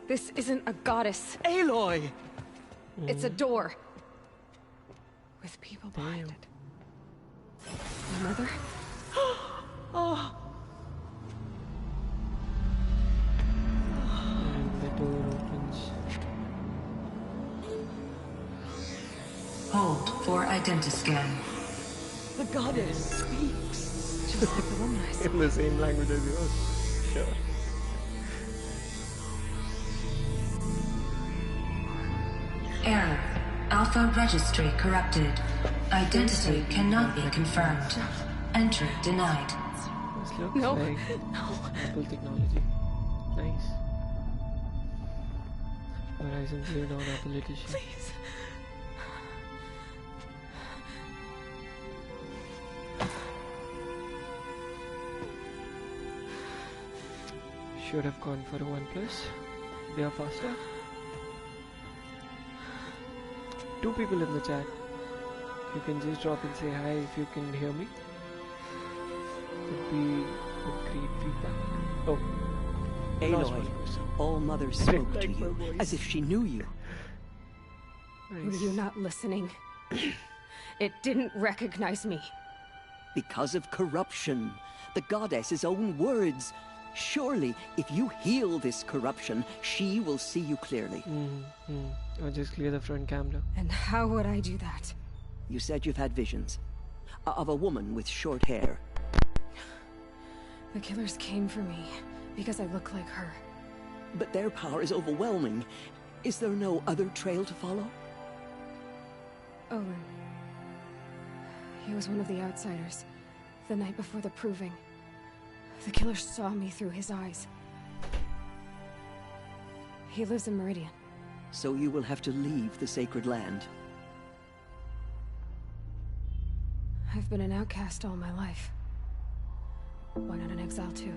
this isn't a goddess. Aloy! It's a door. With people behind it. My mother? Oh. And the door opens. Hold for identiscan. The goddess speaks. Just like the woman I saw. In the same language as yours. Sure. Error. Alpha registry corrupted. Identity cannot be confirmed. Entry denied. This looks No. like Apple technology. Nice. Horizon Zero Dawn ability sheet. Please. Should have gone for a 1+. They are faster. 2 people in the chat. You can just drop and say hi if you can hear me. Would be a great feedback. Oh. Aloy, All Mother spoke to you as if she knew you. Were you not listening? It didn't recognize me. Because of corruption. The goddess's own words. Surely, if you heal this corruption, she will see you clearly. Or just clear the front camera. And how would I do that? You said you've had visions. Of a woman with short hair. The killers came for me because I look like her. But their power is overwhelming. Is there no other trail to follow? Owen. He was one of the outsiders. The night before the proving. The killer saw me through his eyes. He lives in Meridian. So you will have to leave the sacred land. I've been an outcast all my life. Why not an exile too?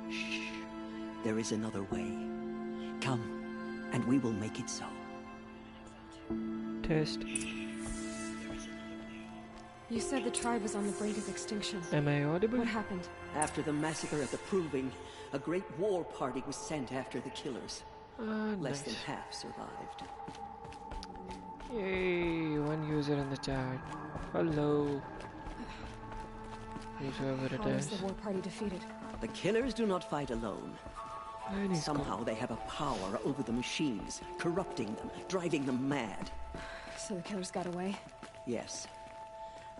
Shh. There is another way. Come, and we will make it so. Test. You said the tribe was on the brink of extinction. Am I audible? What happened? After the massacre at the Proving, a great war party was sent after the killers. Less than half survived. Yay, one user in the chat. Hello. Whoever it How was is. the war party defeated? The killers do not fight alone. Somehow they have a power over the machines, corrupting them, driving them mad. So the killers got away? Yes.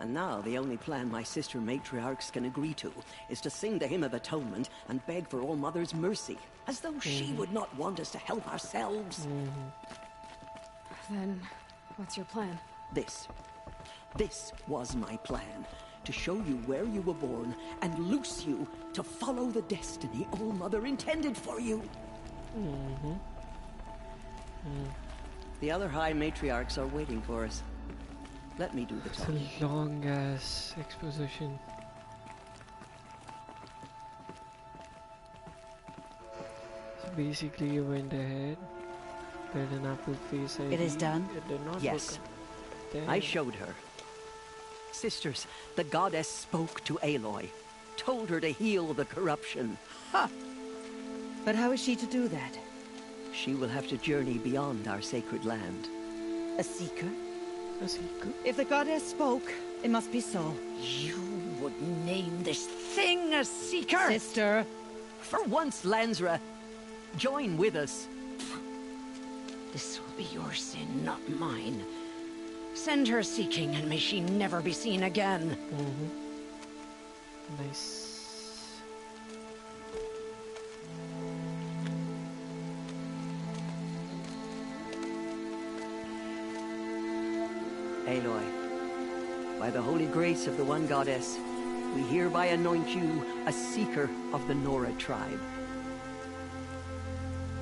And now the only plan my sister matriarchs can agree to is to sing the hymn of atonement and beg for All Mother's mercy, as though she would not want us to help ourselves. Then, what's your plan? This was my plan. To show you where you were born and loose you to follow the destiny All Mother intended for you. The other High Matriarchs are waiting for us. Let me do the talking. It's a long ass exposition. So basically you went ahead, did an apple face ID. It is done? It did not Yes. work. I showed her. Sisters, the goddess spoke to Aloy. Told her to heal the corruption. Ha! But how is she to do that? She will have to journey beyond our sacred land. A seeker? A seeker? If the goddess spoke, it must be so. You would name this thing a seeker? Sister! For once, Lansra, join with us. This will be your sin, not mine. Send her seeking, and may she never be seen again. Nice. Aloy, by the holy grace of the one goddess, we hereby anoint you a seeker of the Nora tribe.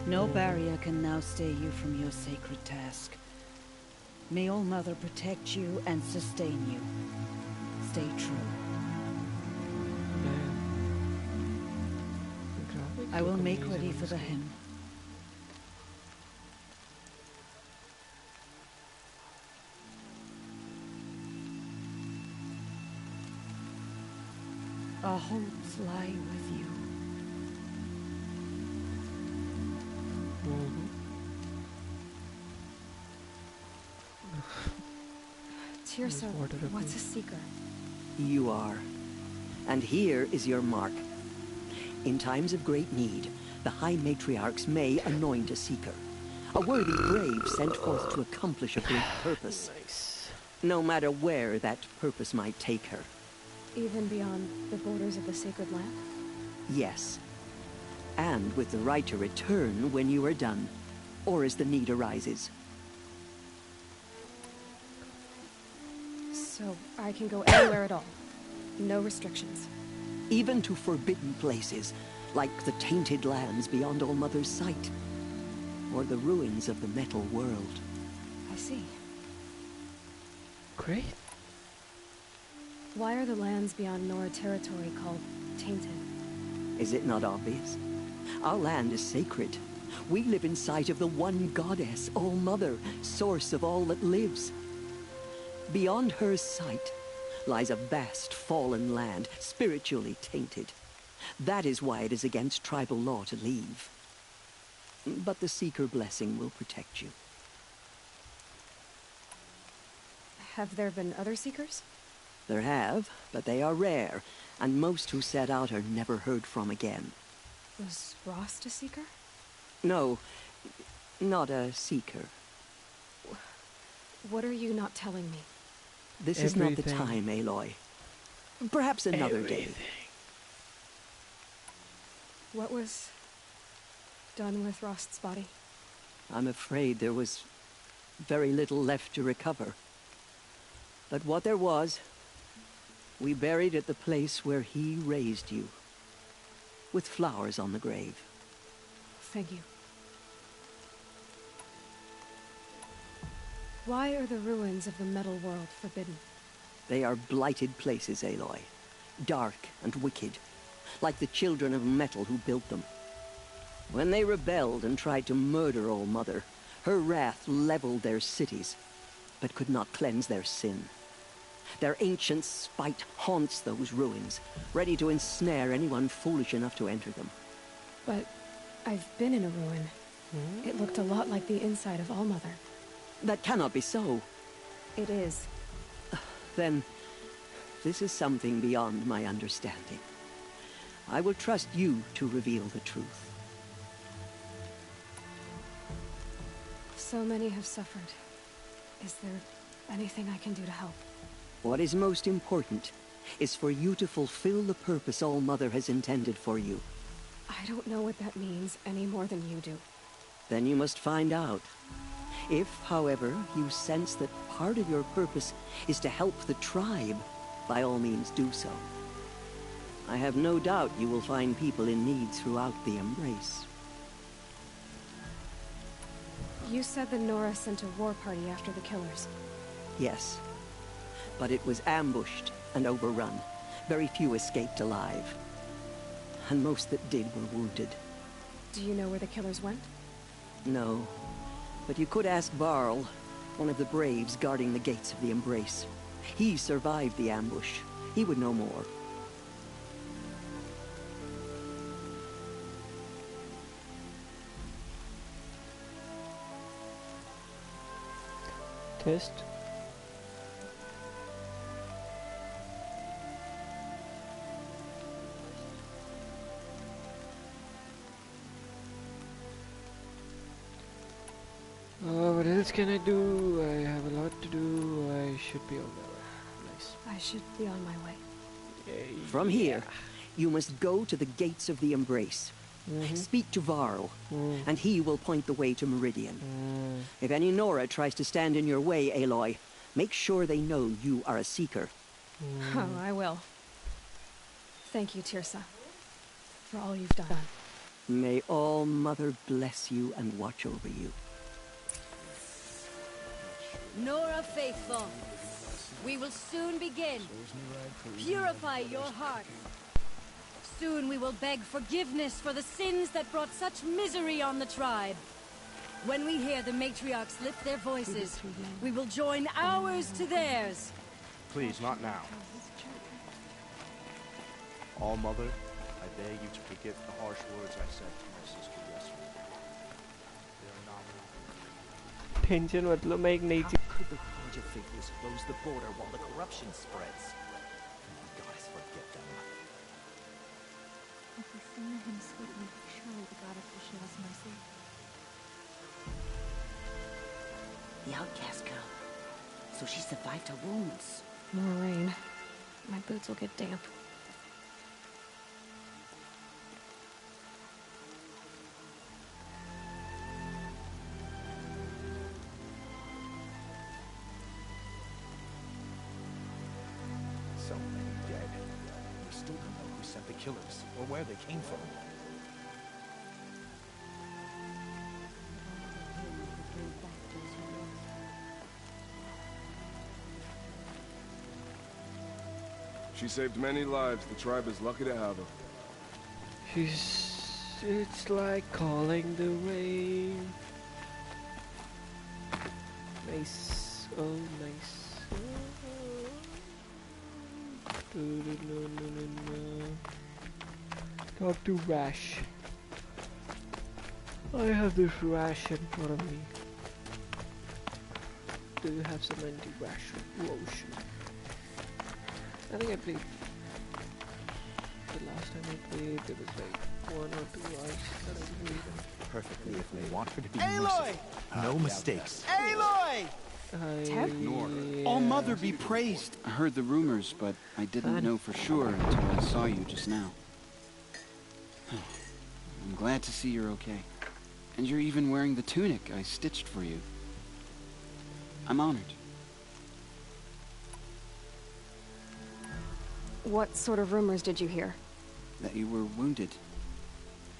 No barrier can now stay you from your sacred task. May All Mother protect you and sustain you. Stay true. I will make ready for the hymn. Our hopes lie with you. Tirsa, what's a seeker? You are. And here is your mark. In times of great need, the High Matriarchs may anoint a seeker. A worthy brave sent forth to accomplish a great purpose. No matter where that purpose might take her. Even beyond the borders of the sacred land? Yes. And with the right to return when you are done, or as the need arises. So I can go anywhere at all? No restrictions? Even to forbidden places, like the tainted lands beyond All Mother's sight. or the ruins of the metal world. I see. Great. Why are the lands beyond Nora territory called tainted? Is it not obvious? Our land is sacred. We live in sight of the one goddess, All-Mother, source of all that lives. Beyond her sight lies a vast fallen land, spiritually tainted. That is why it is against tribal law to leave. But the Seeker blessing will protect you. Have there been other Seekers? There have, but they are rare, and most who set out are never heard from again. Was Rost a Seeker? No, not a Seeker. What are you not telling me? This is not the time, Aloy. Perhaps another day. What was done with Rost's body? I'm afraid there was very little left to recover. But what there was, we buried at the place where he raised you, with flowers on the grave. Thank you. Why are the ruins of the metal world forbidden? They are blighted places, Aloy. Dark and wicked, like the children of metal who built them. When they rebelled and tried to murder All-Mother, her wrath leveled their cities, but could not cleanse their sin. Their ancient spite haunts those ruins, ready to ensnare anyone foolish enough to enter them. But I've been in a ruin. It looked a lot like the inside of All-Mother. That cannot be so. It is. Then, this is something beyond my understanding. I will trust you to reveal the truth. So many have suffered. Is there anything I can do to help? What is most important is for you to fulfill the purpose All-Mother has intended for you. I don't know what that means any more than you do. Then you must find out. If, however, you sense that part of your purpose is to help the tribe, by all means do so. I have no doubt you will find people in need throughout the Embrace. You said that Nora sent a war party after the killers. Yes. But it was ambushed and overrun. Very few escaped alive. And most that did were wounded. Do you know where the killers went? No. But you could ask Varl, one of the braves guarding the gates of the Embrace. He survived the ambush. He would know more. Test. What else can I do? I have a lot to do. I should be on my way. Nice. I should be on my way. From here, you must go to the gates of the Embrace. Speak to Varl, and he will point the way to Meridian. If any Nora tries to stand in your way, Aloy, make sure they know you are a Seeker. Oh, I will. Thank you, Tirsa, for all you've done. May All-Mother bless you and watch over you. Nora Faithful, we will soon begin. Purify your heart. Soon we will beg forgiveness for the sins that brought such misery on the tribe. When we hear the matriarchs lift their voices, we will join ours to theirs. Please, not now. All-Mother, I beg you to forget the harsh words I said to my sister yesterday. They are not... Tension मतलब मैं एक नई चीज Could the College of Faithless close the border while the corruption spreads? Can the goddess forget them? If we sing to him sweetly, surely the goddess will show us mercy. The outcast girl. So she survived her wounds. More rain. My boots will get damp. So many dead. We still don't know who sent the killers, or where they came from. She saved many lives. The tribe is lucky to have her. It's like calling the rain. Nice. Oh, nice. Talk to Rash. I have this rash in front of me. Do you have some anti-rash lotion? I think I played. The last time I played, there was like 1 or 2 hours that I played. Perfectly if we want her to be Aloy! merciful. No mistakes. Aloy! Nora. All Mother be praised. I heard the rumors, but I didn't know for sure until I saw you just now. I'm glad to see you're okay. And you're even wearing the tunic I stitched for you. I'm honored. What sort of rumors did you hear? That you were wounded.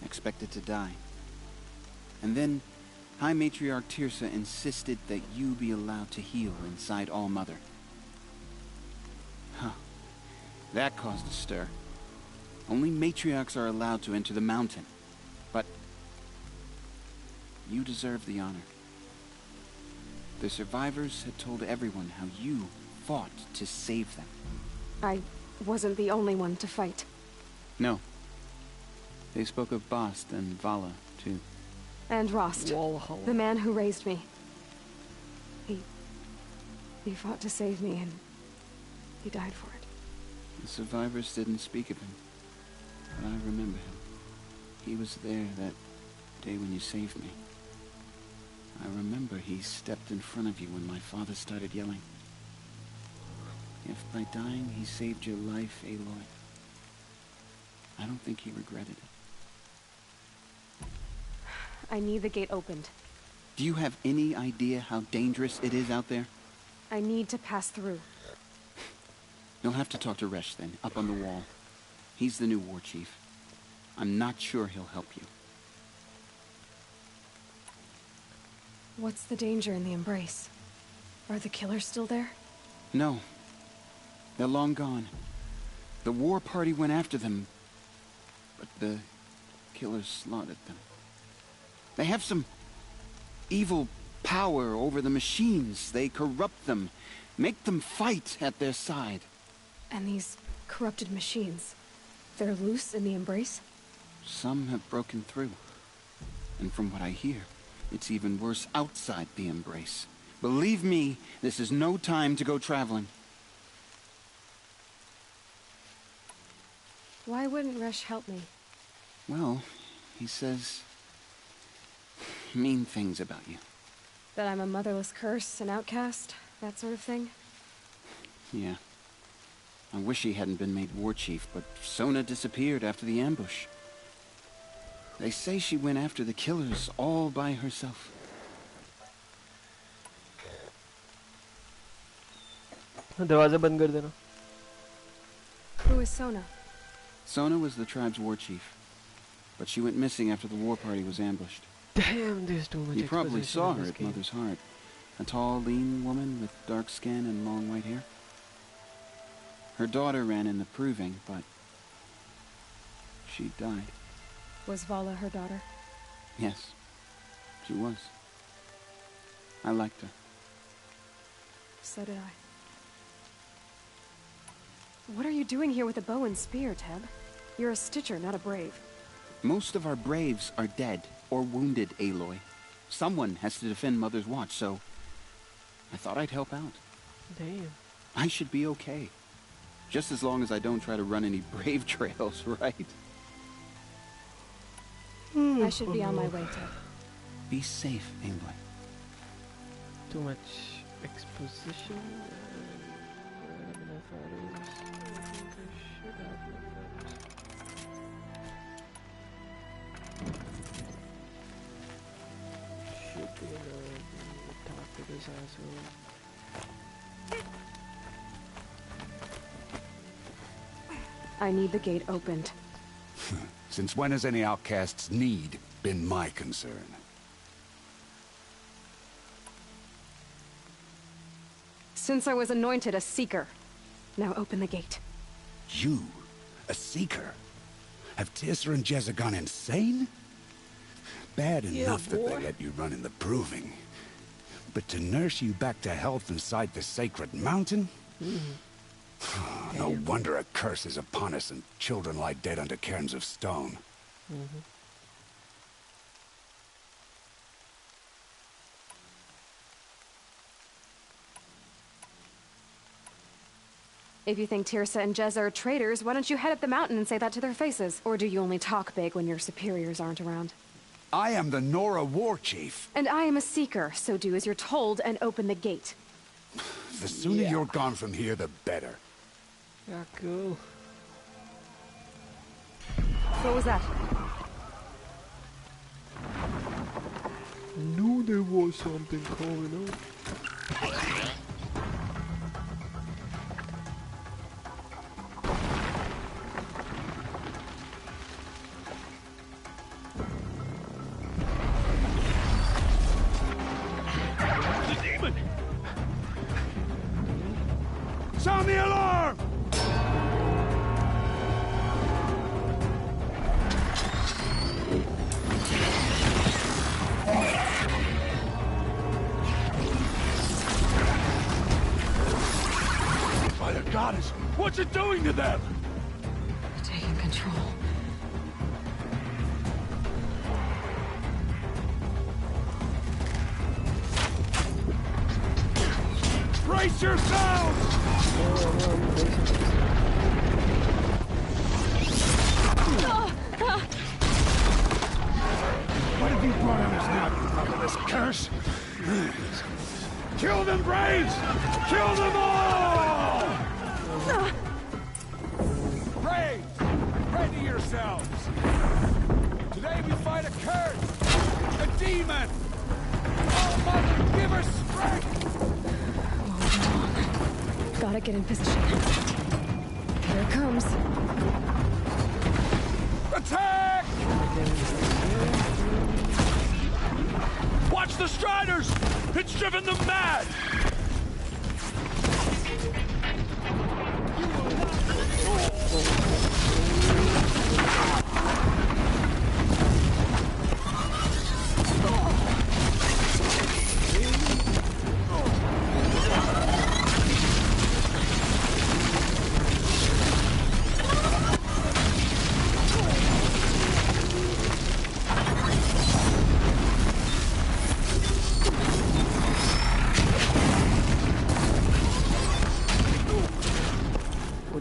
Expected to die. And then High Matriarch Tirsa insisted that you be allowed to heal inside All Mother. Huh. That caused a stir. Only matriarchs are allowed to enter the mountain. But you deserve the honor. The survivors had told everyone how you fought to save them. I wasn't the only one to fight. No. They spoke of Bast and Vala, too. And Rost, the man who raised me. He fought to save me, and he died for it. The survivors didn't speak of him, but I remember him. He was there that day when you saved me. I remember he stepped in front of you when my father started yelling. If by dying he saved your life, Aloy, I don't think he regretted it. I need the gate opened. Do you have any idea how dangerous it is out there? I need to pass through. You'll have to talk to Resh then, up on the wall. He's the new war chief. I'm not sure he'll help you. What's the danger in the embrace? Are the killers still there? No. They're long gone. The war party went after them, but the killers slaughtered them. They have some evil power over the machines. They corrupt them, make them fight at their side. And these corrupted machines, they're loose in the embrace? Some have broken through. And from what I hear, it's even worse outside the embrace. Believe me, this is no time to go traveling. Why wouldn't Resh help me? Well, he says mean things about you. That I'm a motherless curse, an outcast, that sort of thing? Yeah. I wish he hadn't been made war chief, but Sona disappeared after the ambush. They say she went after the killers all by herself. दरवाजा बंद कर देना. Who is Sona? Sona was the tribe's war chief, but she went missing after the war party was ambushed. Damn, there's too much. You probably exposition saw in her this at game. Mother's Heart. A tall, lean woman with dark skin and long white hair. Her daughter ran in the proving, but she died. Was Vala her daughter? Yes, she was. I liked her. So did I. What are you doing here with a bow and spear, Teb? You're a Stitcher, not a Brave. Most of our Braves are dead or wounded, Aloy. Someone has to defend Mother's Watch, so I thought I'd help out. Damn. I should be okay. Just as long as I don't try to run any Brave trails, right? I should be on my way, Teb. Be safe, Aloy. Too much exposition. I need the gate opened. Since when has any outcast's need been my concern? Since I was anointed a Seeker. Now open the gate. You, a Seeker? Have Tirsa and Jezza gone insane? Bad enough that they let you run in the Proving. But to nurse you back to health inside the Sacred Mountain? No wonder a curse is upon us and children lie dead under cairns of stone. If you think Tirsa and Jezza are traitors, why don't you head up the mountain and say that to their faces? Or do you only talk big when your superiors aren't around? I am the Nora War Chief. And I am a Seeker, so do as you're told and open the gate. The sooner you're gone from here, the better. Yeah, cool. What was that? Knew there was something going on. Sound the alarm! By the goddess, what's it doing to them? Taking control. Brace yourselves! What have you brought on us now, you motherless curse? Kill them, Braves! Kill them all! Braves, ready yourselves! Today we fight a curse, a demon! Oh, Mother, give her strength! Gotta get in position. Here it comes. Attack! Watch the Striders! It's driven them mad!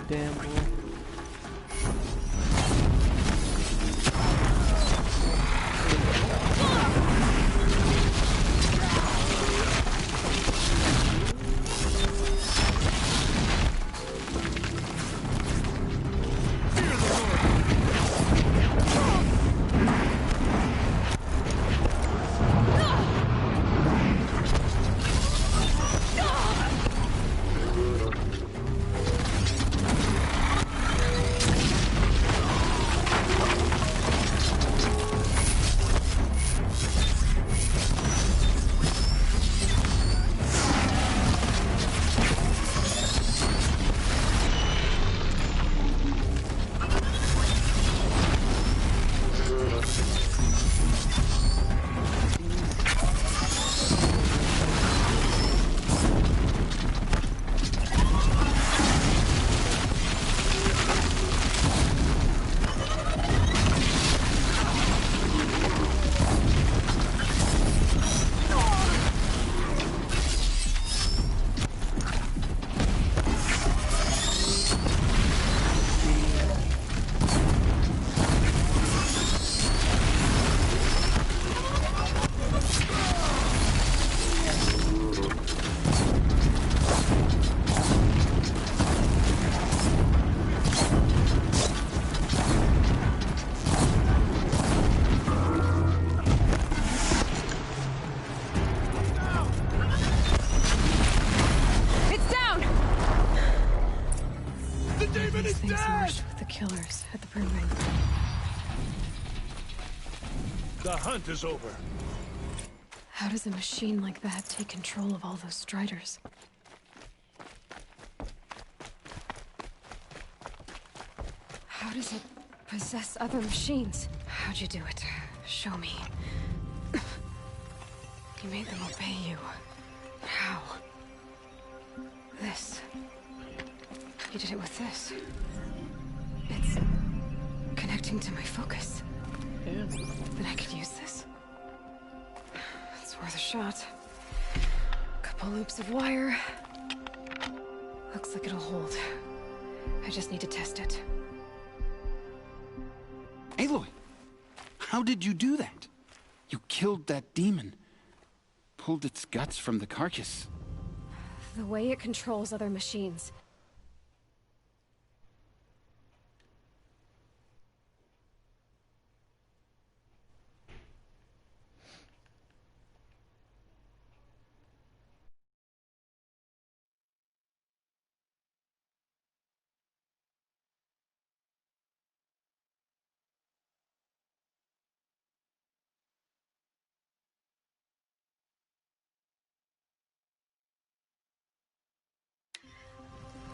Damn, boy. These things marched with the killers at the Proving. The hunt is over. How does a machine like that take control of all those Striders? How does it possess other machines? How'd you do it? Show me. You made them obey you. How? This. You did it with this. It's connecting to my focus. Yeah. Then I could use this. It's worth a shot. Couple loops of wire. Looks like it'll hold. I just need to test it. Aloy, how did you do that? You killed that demon. Pulled its guts from the carcass. The way it controls other machines.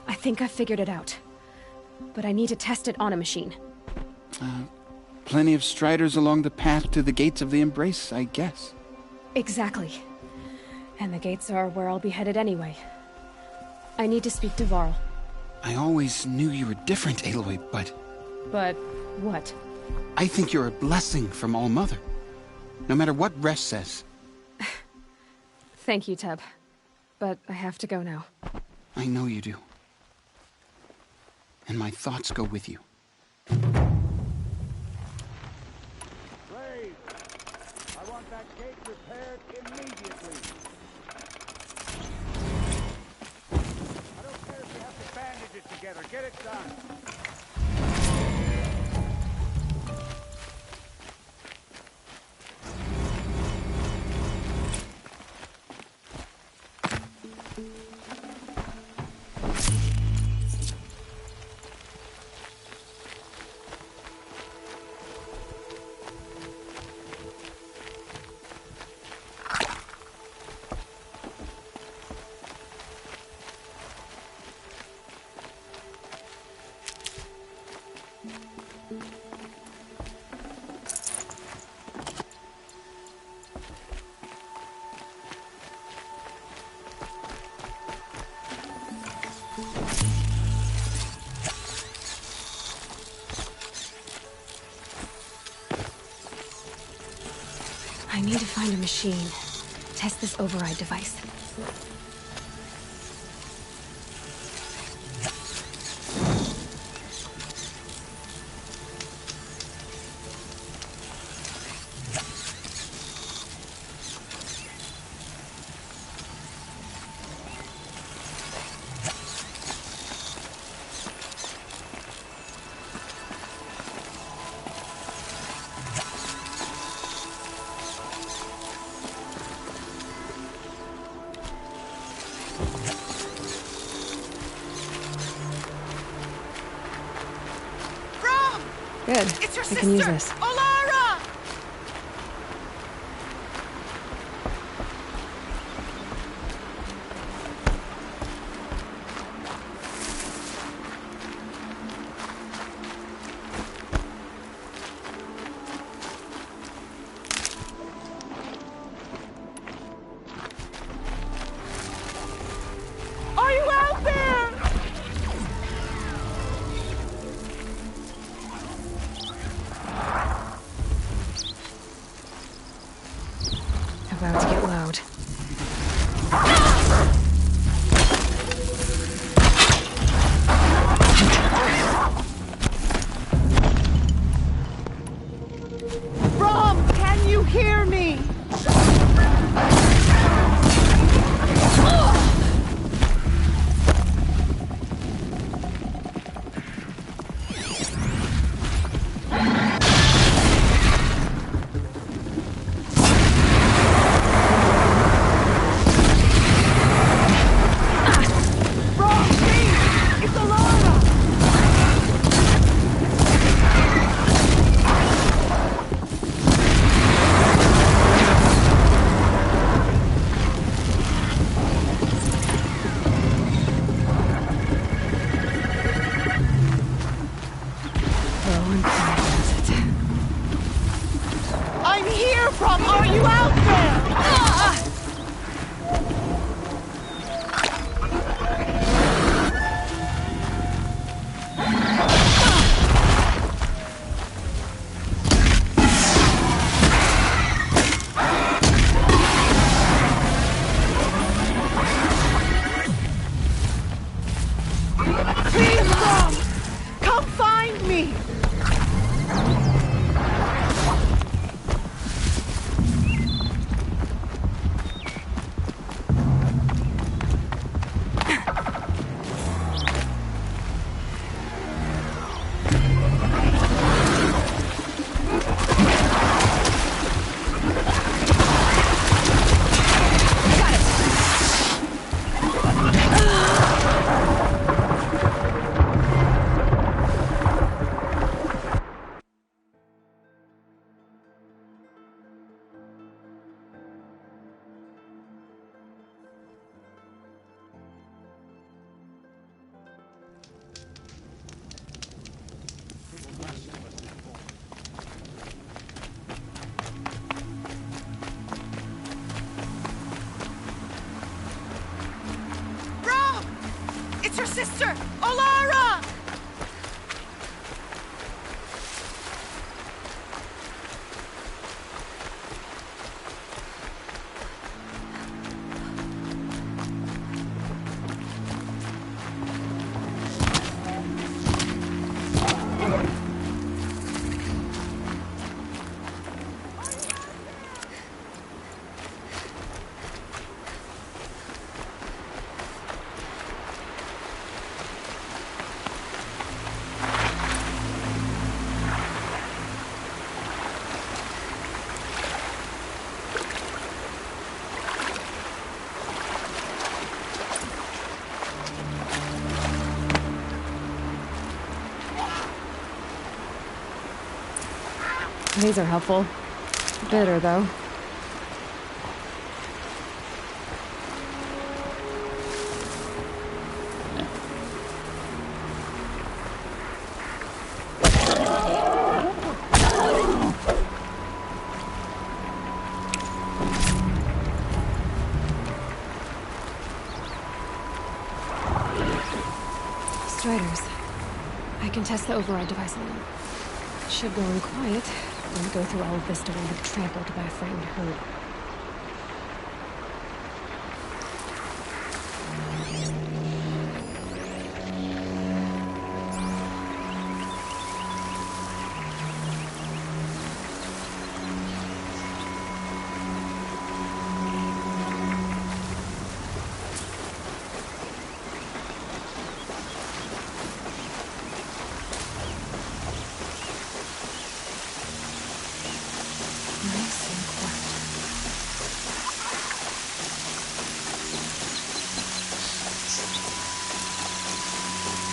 I think I figured it out. But I need to test it on a machine. Plenty of striders along the path to the gates of the Embrace, I guess. Exactly. And the gates are where I'll be headed anyway. I need to speak to Varl. I always knew you were different, Aloy, but... But what? I think you're a blessing from All-Mother. No matter what Resh says. Thank you, Teb. But I have to go now. I know you do. And my thoughts go with you. Brave! I want that gate repaired immediately. I don't care if you have to bandage it together. Get it done. I need to find a machine. Test this override device. Good. It's your I can use sister, this. Olara! Are you out there? sister! Olara! These are helpful. Bitter, though. Striders. I can test the override device on them. Should go in quiet. Don't go through all of this to wind up trampled by a frightened herd.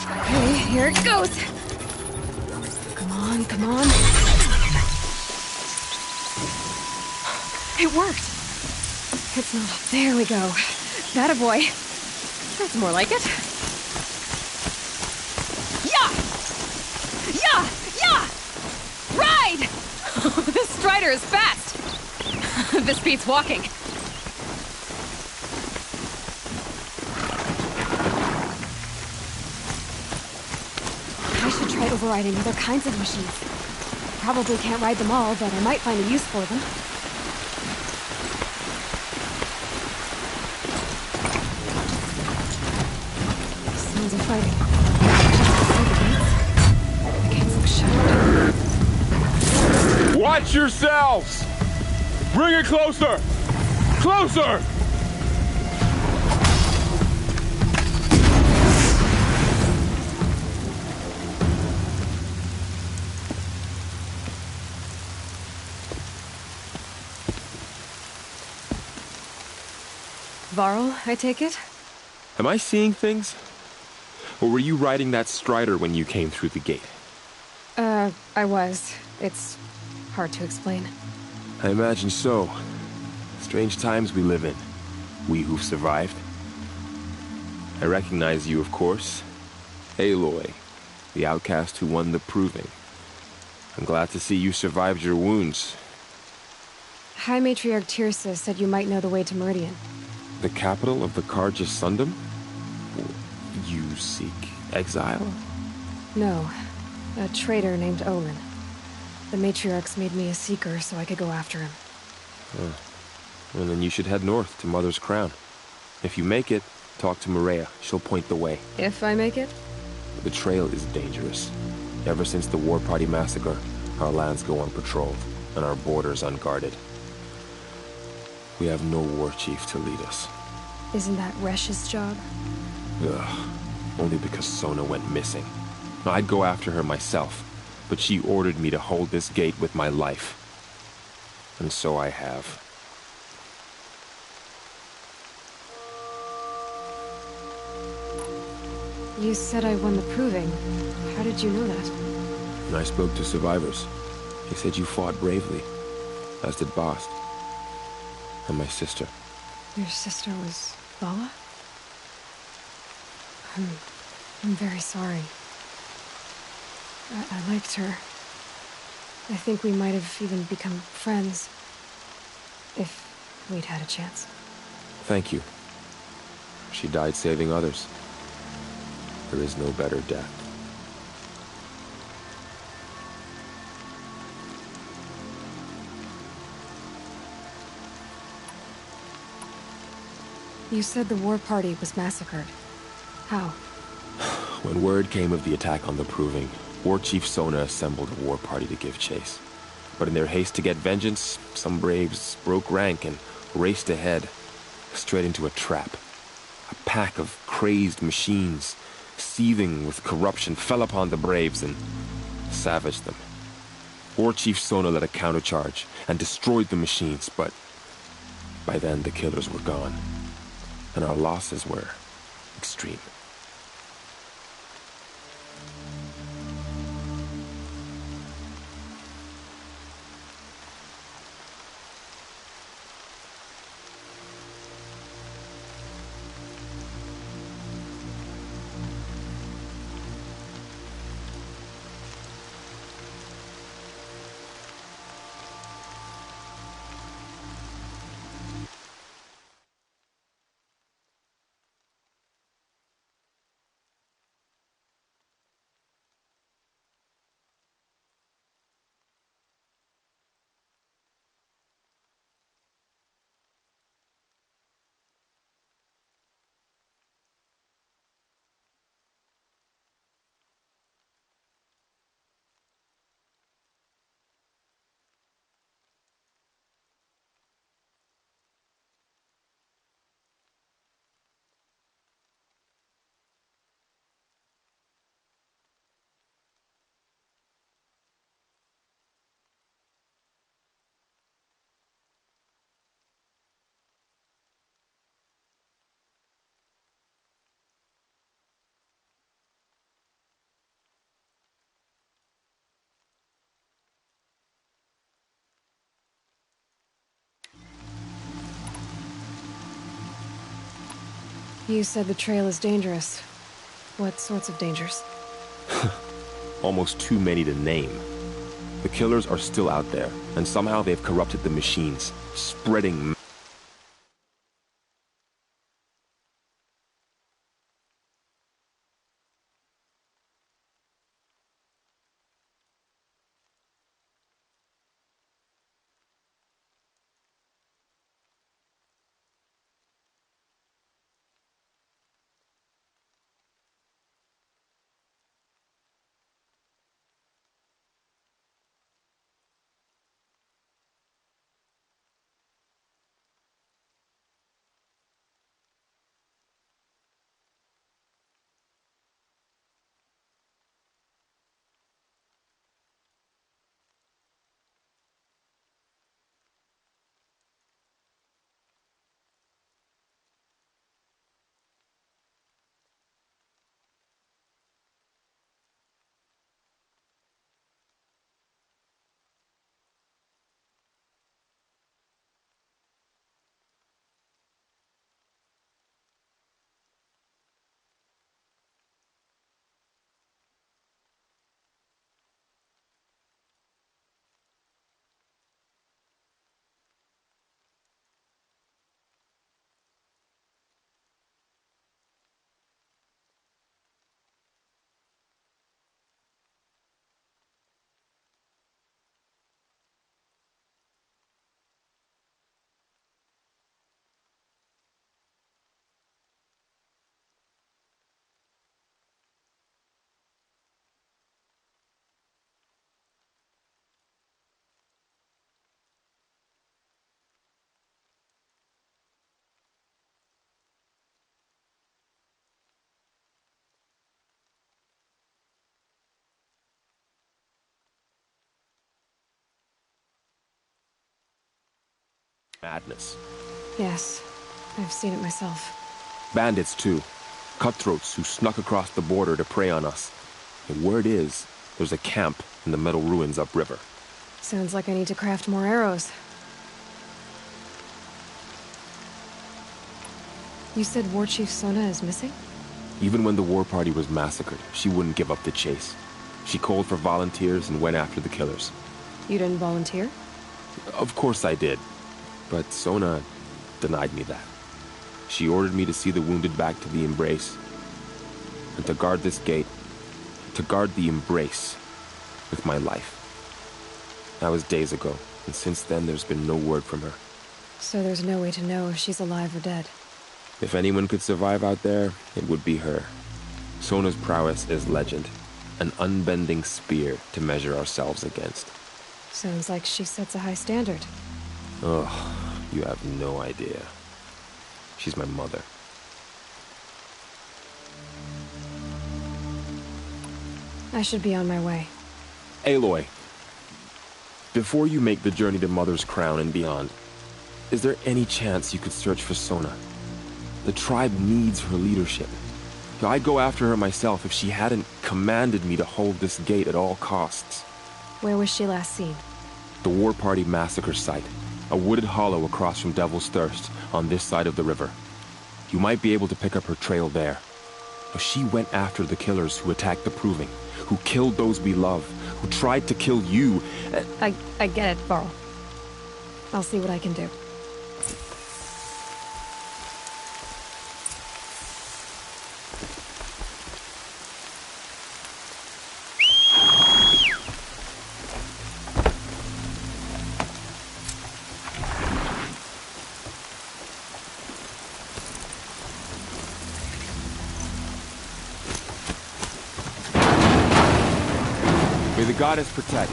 Okay, here it goes. Come on, come on. It worked. It's not. There we go. That a boy. That's more like it. Yeah! Yeah! Yeah! Ride! This strider is fast. This beats walking. I should try overriding other kinds of machines. Probably can't ride them all, but I might find a use for them. Sounds of fighting. The gates look shuttered. Watch yourselves! Bring it closer! Closer! Varl, I take it? Am I seeing things? Or were you riding that strider when you came through the gate? I was. It's hard to explain. I imagine so. Strange times we live in. We who've survived. I recognize you, of course. Aloy, the outcast who won the proving. I'm glad to see you survived your wounds. High Matriarch Tirsa said you might know the way to Meridian. The capital of the Carja Sundom? You seek exile? No. A traitor named Olin. The Matriarchs made me a seeker so I could go after him. Oh. Well, then you should head north to Mother's Crown. If you make it, talk to Maria. She'll point the way. If I make it? The trail is dangerous. Ever since the War Party massacre, our lands go unpatrolled, and our borders unguarded. We have no war chief to lead us. Isn't that Resh's job? Ugh. Only because Sona went missing. I'd go after her myself, but she ordered me to hold this gate with my life. And so I have. You said I won the proving. How did you know that? I spoke to survivors. They said you fought bravely, as did Bast. And my sister. Your sister was Vala? I'm very sorry. I liked her. I think we might have even become friends. If we'd had a chance. Thank you. She died saving others. There is no better death. You said the war party was massacred. How? When word came of the attack on the Proving, War Chief Sona assembled a war party to give chase. But in their haste to get vengeance, some braves broke rank and raced ahead, straight into a trap. A pack of crazed machines, seething with corruption, fell upon the braves and savaged them. War Chief Sona led a countercharge and destroyed the machines, but by then the killers were gone, and our losses were extreme. You said the trail is dangerous. What sorts of dangers? Almost too many to name. The killers are still out there, and somehow they've corrupted the machines, spreading madness. Yes, I've seen it myself. Bandits, too. Cutthroats who snuck across the border to prey on us. The word is, there's a camp in the metal ruins upriver. Sounds like I need to craft more arrows. You said War Chief Sona is missing? Even when the war party was massacred, she wouldn't give up the chase. She called for volunteers and went after the killers. You didn't volunteer? Of course I did. But Sona denied me that. She ordered me to see the wounded back to the embrace. and to guard this gate, to guard the embrace with my life. That was days ago, and since then there's been no word from her. So there's no way to know if she's alive or dead. If anyone could survive out there, it would be her. Sona's prowess is legend, an unbending spear to measure ourselves against. Sounds like she sets a high standard. Ugh, you have no idea. She's my mother. I should be on my way. Aloy, before you make the journey to Mother's Crown and beyond, is there any chance you could search for Sona? The tribe needs her leadership. I'd go after her myself if she hadn't commanded me to hold this gate at all costs. Where was she last seen? The War Party massacre site. A wooded hollow across from Devil's Thirst, on this side of the river. You might be able to pick up her trail there. She went after the killers who attacked the Proving, who killed those we love, who tried to kill you. I get it, Varl. I'll see what I can do. May the goddess protect.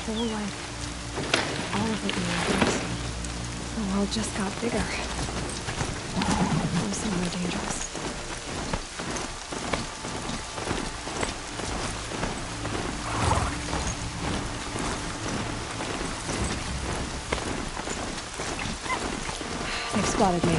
Whole life, all of it in the the world just got bigger. Also more dangerous. They've spotted me.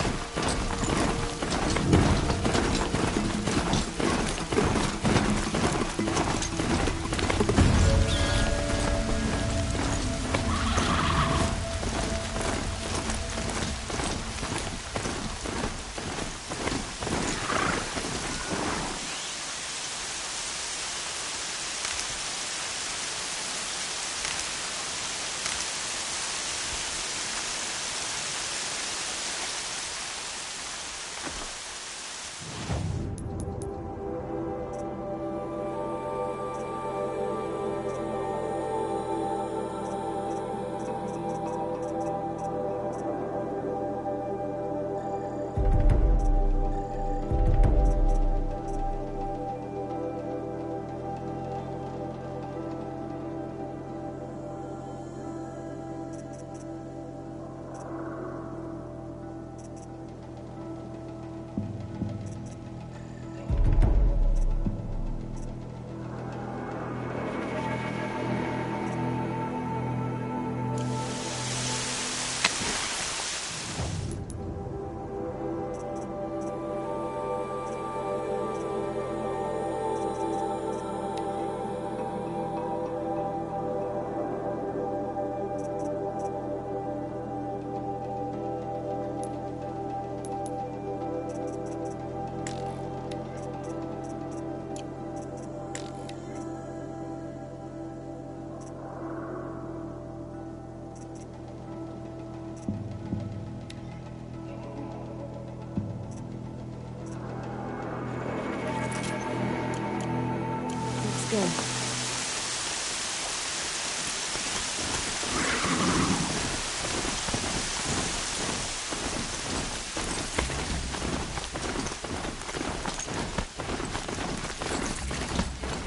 Good.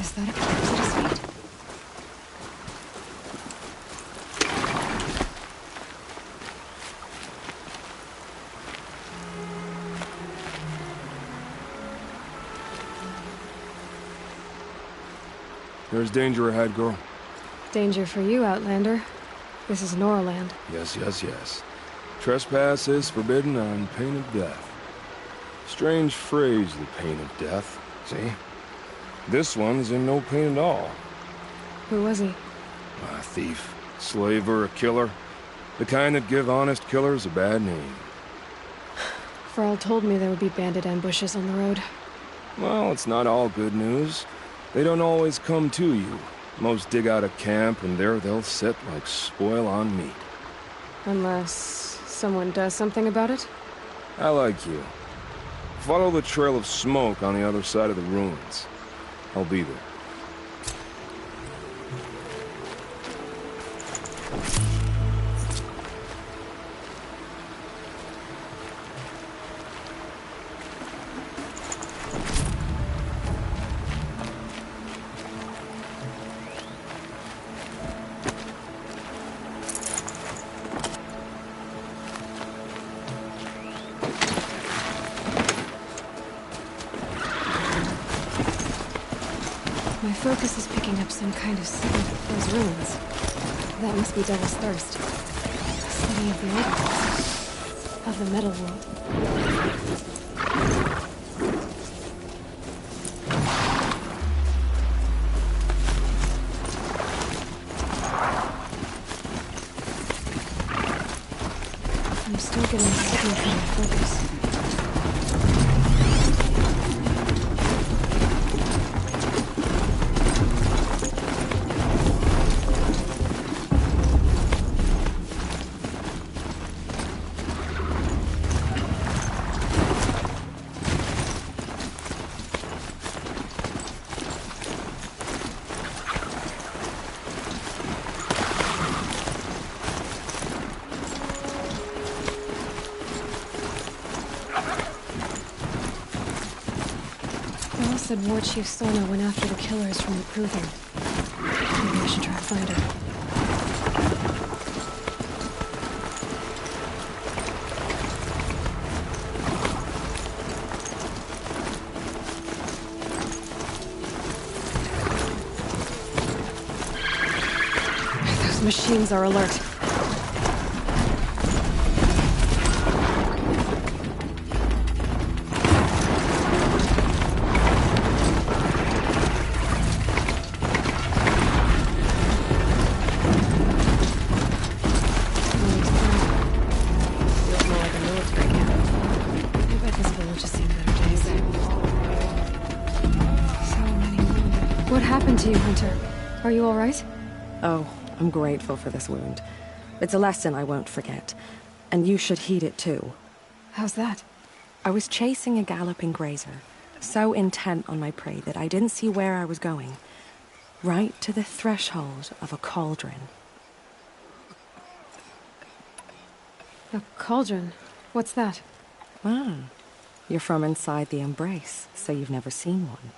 Is that a corpse at his feet? There's danger ahead, girl. Danger for you, Outlander. This is Noraland. Yes, yes, yes. Trespass is forbidden on pain of death. Strange phrase, the pain of death. See? This one's in no pain at all. Who was he? A thief, slaver, a killer. The kind that give honest killers a bad name. Farrell told me there would be bandit ambushes on the road. Well, it's not all good news. They don't always come to you. Most dig out a camp, and there they'll sit like spoil on meat. Unless someone does something about it? I like you. Follow the trail of smoke on the other side of the ruins. I'll be there. My focus is picking up some kind of scent of those ruins. That must be Devil's Thirst. A study of the old ones. Of the metal world. I'm still getting a signal from my focus. Said War Chief Sona went after the killers from the Proving. Maybe I should try to find her. Those machines are alert. Are you all right? Oh, I'm grateful for this wound. It's a lesson I won't forget. And you should heed it too. How's that? I was chasing a galloping grazer, so intent on my prey that I didn't see where I was going. Right to the threshold of a cauldron. A cauldron? What's that? Ah, you're from inside the Embrace, so you've never seen one.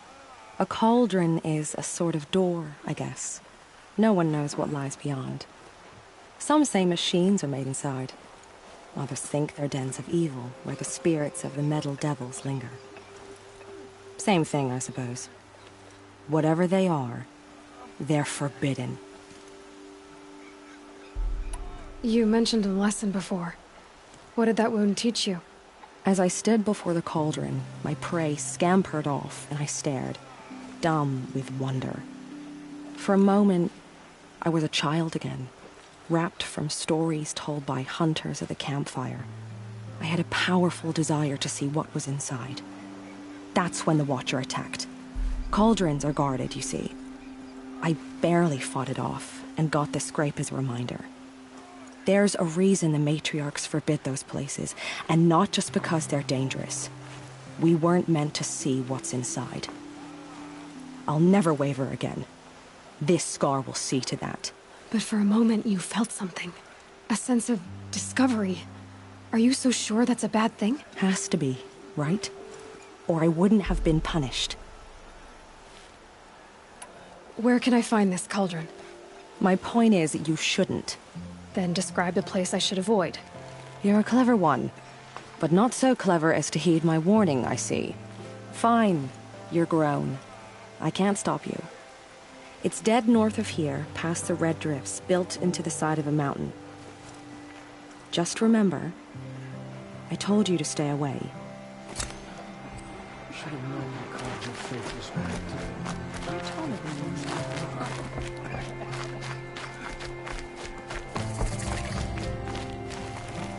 A cauldron is a sort of door, I guess. No one knows what lies beyond. Some say machines are made inside. Others think they're dens of evil, where the spirits of the metal devils linger. Same thing, I suppose. Whatever they are, they're forbidden. You mentioned a lesson before. What did that wound teach you? As I stood before the cauldron, my prey scampered off, and I stared, dumb with wonder. For a moment, I was a child again, wrapped from stories told by hunters at the campfire. I had a powerful desire to see what was inside. That's when the Watcher attacked. Cauldrons are guarded, you see. I barely fought it off, and got the scrape as a reminder. There's a reason the matriarchs forbid those places, and not just because they're dangerous. We weren't meant to see what's inside. I'll never waver again. This scar will see to that. But for a moment you felt something. A sense of discovery. Are you so sure that's a bad thing? Has to be, right? Or I wouldn't have been punished. Where can I find this cauldron? My point is that you shouldn't. Then describe the place I should avoid. You're a clever one. But not so clever as to heed my warning, I see. Fine, you're grown. I can't stop you. It's dead north of here, past the red drifts, built into the side of a mountain. Just remember, I told you to stay away. Should have known you called your faithless back. You told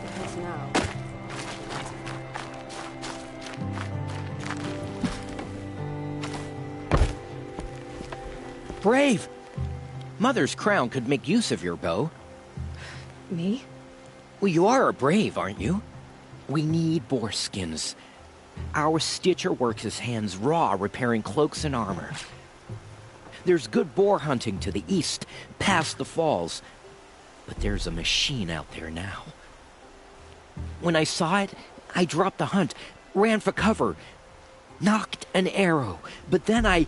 Because now... Brave! Mother's crown could make use of your bow. Me? Well, you are a brave, aren't you? We need boar skins. Our stitcher works his hands raw repairing cloaks and armor. There's good boar hunting to the east, past the falls. But there's a machine out there now. When I saw it, I dropped the hunt, ran for cover, knocked an arrow, but then I...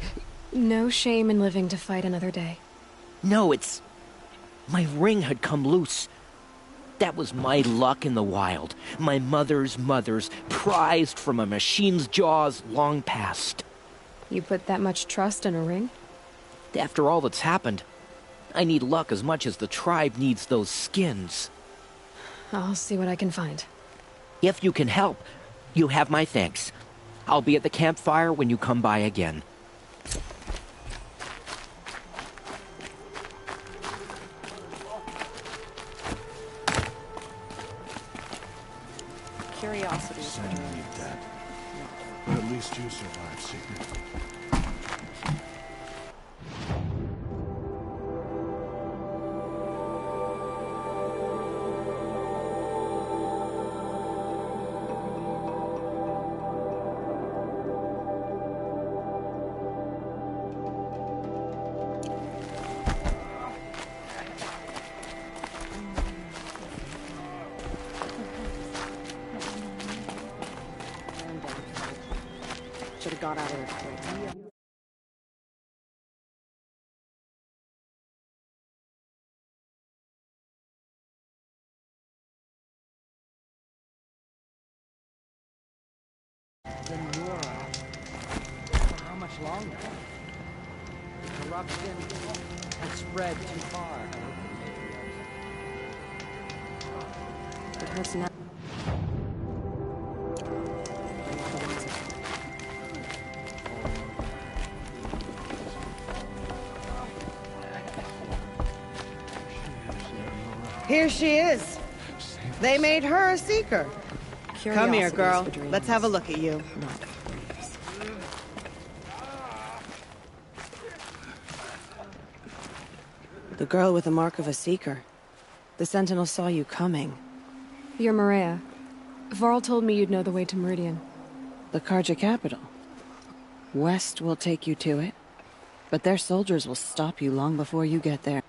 No shame in living to fight another day. No, it's... My ring had come loose. That was my luck in the wild. My mother's prized from a machine's jaws long past. You put that much trust in a ring? After all that's happened, I need luck as much as the tribe needs those skins. I'll see what I can find. If you can help, you have my thanks. I'll be at the campfire when you come by again. Curiosity. Send me dead. But at least you survived, Seeker. Should have got out of there quick. For how much longer? The corruption has spread too far. Because now... Here she is. They made her a seeker. Come here, girl. Let's have a look at you. The girl with the mark of a seeker. The Sentinel saw you coming. You're Maria. Varl told me you'd know the way to Meridian. The Karja capital. West will take you to it, but their soldiers will stop you long before you get there.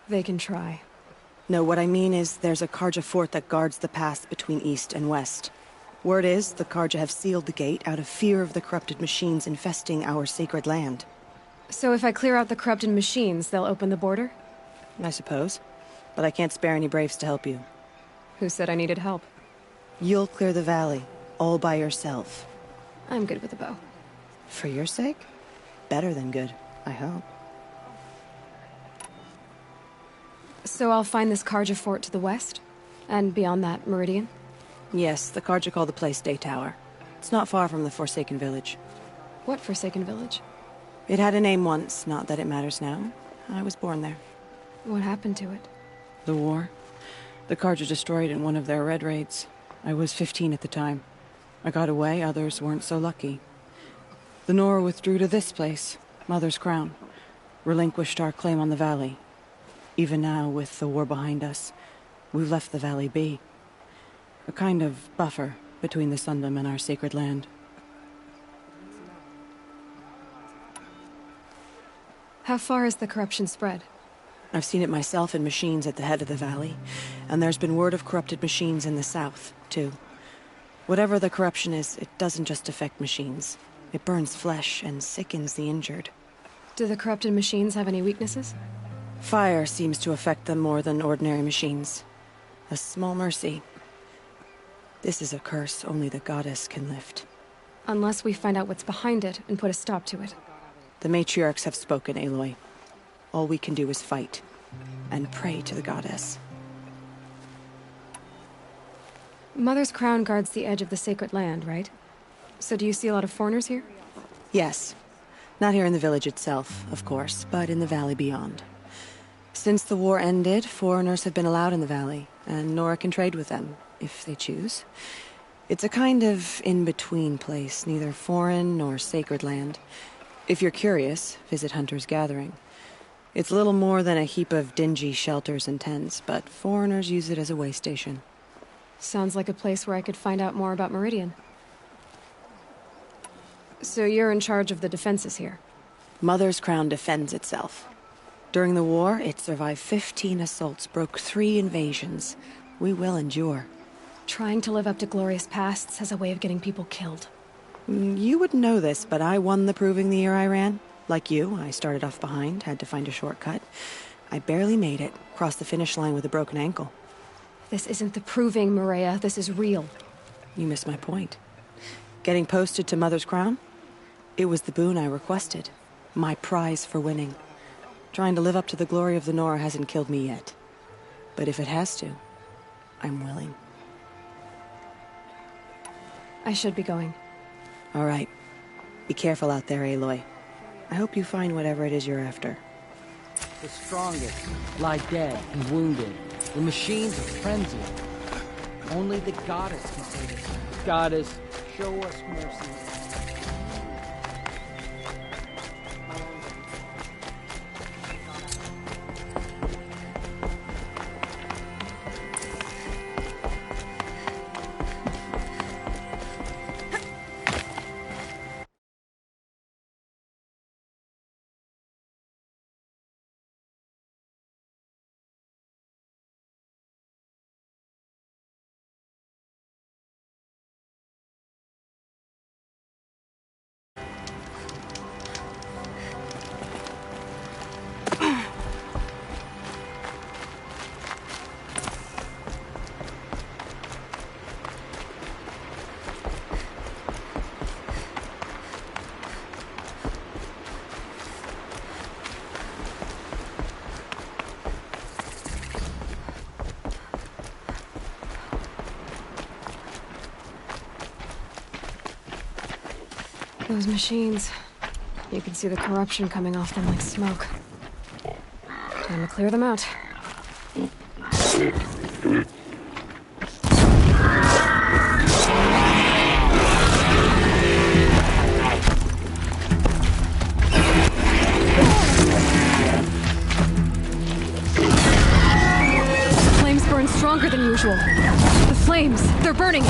They can try. No, what I mean is there's a Karja fort that guards the pass between east and west. Word is the Karja have sealed the gate out of fear of the corrupted machines infesting our sacred land. So if I clear out the corrupted machines, they'll open the border? I suppose. But I can't spare any braves to help you. Who said I needed help? You'll clear the valley, all by yourself. I'm good with a bow. For your sake? Better than good, I hope. So I'll find this Karja fort to the west? And beyond that, Meridian? Yes, the Karja call the place Day Tower. It's not far from the Forsaken Village. What Forsaken Village? It had a name once, not that it matters now. I was born there. What happened to it? The war. The Karja destroyed in one of their red raids. I was 15 at the time. I got away, others weren't so lucky. The Nora withdrew to this place, Mother's Crown. Relinquished our claim on the valley. Even now, with the war behind us, we've left the valley be. A kind of buffer between the Sundom and our sacred land. How far has the corruption spread? I've seen it myself in machines at the head of the valley, and there's been word of corrupted machines in the south, too. Whatever the corruption is, it doesn't just affect machines. It burns flesh and sickens the injured. Do the corrupted machines have any weaknesses? Fire seems to affect them more than ordinary machines. A small mercy. This is a curse only the goddess can lift. Unless we find out what's behind it and put a stop to it. The matriarchs have spoken, Aloy. All we can do is fight, and pray to the goddess. Mother's Crown guards the edge of the sacred land, right? So do you see a lot of foreigners here? Yes. Not here in the village itself, of course, but in the valley beyond. Since the war ended, foreigners have been allowed in the valley, and Nora can trade with them, if they choose. It's a kind of in-between place, neither foreign nor sacred land. If you're curious, visit Hunter's Gathering. It's little more than a heap of dingy shelters and tents, but foreigners use it as a way station. Sounds like a place where I could find out more about Meridian. So you're in charge of the defenses here? Mother's Crown defends itself. During the war, it survived 15 assaults, broke 3 invasions. We will endure. Trying to live up to glorious pasts has a way of getting people killed. You wouldn't know this, but I won the proving the year I ran. Like you, I started off behind, had to find a shortcut. I barely made it, crossed the finish line with a broken ankle. This isn't the proving, Maria. This is real. You missed my point. Getting posted to Mother's Crown? It was the boon I requested. My prize for winning. Trying to live up to the glory of the Nora hasn't killed me yet. But if it has to, I'm willing. I should be going. All right. Be careful out there, Aloy. I hope you find whatever it is you're after. The strongest lie dead and wounded. The machines are frenzied. Only the goddess can save us. Goddess, show us mercy. Those machines. You can see the corruption coming off them like smoke. Time to clear them out. The flames burn stronger than usual. The flames, they're burning.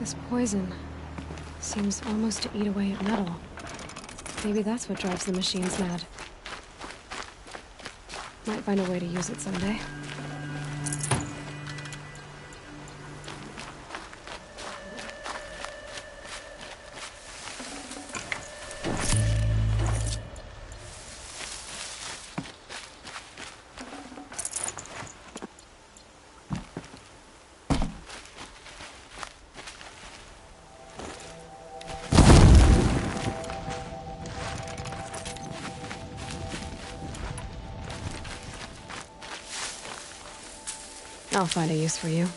This poison seems almost to eat away at metal. Maybe that's what drives the machines mad. Might find a way to use it someday. I'll find a use for you.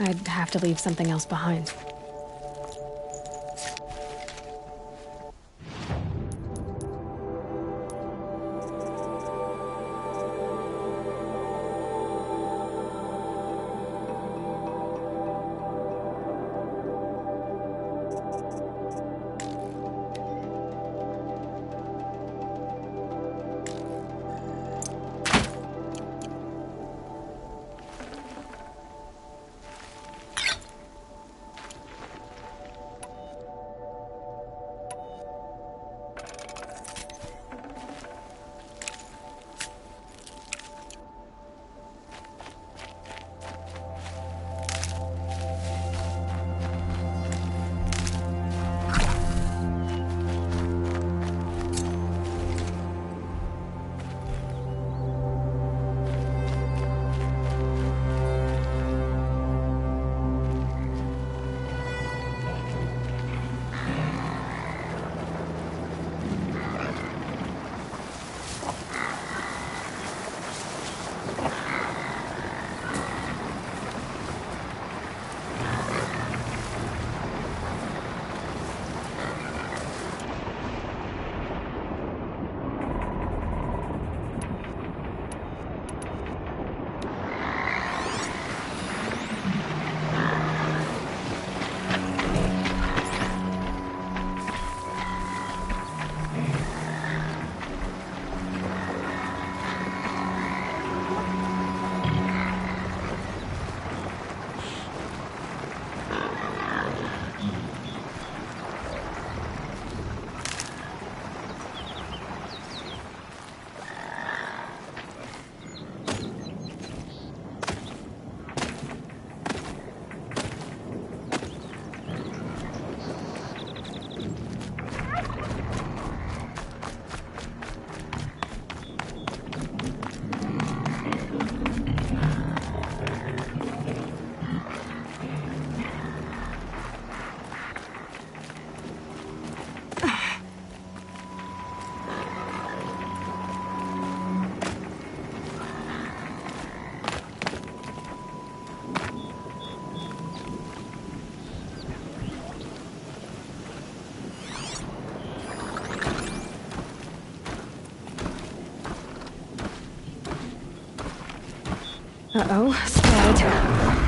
I'd have to leave something else behind. Uh-oh, scared.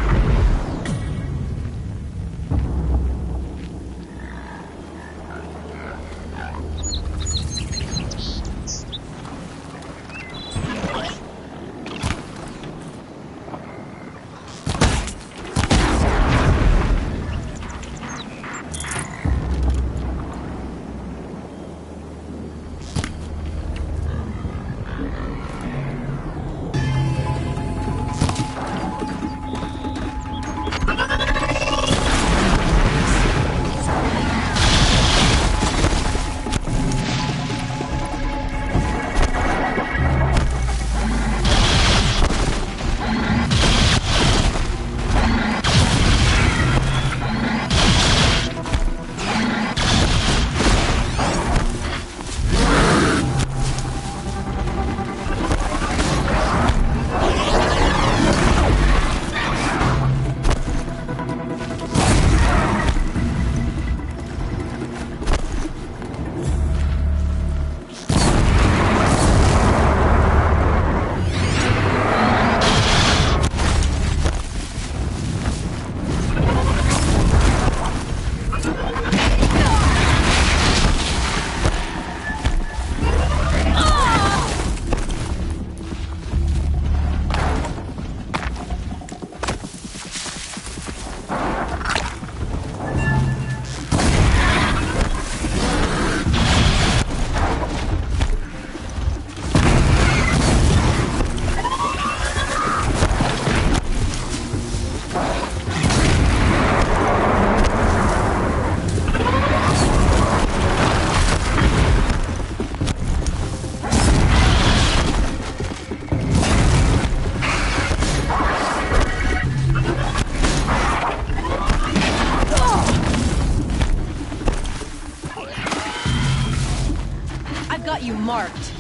marked.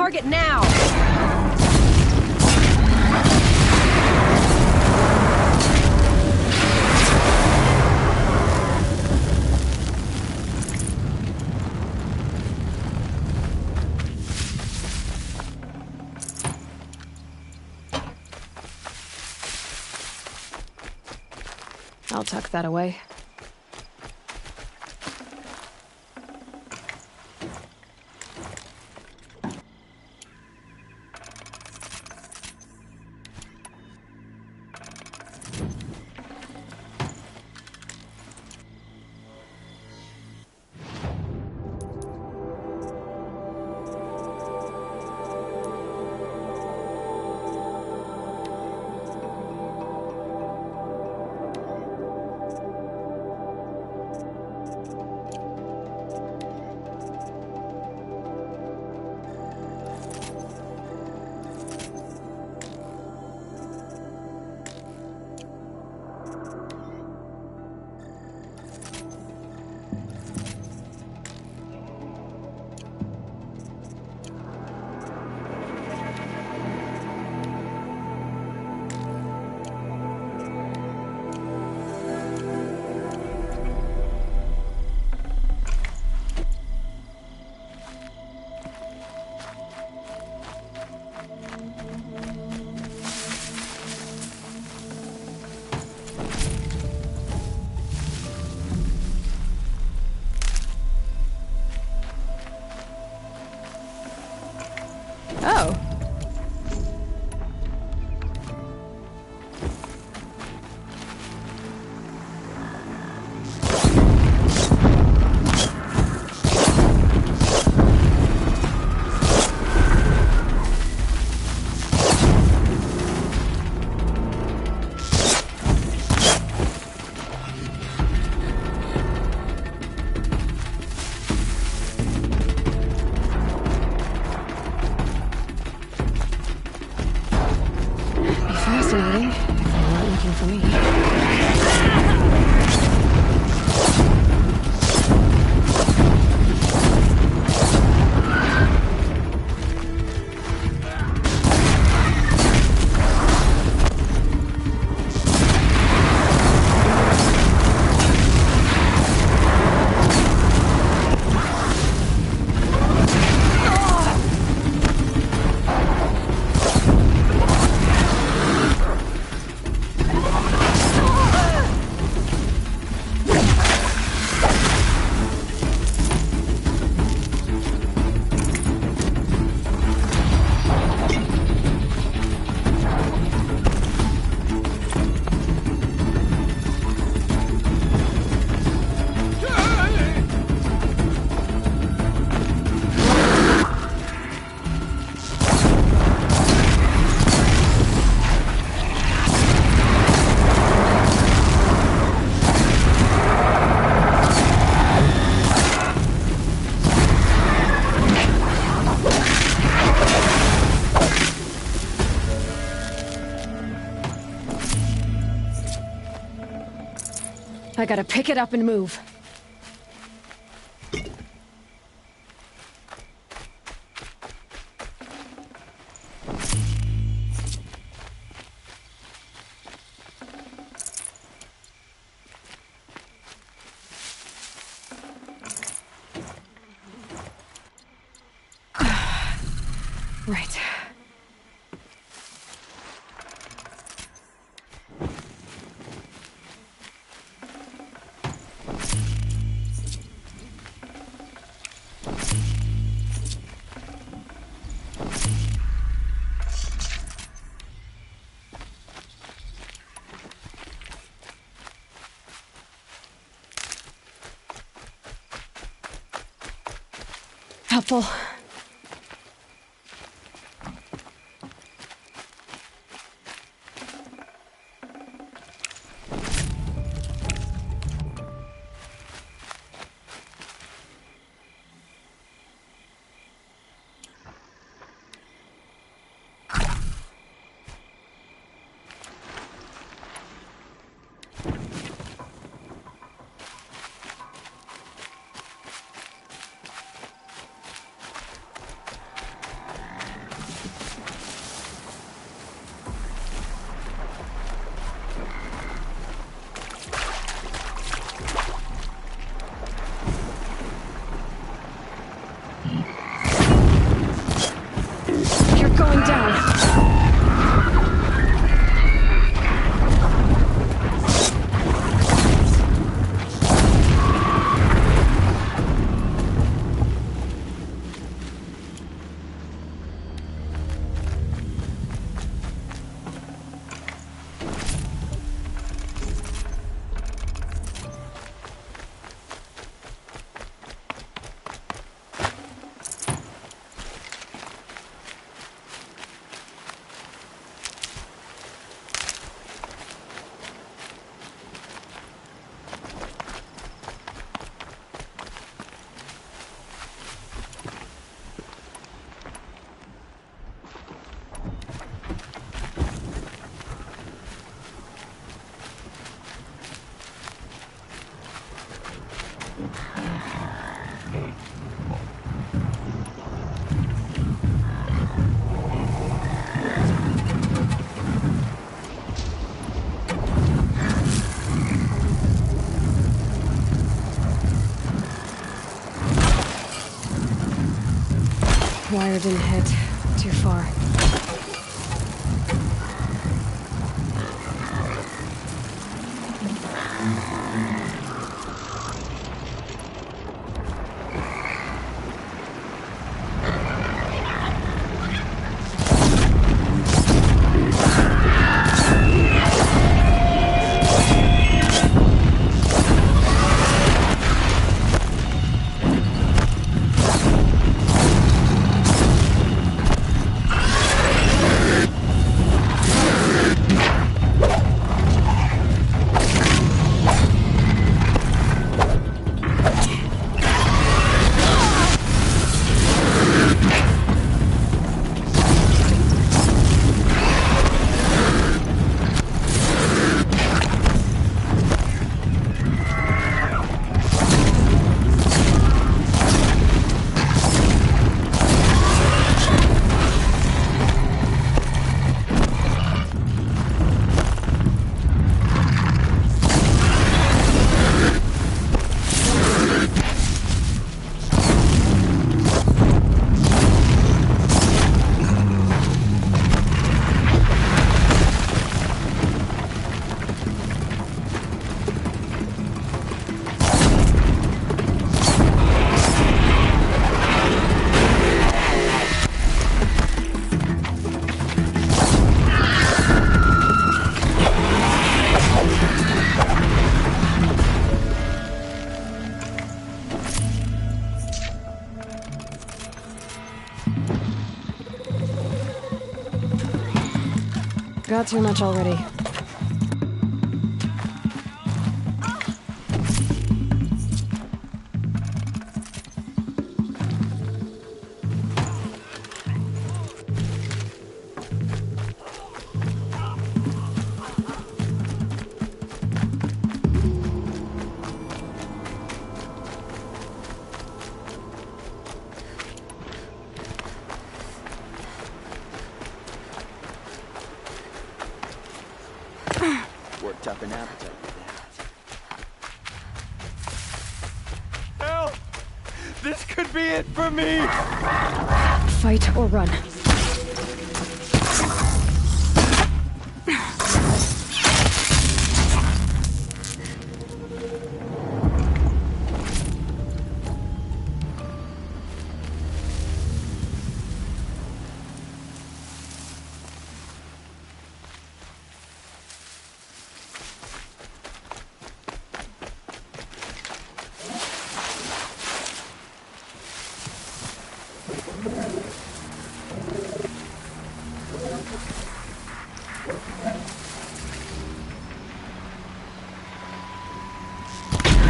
Target now! I'll tuck that away. Oh. I gotta pick it up and move. Right. Helpful. Going down. Wire didn't hit. Too far. Got too much already. picked up an appetite for that. Help! This could be it for me! Fight or run.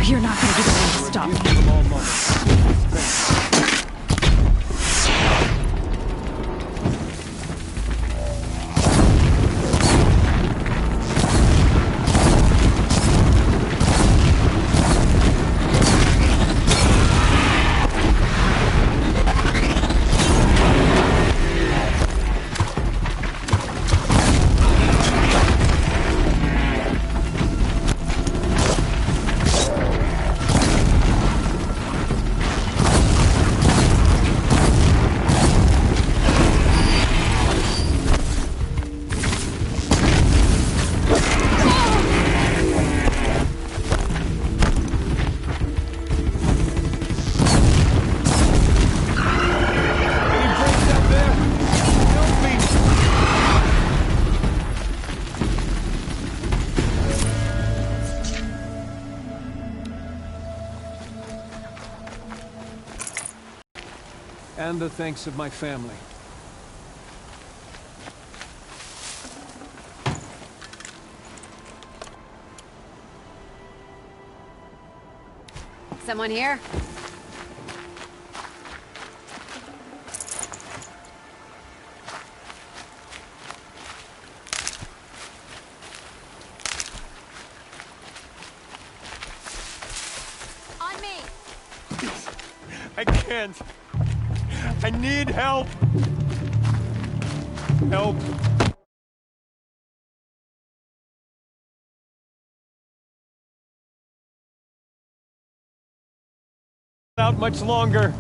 You're not gonna be the one to stop me. And the thanks of my family. Someone here? On me! I can't. I need help. Help. Out much longer.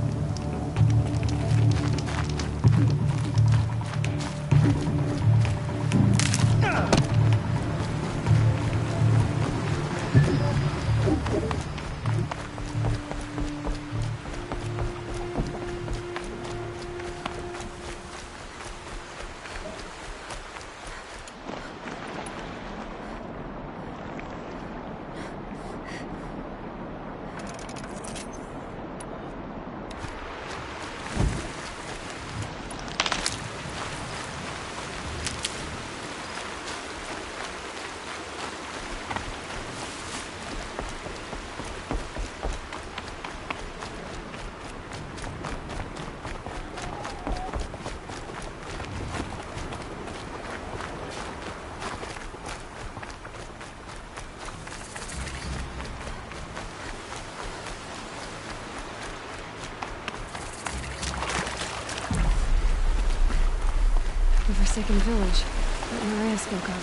The forsaken village that Maria spoke of.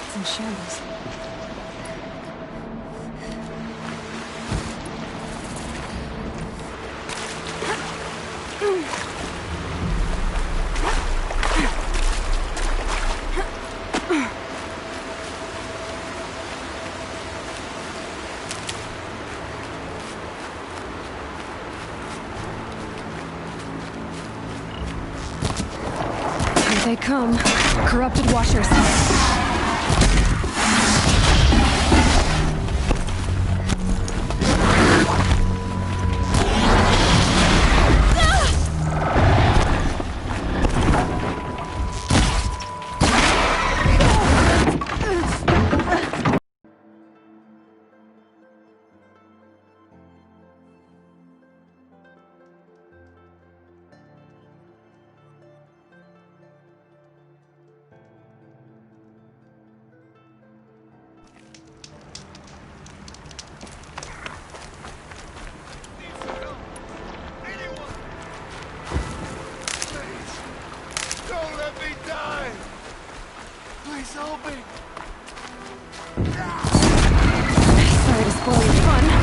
It's in shambles. Here they come. Corrupted washers. Don't let me die! Please help me! Sorry to spoil your fun.